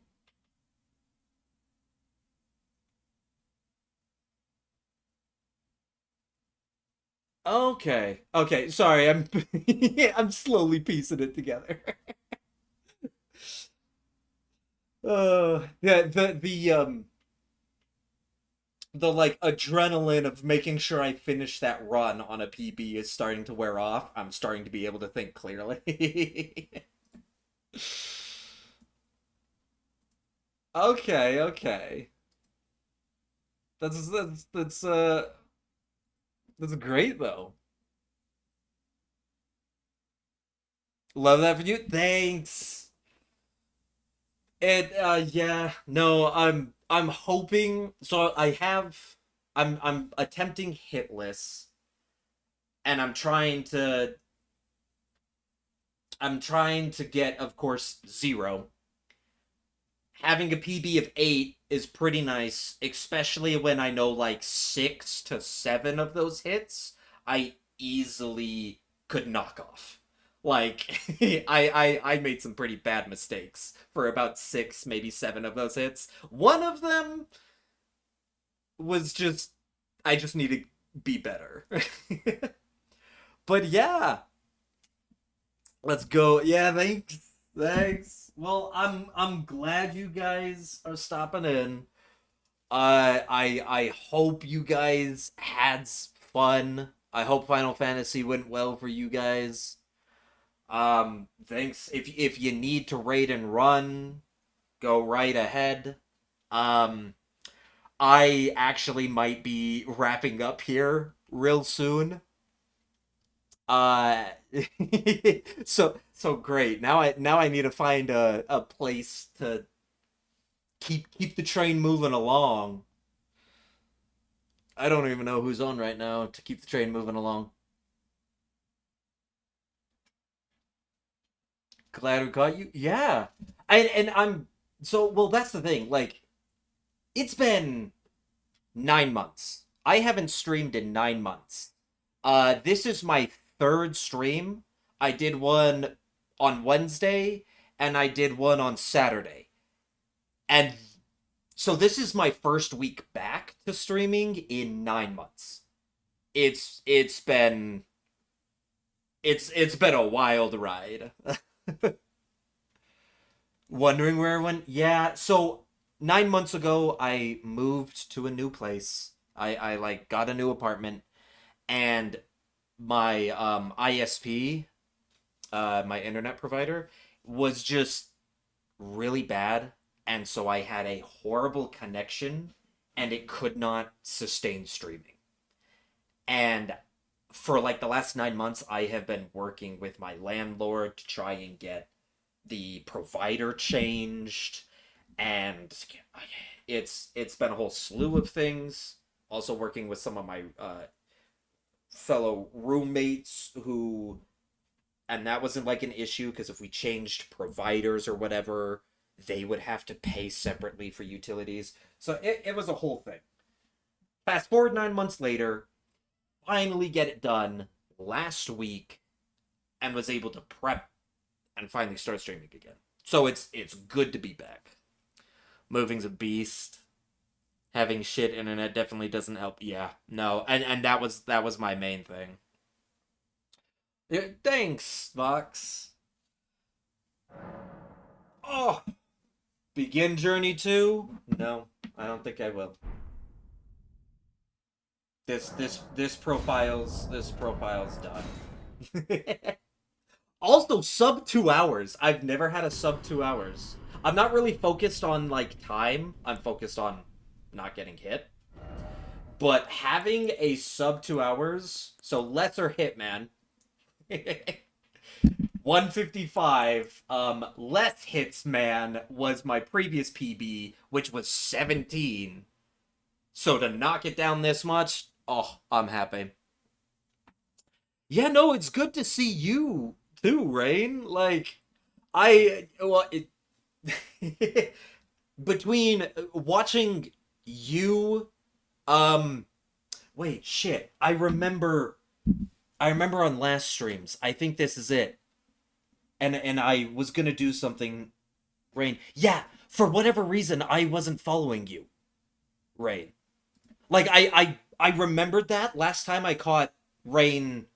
Okay. Okay. Sorry, I'm I'm slowly piecing it together. Yeah, the like adrenaline of making sure I finish that run on a PB is starting to wear off. I'm starting to be able to think clearly. Okay, okay. That's great though. Love that for you. Thanks. Yeah, no, I'm hoping so I'm attempting Hitless and I'm trying to get, of course, 0. Having a PB of 8 is pretty nice, especially when I know like 6 to 7 of those hits I easily could knock off. Like I made some pretty bad mistakes for about 6, maybe 7 of those hits. One of them was just I just need to be better. But yeah, let's go. Yeah, thanks. Thanks. Well, I'm glad you guys are stopping in. I hope you guys had fun. I hope Final Fantasy went well for you guys. Thanks. If you need to raid and run, go right ahead. Um, I actually might be wrapping up here real soon. Uh, so great. Now I need to find a place to keep the train moving along. I don't even know who's on right now to keep the train moving along. Glad we caught you. Yeah. And I'm so well that's the thing. Like it's been 9 months. I haven't streamed in 9 months. This is my third stream. I did one on Wednesday and I did one on Saturday. And so this is my first week back to streaming in 9 months. It's been it's been a wild ride. Wondering where I went? Yeah, so 9 months ago I moved to a new place. I like got a new apartment, and my ISP, my internet provider, was just really bad, and so I had a horrible connection and it could not sustain streaming. And for like the last 9 months I have been working with my landlord to try and get the provider changed, and it's been a whole slew of things. Also working with some of my fellow roommates who, and that wasn't like an issue because if we changed providers or whatever, they would have to pay separately for utilities. So it was a whole thing. Fast forward 9 months later, finally get it done last week, and was able to prep and finally start streaming again. So it's good to be back. Moving's a beast. Having shit internet definitely doesn't help. Yeah, no, and that was my main thing. Yeah, thanks, Vox. Oh, begin Journey 2? No, I don't think I will. This profile's done. Also, sub 2 hours. I've never had a sub 2 hours. I'm not really focused on like time. I'm focused on not getting hit. But having a sub 2 hours, so lesser Hitman, 155. Less hits man was my previous PB, which was 17. So to knock it down this much, oh, I'm happy. Yeah, no, it's good to see you too, Rain. Like, between watching you, wait, shit. I remember on last streams. I think this is it. And I was gonna do something, Rain. Yeah, for whatever reason, I wasn't following you, Rain. Like I remembered that last time I caught Rain,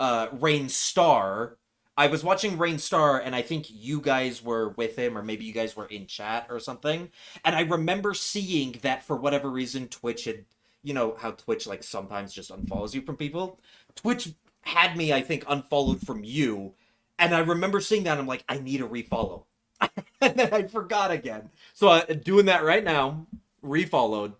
Rain Star. I was watching Rain Star, and I think you guys were with him, or maybe you guys were in chat or something. And I remember seeing that for whatever reason, Twitch had, you know how Twitch like sometimes just unfollows you from people. Twitch had me, I think, unfollowed from you, and I remember seeing that. And I'm like, I need a refollow, and then I forgot again. So doing that right now, refollowed,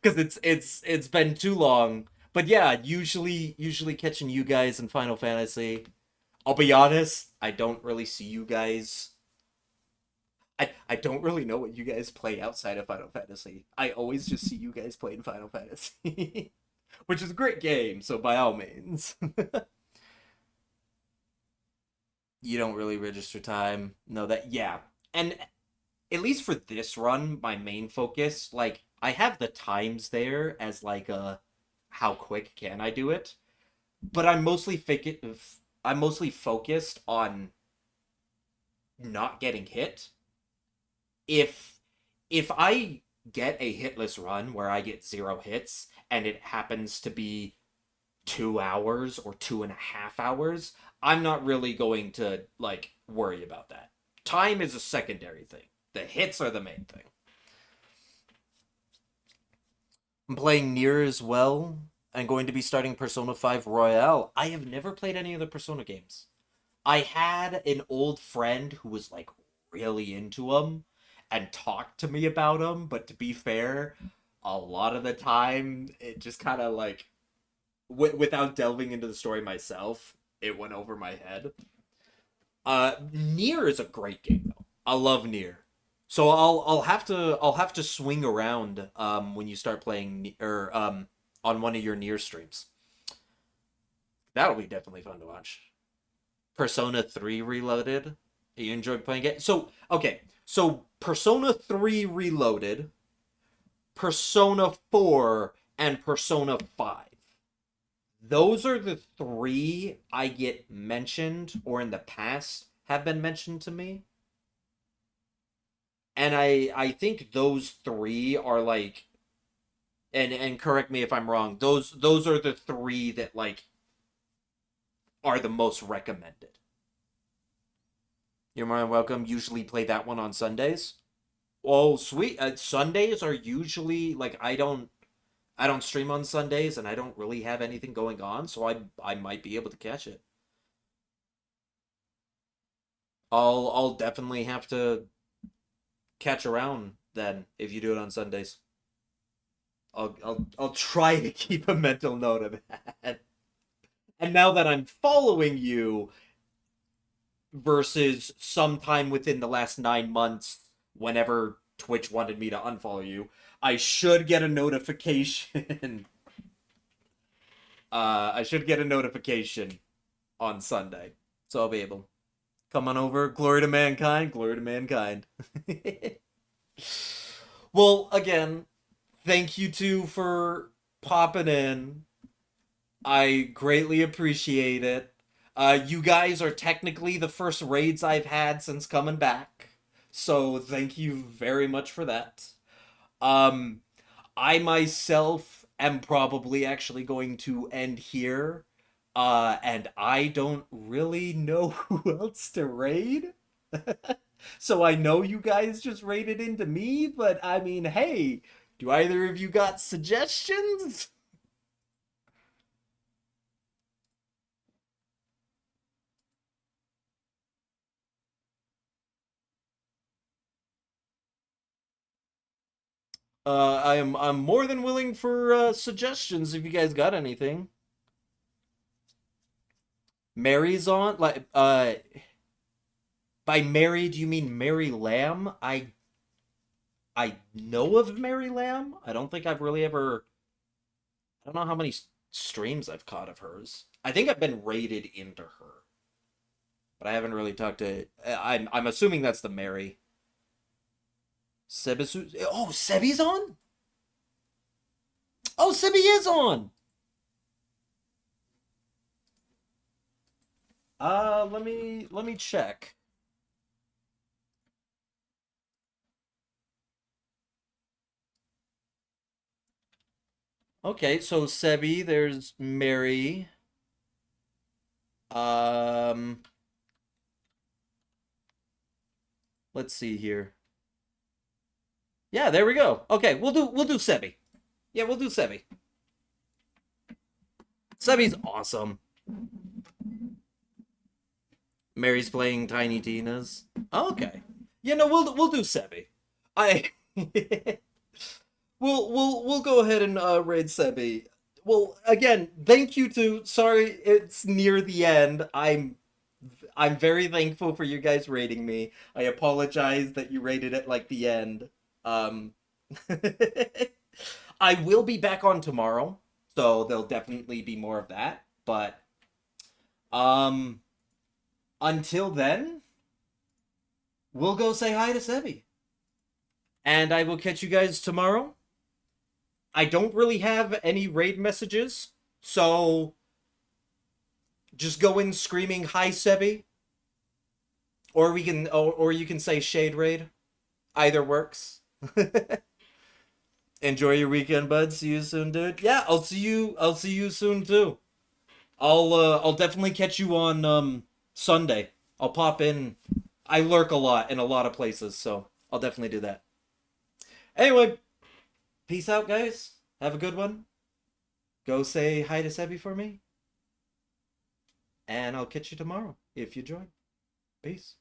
because it's been too long. But yeah, usually catching you guys in Final Fantasy. I'll be honest, I don't really see you guys. I don't really know what you guys play outside of Final Fantasy. I always just see you guys playing Final Fantasy. Which is a great game, so by all means. You don't really register time. No, that, yeah. And at least for this run, my main focus, like, I have the times there as like a how quick can I do it, but I'm mostly focused on not getting hit. If I get a hitless run where I get 0 hits and it happens to be 2 hours or 2.5 hours, I'm not really going to like worry about that. Time is a secondary thing. The hits are the main thing. I'm playing Nier as well. I'm going to be starting Persona 5 Royale. I have never played any of the Persona games. I had an old friend who was like really into them and talked to me about them, but to be fair, a lot of the time it just kind of like, without delving into the story myself, it went over my head. Nier is a great game though. I love Nier. So I'll have to swing around when you start playing, or on one of your Nier streams. That'll be definitely fun to watch. Persona 3 Reloaded. You enjoyed playing it? So, okay. So, Persona 3 Reloaded, Persona 4, and Persona 5. Those are the 3 I get mentioned, or in the past have been mentioned to me. And I think those 3 are like, and correct me if I'm wrong, those are the 3 that like are the most recommended. You're more than welcome. Usually play that one on Sundays. Oh, sweet. Sundays are usually like I don't stream on Sundays and I don't really have anything going on, so I might be able to catch it. I'll definitely have to catch around then if you do it on Sundays. I'll try to keep a mental note of that. And now that I'm following you versus sometime within the last 9 months, whenever Twitch wanted me to unfollow you, I should get a notification. I should get a notification on Sunday. So I'll be able. Come on over. Glory to mankind. Glory to mankind. Well, again, thank you two for popping in. I greatly appreciate it. You guys are technically the first raids I've had since coming back. So thank you very much for that. I myself am probably actually going to end here. And I don't really know who else to raid. So I know you guys just raided into me, but I mean, hey, do either of you got suggestions? I'm more than willing for suggestions if you guys got anything. Mary's on by Mary do you mean Mary Lamb? I know of Mary Lamb. I don't think I've really ever I don't know how many streams I've caught of hers. I think I've been raided into her. But I haven't really talked to I'm assuming that's the Mary. Sebisu. Oh, Sebi's on? Oh, Sebi is on. Let me check. Okay, so Sebi, there's Mary. Let's see here. Yeah, there we go. Okay, we'll do Sebi. Yeah, we'll do Sebi. Sebi's awesome. Mary's playing Tiny Tina's. Okay. Yeah, no, we'll do Sebi. I we'll go ahead and raid Sebi. Well, again, thank you to sorry it's near the end. I'm very thankful for you guys rating me. I apologize that you rated it like the end. I will be back on tomorrow, so there'll definitely be more of that. But until then, we'll go say hi to Sebi. And I will catch you guys tomorrow. I don't really have any raid messages, so just go in screaming hi Sebi. Or we can or you can say shade raid. Either works. Enjoy your weekend, bud. See you soon, dude. Yeah, I'll see you soon too. I'll definitely catch you on Sunday. I'll pop in. I lurk a lot in a lot of places, so I'll definitely do that. Anyway, peace out, guys. Have a good one. Go say hi to Sebi for me. And I'll catch you tomorrow if you join. Peace.